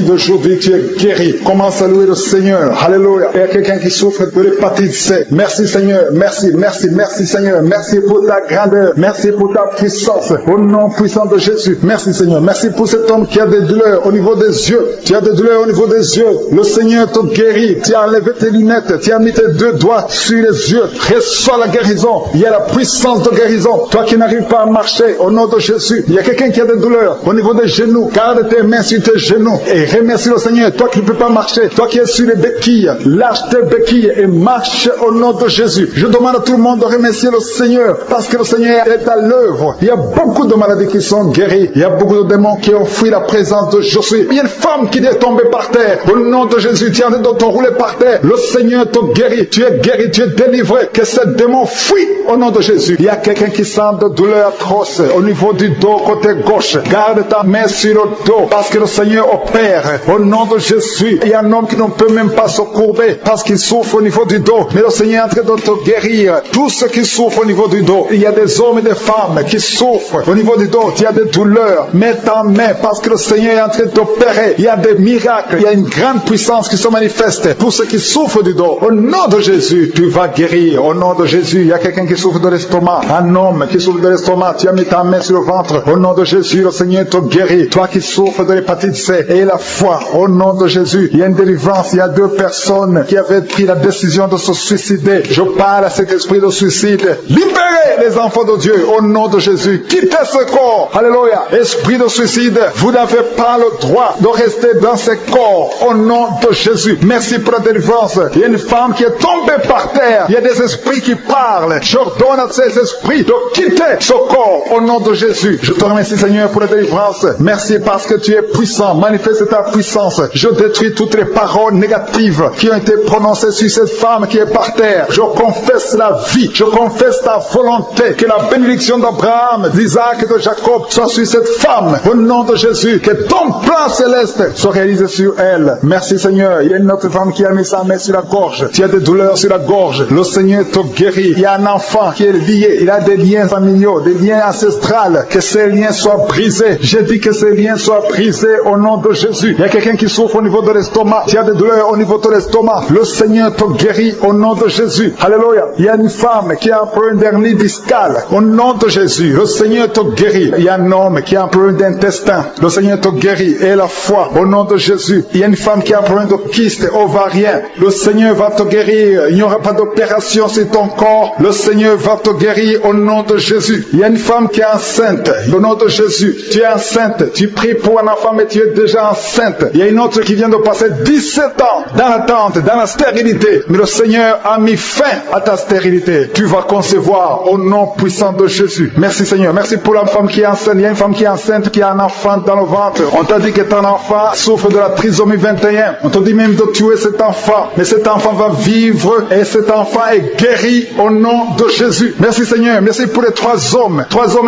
d'aujourd'hui, tu es guéri. Commence à louer le Seigneur. Alléluia. Il y a quelqu'un qui souffre de l'hépatite C. Merci Seigneur. Merci, merci, merci Seigneur. Merci pour ta grandeur. Merci pour ta puissance. Au nom puissant de Jésus. Merci Seigneur. Merci pour cet homme qui a des douleurs au niveau des yeux. Tu as des douleurs au niveau des yeux. Le Seigneur te guérit. Tu as enlevé tes lunettes. Tu as mis tes deux doigts sur les yeux. Reçois la guérison. Il y a la puissance de guérison. Toi qui n'arrives pas à marcher, au nom de Jésus. Il y a quelqu'un qui a des douleurs au niveau des genoux. Garde tes mains sur tes genoux et remercie le Seigneur. Toi qui ne peux pas marcher, toi qui es sur les béquilles, lâche tes béquilles et marche au nom de Jésus. Je demande à tout le monde de remercier le Seigneur parce que le Seigneur est à l'œuvre. Il y a beaucoup de maladies qui sont guéries. Il y a beaucoup de démons qui ont fui la présence de Jésus. Il y a une femme qui est tombée par terre. Au nom de Jésus, tu es en train de t'enrouler par terre. Le Seigneur te guérit. Tu es guéri, tu es délivré. Que ce démon fuit au nom de Jésus. Il y a quelqu'un qui sent de douleur atroce au niveau du dos côté gauche. Garde ta main sur le dos parce que le Seigneur opère au nom de Jésus. Il y a un homme qui ne peut même pas se courber parce qu'il souffre au niveau du dos. Mais le Seigneur est en train de te guérir. Tous ceux qui souffrent au niveau du dos. Il y a des hommes et des femmes qui souffrent au niveau du dos. Il y a des douleurs. Mets ta main parce que le Seigneur est en train d'opérer. Il y a des miracles. Il y a une grande puissance qui se manifeste pour ceux qui souffrent du dos. Au nom de Jésus, tu vas guérir. Au nom de Jésus, il y a quelqu'un qui souffre de l'estomac. Un homme qui souffre de l'estomac. Tu as mis ta main sur le ventre. Au nom de Jésus, le Seigneur te guérit. Toi qui souffres de l'hépatite C et la foi. Au nom de Jésus, il y a une délivrance. Il y a 2 personnes qui avaient pris la décision de se suicider. Je parle à cet esprit de suicide. Libérez les enfants de Dieu. Au nom de Jésus. Quittez ce corps. Alléluia. Esprit de suicide, vous n'avez pas le droit de rester dans ce corps. Au nom de Jésus. Merci pour la délivrance. Il y a une femme qui est tombée par terre. Il y a des esprits qui parlent. J'ordonne à ces esprits de quitter ce corps. Au nom de Jésus. Je te remercie Seigneur pour la délivrance. Merci parce que tu es puissant. Manifeste ta puissance. Je détruis toutes les paroles négatives qui ont été prononcées sur cette femme qui est par terre. Je confesse la vie. Je confesse ta volonté. Que la bénédiction d'Abraham, d'Isaac et de Jacob soit sur cette femme. Au nom de Jésus. Que ton plan céleste soit réalisé sur elle. Merci Seigneur. Il y a une autre femme qui a mis sa main sur la gorge. Tu as des douleurs sur la gorge. Le Seigneur te guérit. Il y a un enfant qui est lié. Il a des liens familiaux, des liens ancestrales. Que ces liens soient brisés. J'ai dit que ces liens soient brisés au nom de Jésus. Il y a quelqu'un qui souffre au niveau de l'estomac. Tu as des douleurs au niveau de l'estomac. Le Seigneur te guérit au nom de Jésus. Alléluia. Il y a une femme qui a un problème d'hernie discale. Au nom de Jésus. Le Seigneur te guérit. Il y a un homme qui a un problème d'intestin. Le Seigneur te guérit. Et la foi au nom de Jésus. Il y a une femme qui a un problème de kyste ovarien. Le Seigneur va te guérir. Il n'y aura pas d'opération sur ton corps. Le Seigneur va te guérir au nom de Jésus. Il y a une femme qui est enceinte. Au nom de Jésus. Tu es enceinte. Tu pries pour un enfant mais tu es déjà enceinte. Il y a une autre qui vient de passer 17 ans dans l'attente, dans la stérilité. Mais le Seigneur a mis fin à ta stérilité. Tu vas concevoir au nom puissant de Jésus. Merci Seigneur. Merci pour la femme qui est enceinte. Il y a une femme qui est enceinte qui a un enfant dans le ventre. On t'a dit que ton enfant souffre de la trisomie 21. On t'a dit même de tuer cet enfant. Mais cet enfant va vivre et cet enfant est guéri au nom de Jésus. Merci Seigneur. Merci pour les 3 hommes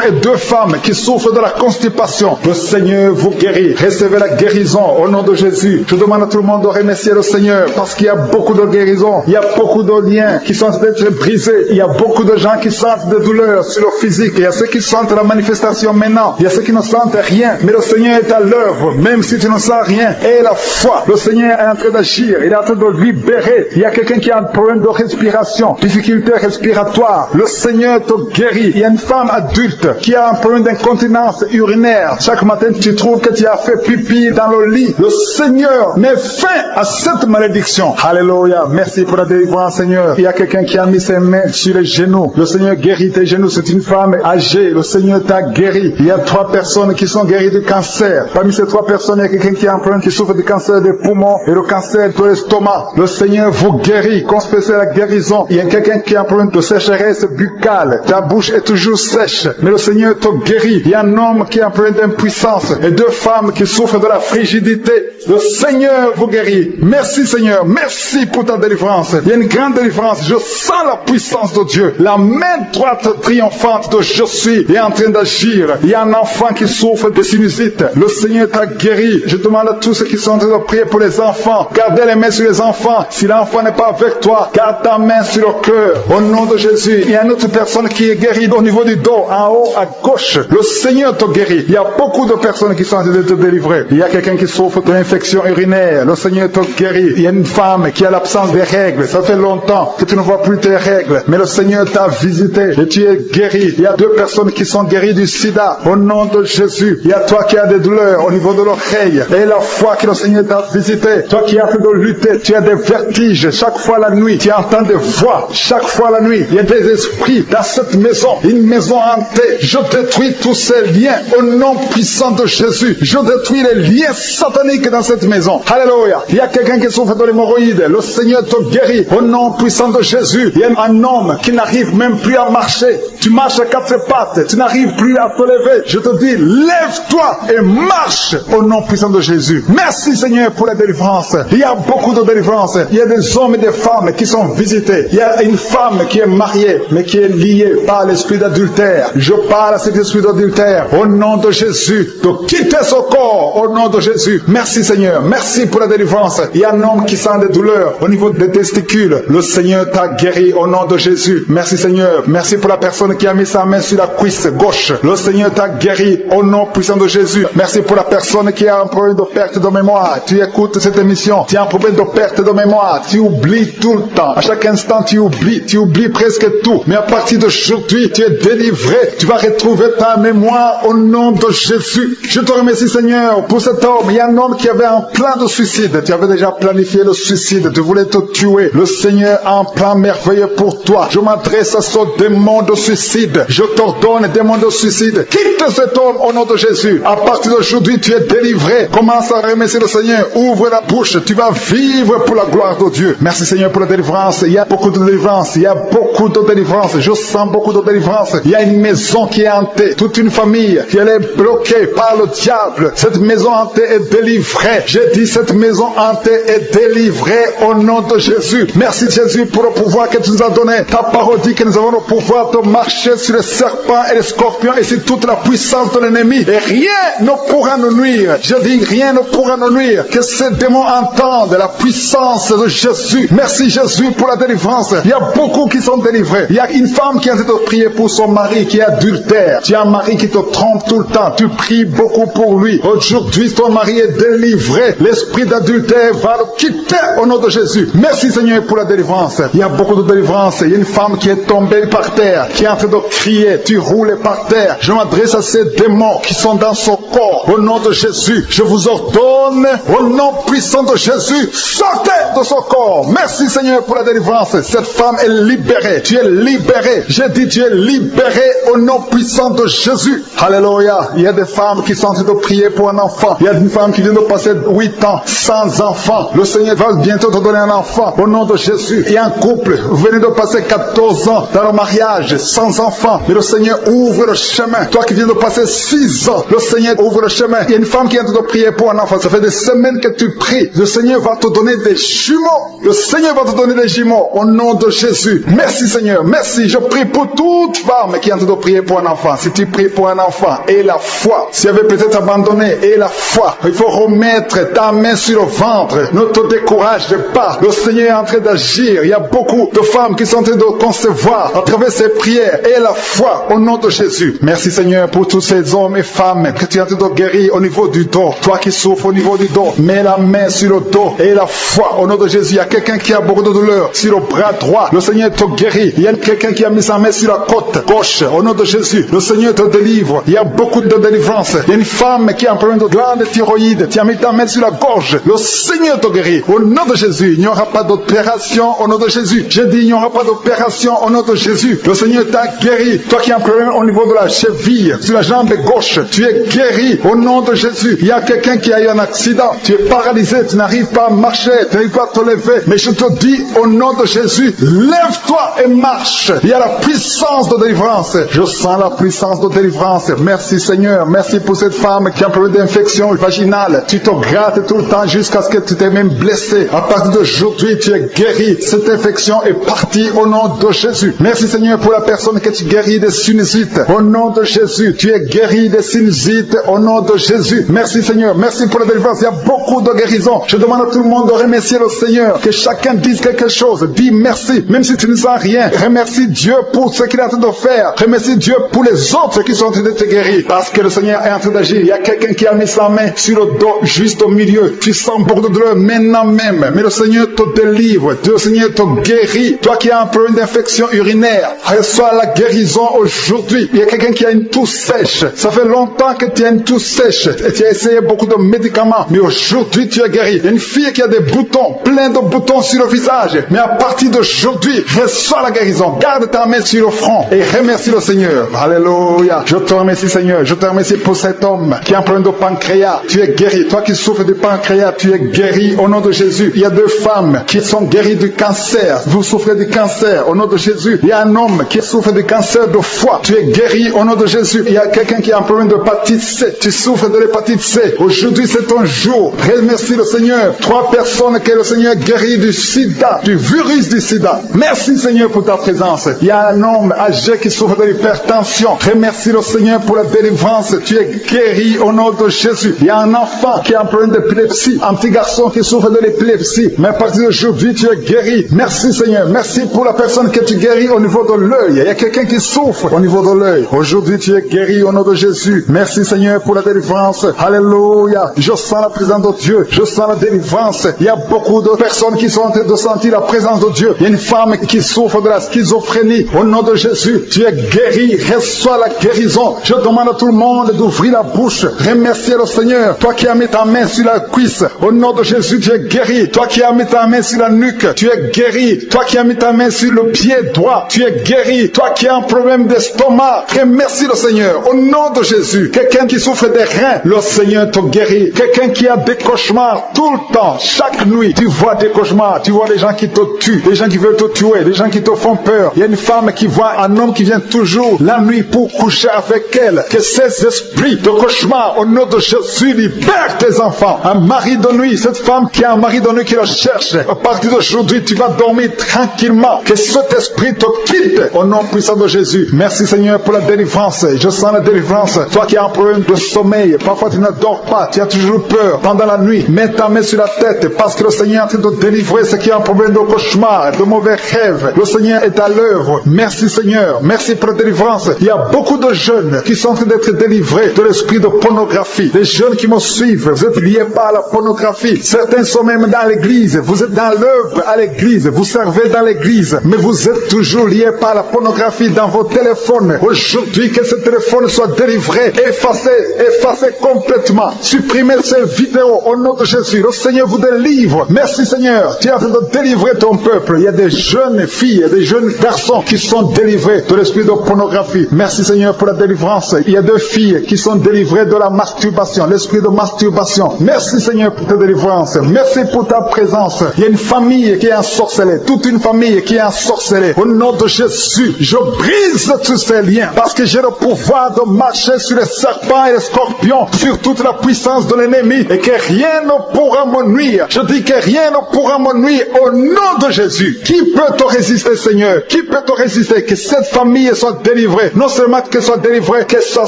et 2 femmes qui souffrent de la constipation. Le Seigneur vous guérit. Recevez la guérison au nom de Jésus. Je demande à tout le monde de remercier le Seigneur parce qu'il y a beaucoup de guérisons. Il y a beaucoup de liens qui sont d'être brisés. Il y a beaucoup de gens qui sentent des douleurs sur le physique. Il y a ceux qui sentent la manifestation maintenant. Il y a ceux qui ne sentent rien. Mais le Seigneur est à l'œuvre. Même si tu ne sens rien. Et la foi. Le Seigneur est en train d'agir. Il est en train de libérer. Il y a quelqu'un qui a un problème de respiration. Difficulté respiratoire. Le Seigneur te guérit. Il y a une femme adulte qui a un problème d'incontinence urinaire. Chaque matin, tu trouves que tu as fait pipi dans le lit. Le Seigneur met fin à cette malédiction. Alléluia. Merci pour la délivrance, Seigneur. Il y a quelqu'un qui a mis ses mains sur les genoux. Le Seigneur guérit tes genoux. C'est une femme âgée. Le Seigneur t'a guéri. Il y a 3 personnes qui sont guéries du cancer. Parmi ces 3 personnes, il y a quelqu'un qui a un problème qui souffre du cancer des poumons et le cancer de l'estomac. Le Seigneur vous guérit. Confessez la guérison. Il y a quelqu'un qui a un problème de sécheresse buccale. Ta bouche est toujours sèche. Mais le Seigneur te guérit. Il y a un homme qui a un problème d'impuissance et 2 femmes qui souffrent de la frigidité. Le Seigneur vous guérit. Merci Seigneur. Merci pour ta délivrance. Il y a une grande délivrance. Je sens la puissance de Dieu. La main droite triomphante de je suis est en train d'agir. Il y a un enfant qui souffre de sinusite. Le Seigneur t'a guéri. Je demande à tous ceux qui sont en train de prier pour les enfants. Gardez les mains sur les enfants. Si l'enfant n'est pas avec toi, garde ta main sur le cœur. Au nom de Jésus. Il y a une autre personne qui est guérie au niveau du dos, en haut à gauche. Le Seigneur te guérit. Il y a beaucoup de personnes qui sont en train de te délivrer. Il y a quelqu'un qui souffre d'une infection urinaire. Le Seigneur te guérit. Il y a une femme qui a l'absence des règles. Ça fait longtemps que tu ne vois plus tes règles. Mais le Seigneur t'a visité et tu es guéri. Il y a 2 personnes qui sont guéries du sida. Au nom de Jésus. Il y a toi qui as des douleurs au niveau de l'oreille. Et la foi que le Seigneur t'a visité. Toi qui as fait de lutter. Tu as des vertiges chaque fois la nuit. Tu entends des voix chaque fois la nuit. Il y a des esprits dans cette maison. Une maison hantée. Je détruis tous ces liens au nom puissant de Jésus. Je détruis les liens sataniques dans cette maison. Alléluia. Il y a quelqu'un qui souffre de l'hémorroïde. Le Seigneur te guérit au nom puissant de Jésus. Il y a un homme qui n'arrive même plus à marcher. Tu marches à 4 pattes. Tu n'arrives plus à te lever. Je te dis, lève-toi et marche au nom puissant de Jésus. Merci Seigneur pour la délivrance. Il y a beaucoup de délivrance. Il y a des hommes et des femmes qui sont visités. Il y a une femme qui est mariée mais qui est liée par l'esprit d'adultère. Je parle à cet esprit d'adultère au nom de Jésus de quitter ce corps au nom de Jésus. Merci Seigneur. Merci pour la délivrance. Il y a un homme qui sent des douleurs au niveau des testicules. Le Seigneur t'a guéri au nom de Jésus. Merci Seigneur. Merci pour la personne qui a mis sa main sur la cuisse gauche. Le Seigneur t'a guéri au nom puissant de Jésus. Merci pour la personne qui a un problème de perte de mémoire. Tu écoutes cette émission. Tu as un problème de perte de mémoire. Tu oublies tout le temps. À chaque instant, tu oublies presque tout. Mais à partir d'aujourd'hui, tu es délivré. Tu vas retrouver ta mémoire au nom de Jésus. Je te remercie Seigneur pour cet homme. Il y a un homme qui avait un plan de suicide. Tu avais déjà planifié le suicide. Tu voulais te tuer. Le Seigneur a un plan merveilleux pour toi. Je m'adresse à ce démon de suicide. Je t'ordonne, démon de suicide. Quitte cet homme au nom de Jésus. À partir d'aujourd'hui, tu es délivré. Commence à remercier le Seigneur. Ouvre la bouche. Tu vas vivre pour la gloire de Dieu. Merci Seigneur pour la délivrance. Il y a beaucoup de délivrance. Il y a beaucoup de délivrance. Je sens beaucoup de délivrance. Il y a une maison qui est hantée. Toute une famille qui est bloquée par le diable. Cette maison hantée est délivrée. J'ai dit cette maison hantée est délivrée au nom de Jésus. Merci Jésus pour le pouvoir que tu nous as donné. Ta parole dit que nous avons le pouvoir de marcher sur les serpents et les scorpions et sur toute la puissance de l'ennemi. Et rien ne pourra nous nuire. Je dis rien ne pourra nous nuire. Que ces démons entendent la puissance de Jésus. Merci Jésus pour la délivrance. Il y a beaucoup qui sont délivrés. Il y a une femme qui a été prier pour son mari qui est adultère. Tu as un mari qui te trompe tout le temps. Tu pries beaucoup pour lui. Aujourd'hui, ton mari est délivré. L'esprit d'adultère va le quitter au nom de Jésus. Merci Seigneur pour la délivrance. Il y a beaucoup de délivrance. Il y a une femme qui est tombée par terre, qui est en train de crier. Tu roules par terre. Je m'adresse à ces démons qui sont dans son corps. Au nom de Jésus, je vous ordonne, au nom puissant de Jésus, sortez de son corps. Merci Seigneur pour la délivrance. Cette femme est libérée. Tu es libéré. J'ai dit tu es libéré au nom puissant de Jésus. Alléluia. Il y a des femmes qui sont en train de prier pour un enfant. Il y a une femme qui vient de passer 8 ans sans enfant. Le Seigneur va bientôt te donner un enfant au nom de Jésus. Il y a un couple, vous venez de passer 14 ans dans le mariage sans enfant. Mais le Seigneur ouvre le chemin. Toi qui viens de passer 6 ans, le Seigneur ouvre le chemin. Il y a une femme qui est en train de prier pour un enfant. Ça fait des semaines que tu pries. Le Seigneur va te donner des jumeaux. Le Seigneur va te donner des jumeaux au nom de Jésus. Merci Seigneur. Merci. Je prie pour toute femme qui est en train de prier pour un enfant. Si tu pries pour un enfant, et la foi. Si tu avais peut-être abandonné, et la foi. Il faut remettre ta main sur le ventre. Ne te décourage pas. Le Seigneur est en train d'agir. Il y a beaucoup de femmes qui sont en train de concevoir à travers ces prières et la foi au nom de Jésus. Merci Seigneur pour tous ces hommes et femmes que tu es en train de guérir au niveau du dos. Toi qui souffres au niveau du dos, mets la main sur le dos et la foi au nom de Jésus. Il y a quelqu'un qui a beaucoup de douleur sur le bras droit. Le Seigneur te guérit. Il y a quelqu'un qui a mis sa main sur la côte gauche au nom de Jésus. Le Seigneur te délivre. Il y a beaucoup de délivrance. Il y a une femme qui a un problème de glande thyroïde. Tu as mis ta main sur la gorge. Le Seigneur te guérit. Au nom de Jésus, il n'y aura pas d'opération au nom de Jésus. J'ai dit, il n'y aura pas d'opération au nom de Jésus. Le Seigneur t'a guéri. Toi qui as un problème au niveau de la cheville, sur la jambe gauche, tu es guéri au nom de Jésus. Il y a quelqu'un qui a eu un accident. Tu es paralysé. Tu n'arrives pas à marcher. Tu n'arrives pas à te lever. Mais je te dis, au nom de Jésus, lève-toi et marche. Il y a la puissance de délivrance. Je sens la puissance de délivrance. Merci Seigneur. Merci pour cette femme qui a un problème d'infection vaginale. Tu te grattes tout le temps jusqu'à ce que tu t'es même blessé. À partir d'aujourd'hui, tu es guéri. Cette infection est partie au nom de Jésus. Merci Seigneur pour la personne que tu guéris des sinusites. Au nom de Jésus, tu es guéri des sinusites au nom de Jésus. Merci Seigneur, merci pour la délivrance. Il y a beaucoup de guérisons. Je demande à tout le monde de remercier le Seigneur, que chacun dise quelque chose. Dis merci, même si tu ne sens rien. Remercie Dieu pour ce qu'il est en train de faire. Remercie Dieu pour les autres qui sont en train de te guérir, parce que le Seigneur est en train d'agir. Il y a quelqu'un qui a mis sa main sur le dos, juste au milieu. Tu sens beaucoup de douleur maintenant même, mais le Seigneur te délivre, le Seigneur te guérit. Toi qui as un problème d'infection urinaire, reçois la guérison aujourd'hui. Il y a quelqu'un qui a une toux sèche. Ça fait longtemps que tu as une toux sèche et tu as essayé beaucoup de médicaments, mais aujourd'hui tu es guéri. Il y a une fille qui a des boutons, plein de boutons sur le visage, mais à partir d'aujourd'hui, reçois la guérison. Garde ta main sur le front et remercie le Seigneur. Alléluia. Je te remercie Seigneur. Je te remercie pour cet homme qui a un problème de pancréas. Tu es guéri. Toi qui souffres du pancréas, tu es guéri au nom de Jésus. Il y a 2 femmes qui sont guéries du cancer. Vous souffrez du cancer au nom de Jésus. Il y a un homme qui souffre du cancer de foie. Tu es guéri au nom de Jésus. Il y a quelqu'un qui a un problème de l'hépatite C. Tu souffres de l'hépatite C. Aujourd'hui c'est ton jour. Remercie le Seigneur. 3 personnes que le Seigneur guérit du sida, du virus du sida. Merci Seigneur pour ta présence. Il y a un homme âgé qui souffre de l'hypertension. Remercie le Seigneur pour la délivrance. Tu es guéri au nom de Jésus. Il y a un enfant qui a un problème d'épilepsie, un petit garçon qui souffre de l'épilepsie, mais à partir d'aujourd'hui tu es guéri. Merci Seigneur. Merci pour la personne que tu guéris au niveau de l'œil. Il y a quelqu'un qui souffre au niveau de l'œil. Aujourd'hui tu es guéri au nom de Jésus. Merci Seigneur pour la délivrance. Alléluia. Je sens la présence de Dieu. Je sens la délivrance. Il y a beaucoup de personnes qui sont en train de sentir la présence de Dieu. Il y a une femme qui souffre de la schizophrénie. Au nom de Jésus, tu es guéri. Reçois la guérison. Je demande à tout le monde d'ouvrir la bouche. Remercier le Seigneur. Toi qui as mis ta main sur la cuisse, au nom de Jésus, tu es guéri. Toi qui as mis ta main sur la nuque, tu es guéri. Toi qui as mis ta main sur le pied droit, tu es guéri. Toi qui as un problème d'estomac, remercie le Seigneur. Au nom de Jésus, quelqu'un qui souffre des reins, le Seigneur te guérit. Quelqu'un qui a des cauchemars tout le temps, chaque nuit, tu vois des cauchemars, tu vois des gens qui te tuent, des gens qui veulent te tuer, des gens qui te font peur. Il y a une femme qui voit un homme qui vient toujours la nuit pour coucher avec elle. Que ces esprits de cauchemar, au nom de Jésus, libère tes enfants. Un mari de nuit, cette femme qui a un mari de nuit qui le cherche, à partir d'aujourd'hui, tu vas dormir tranquillement. Que cet esprit te quitte au nom puissant de Jésus. Merci Seigneur pour la délivrance. Je sens la délivrance. Toi qui as un problème de sommeil, parfois tu ne dors pas, tu as toujours peur pendant la nuit. Mets ta main sur la tête parce que le Seigneur est en train de délivrer ceux qui ont un problème de cauchemar, de mauvais rêves. Le Seigneur est à l'œuvre. Merci Seigneur. Merci pour la délivrance. Il y a beaucoup de jeunes qui sont en train d'être délivrés de l'esprit de pornographie. Les jeunes qui me suivent, vous êtes liés par la pornographie. Certains sont même dans l'église. Vous êtes dans l'œuvre à l'église. Vous servez dans l'église. Mais vous êtes toujours liés par la pornographie dans vos téléphones. Aujourd'hui, que ce téléphone soit délivré, effacé complètement. Supprimez ces vidéos au nom de Jésus. Le Seigneur vous délivre. Merci Seigneur. Tu es en train de délivrer ton peuple. Il y a des jeunes filles, des jeunes garçons qui sont délivrés de l'esprit de pornographie. Merci Seigneur pour la délivrance. Il y a 2 filles qui sont délivrées de la masturbation, l'esprit de masturbation. Merci Seigneur pour ta délivrance. Merci pour ta présence. Il y a une famille qui est ensorcelée, toute une famille qui est ensorcelée. Au nom de Jésus, je brise tous ces liens parce que j'ai le pouvoir de marcher sur les serpents et les scorpions, sur toute la puissance de l'ennemi et que rien ne pourra me nuire. Je dis que rien ne pourra me nuire au nom de Jésus. Qui peut te résister Seigneur? Qui peut te résister? Que cette famille soit délivrée. Non seulement qu'elle soit délivrée, qu'elle soit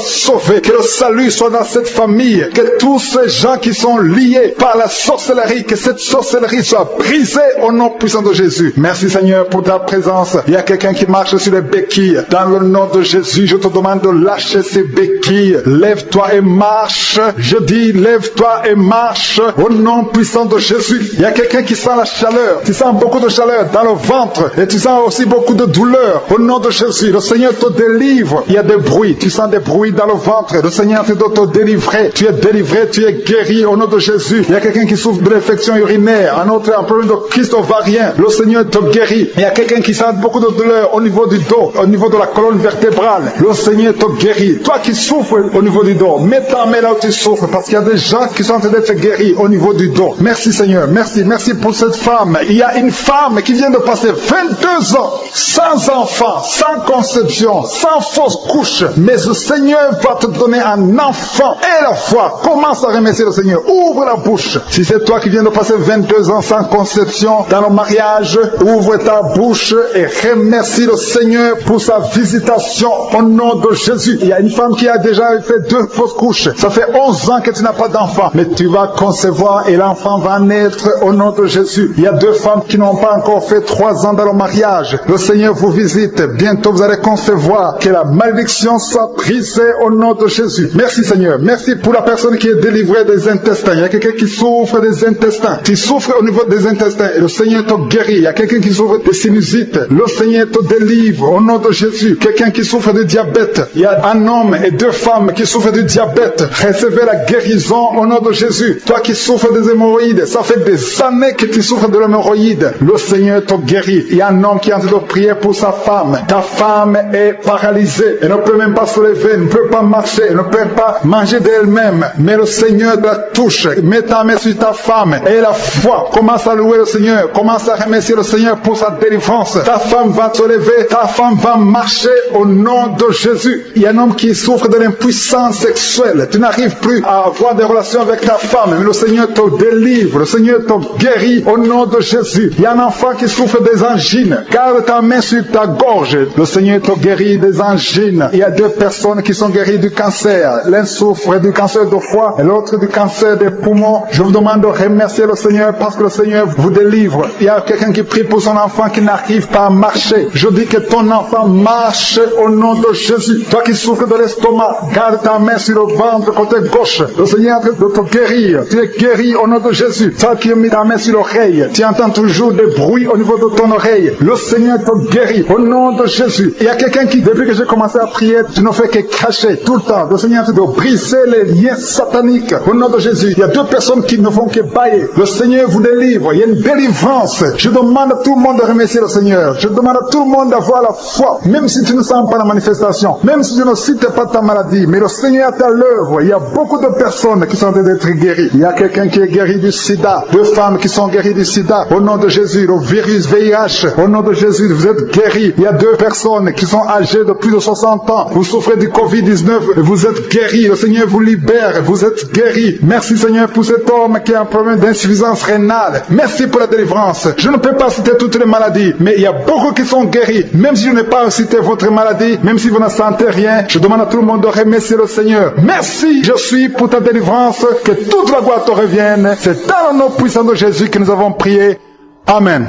sauvée. Que le salut soit dans cette famille. Que tous ces gens qui sont liés par la sorcellerie, que cette sorcellerie soit brisée au nom puissant de Jésus. Merci Seigneur pour ta présence. Il y a quelqu'un qui marche sur les béquilles. Dans le nom de Jésus, je te demande de lâcher ces béquilles. Lève-toi et marche. Je dis lève-toi et marche au nom puissant de Jésus. Il y a quelqu'un qui sent la chaleur. Tu sens beaucoup de chaleur dans le ventre et tu sens aussi beaucoup de douleur. Au nom de Jésus, le Seigneur te délivre. Il y a des bruits. Tu sens des bruits dans le ventre. Le Seigneur te doit te délivrer. Tu es délivré, tu es guéri au nom de Jésus. Il y a quelqu'un qui souffre de l'infection urinaire. Un autre, un problème de kyste ovarien. Le Seigneur te guérit. Il y a quelqu'un qui sent beaucoup de douleur au niveau du dos, au niveau de la colonne vertébrale. Le Seigneur te guérit. Toi qui souffres au niveau du dos, mets ta main là où tu souffres parce qu'il y a des gens qui sont en train d'être guéris au niveau du dos. Merci Seigneur. Merci. Merci pour cette femme. Il y a une femme qui vient de passer 22 ans sans enfant, sans conception, sans fausse couche. Mais le Seigneur va te donner un enfant. Et la foi, commence à remercier le Seigneur. Ouvre la bouche. Si c'est toi qui viens de passer 22 ans sans conception dans le mariage, ouvre ta bouche et remercie le Seigneur pour sa visitation au nom de Jésus. Il y a une femme qui a déjà fait 2 une fausse couche. Ça fait 11 ans que tu n'as pas d'enfant, mais tu vas concevoir et l'enfant va naître au nom de Jésus. Il y a 2 femmes qui n'ont pas encore fait 3 ans dans leur mariage. Le Seigneur vous visite. Bientôt vous allez concevoir. Que la malédiction soit brisée au nom de Jésus. Merci Seigneur. Merci pour la personne qui est délivrée des intestins. Il y a quelqu'un qui souffre des intestins. Tu souffres au niveau des intestins et le Seigneur te guérit. Il y a quelqu'un qui souffre des sinusites. Le Seigneur te délivre au nom de Jésus. Quelqu'un qui souffre de diabète. Il y a un homme et 2 femmes qui souffrent de diabète. Recevez la guérison au nom de Jésus. Toi qui souffres des hémorroïdes, ça fait des années que tu souffres de l'hémorroïde. Le Seigneur te guérit. Il y a un homme qui est en train de prier pour sa femme. Ta femme est paralysée. Elle ne peut même pas se lever. Elle ne peut pas marcher. Elle ne peut pas manger d'elle-même. Mais le Seigneur la touche. Mets ta main sur ta femme. Et la foi. Commence à louer le Seigneur. Commence à remercier le Seigneur pour sa délivrance. Ta femme va se lever. Ta femme va marcher au nom de Jésus. Il y a un homme qui souffre de l'impuissance sexuelle. Tu n'arrives plus à avoir des relations avec ta femme. Mais le Seigneur te délivre. Le Seigneur te guérit au nom de Jésus. Il y a un enfant qui souffre des angines. Garde ta main sur ta gorge. Le Seigneur te guérit des angines. Il y a 2 personnes qui sont guéries du cancer. L'un souffre du cancer de foie et l'autre du cancer des poumons. Je vous demande de remercier le Seigneur parce que le Seigneur vous délivre. Il y a quelqu'un qui prie pour son enfant qui n'arrive pas à marcher. Je dis que ton enfant marche au nom de Jésus. Toi qui souffres de l'estomac, garde ta main sur le ventre côté gauche. Le Seigneur est en train de te guérir. Tu es guéri au nom de Jésus. Toi qui as mis ta main sur l'oreille, tu entends toujours des bruits au niveau de ton oreille. Le Seigneur te guérit au nom de Jésus. Il y a quelqu'un qui, depuis que j'ai commencé à prier, tu ne fais que cracher tout le temps. Le Seigneur est en train de briser les liens sataniques au nom de Jésus. Il y a 2 personnes qui ne font que bailler. Le Seigneur vous délivre. Il y a une délivrance. Je demande à tout le monde de remercier le Seigneur. Je demande à tout le monde d'avoir la foi. Même si tu ne sens pas la manifestation. Même si tu ne cites pas ta maladie. Mais le Seigneur est à l'œuvre. Il y a beaucoup de personnes qui sont en train d'être guéries. Il y a quelqu'un qui est guéri du sida. 2 femmes qui sont guéries du sida. Au nom de Jésus, le virus VIH. Au nom de Jésus, vous êtes guéris. Il y a 2 personnes qui sont âgées de plus de 60 ans. Vous souffrez du Covid-19. Vous êtes guéris. Le Seigneur vous libère. Vous êtes guéris. Merci Seigneur pour cet homme qui a un problème d'insuffisance rénale. Merci pour la délivrance. Je ne peux pas citer toutes les maladies, mais il y a beaucoup qui sont guéris. Même si je n'ai pas cité votre maladie, même si vous ne sentez rien, je demande à tout le monde de remercier le Seigneur. Merci, je suis pour ta délivrance. Que toute la gloire te revienne. C'est dans le nom puissant de Jésus que nous avons prié. Amen.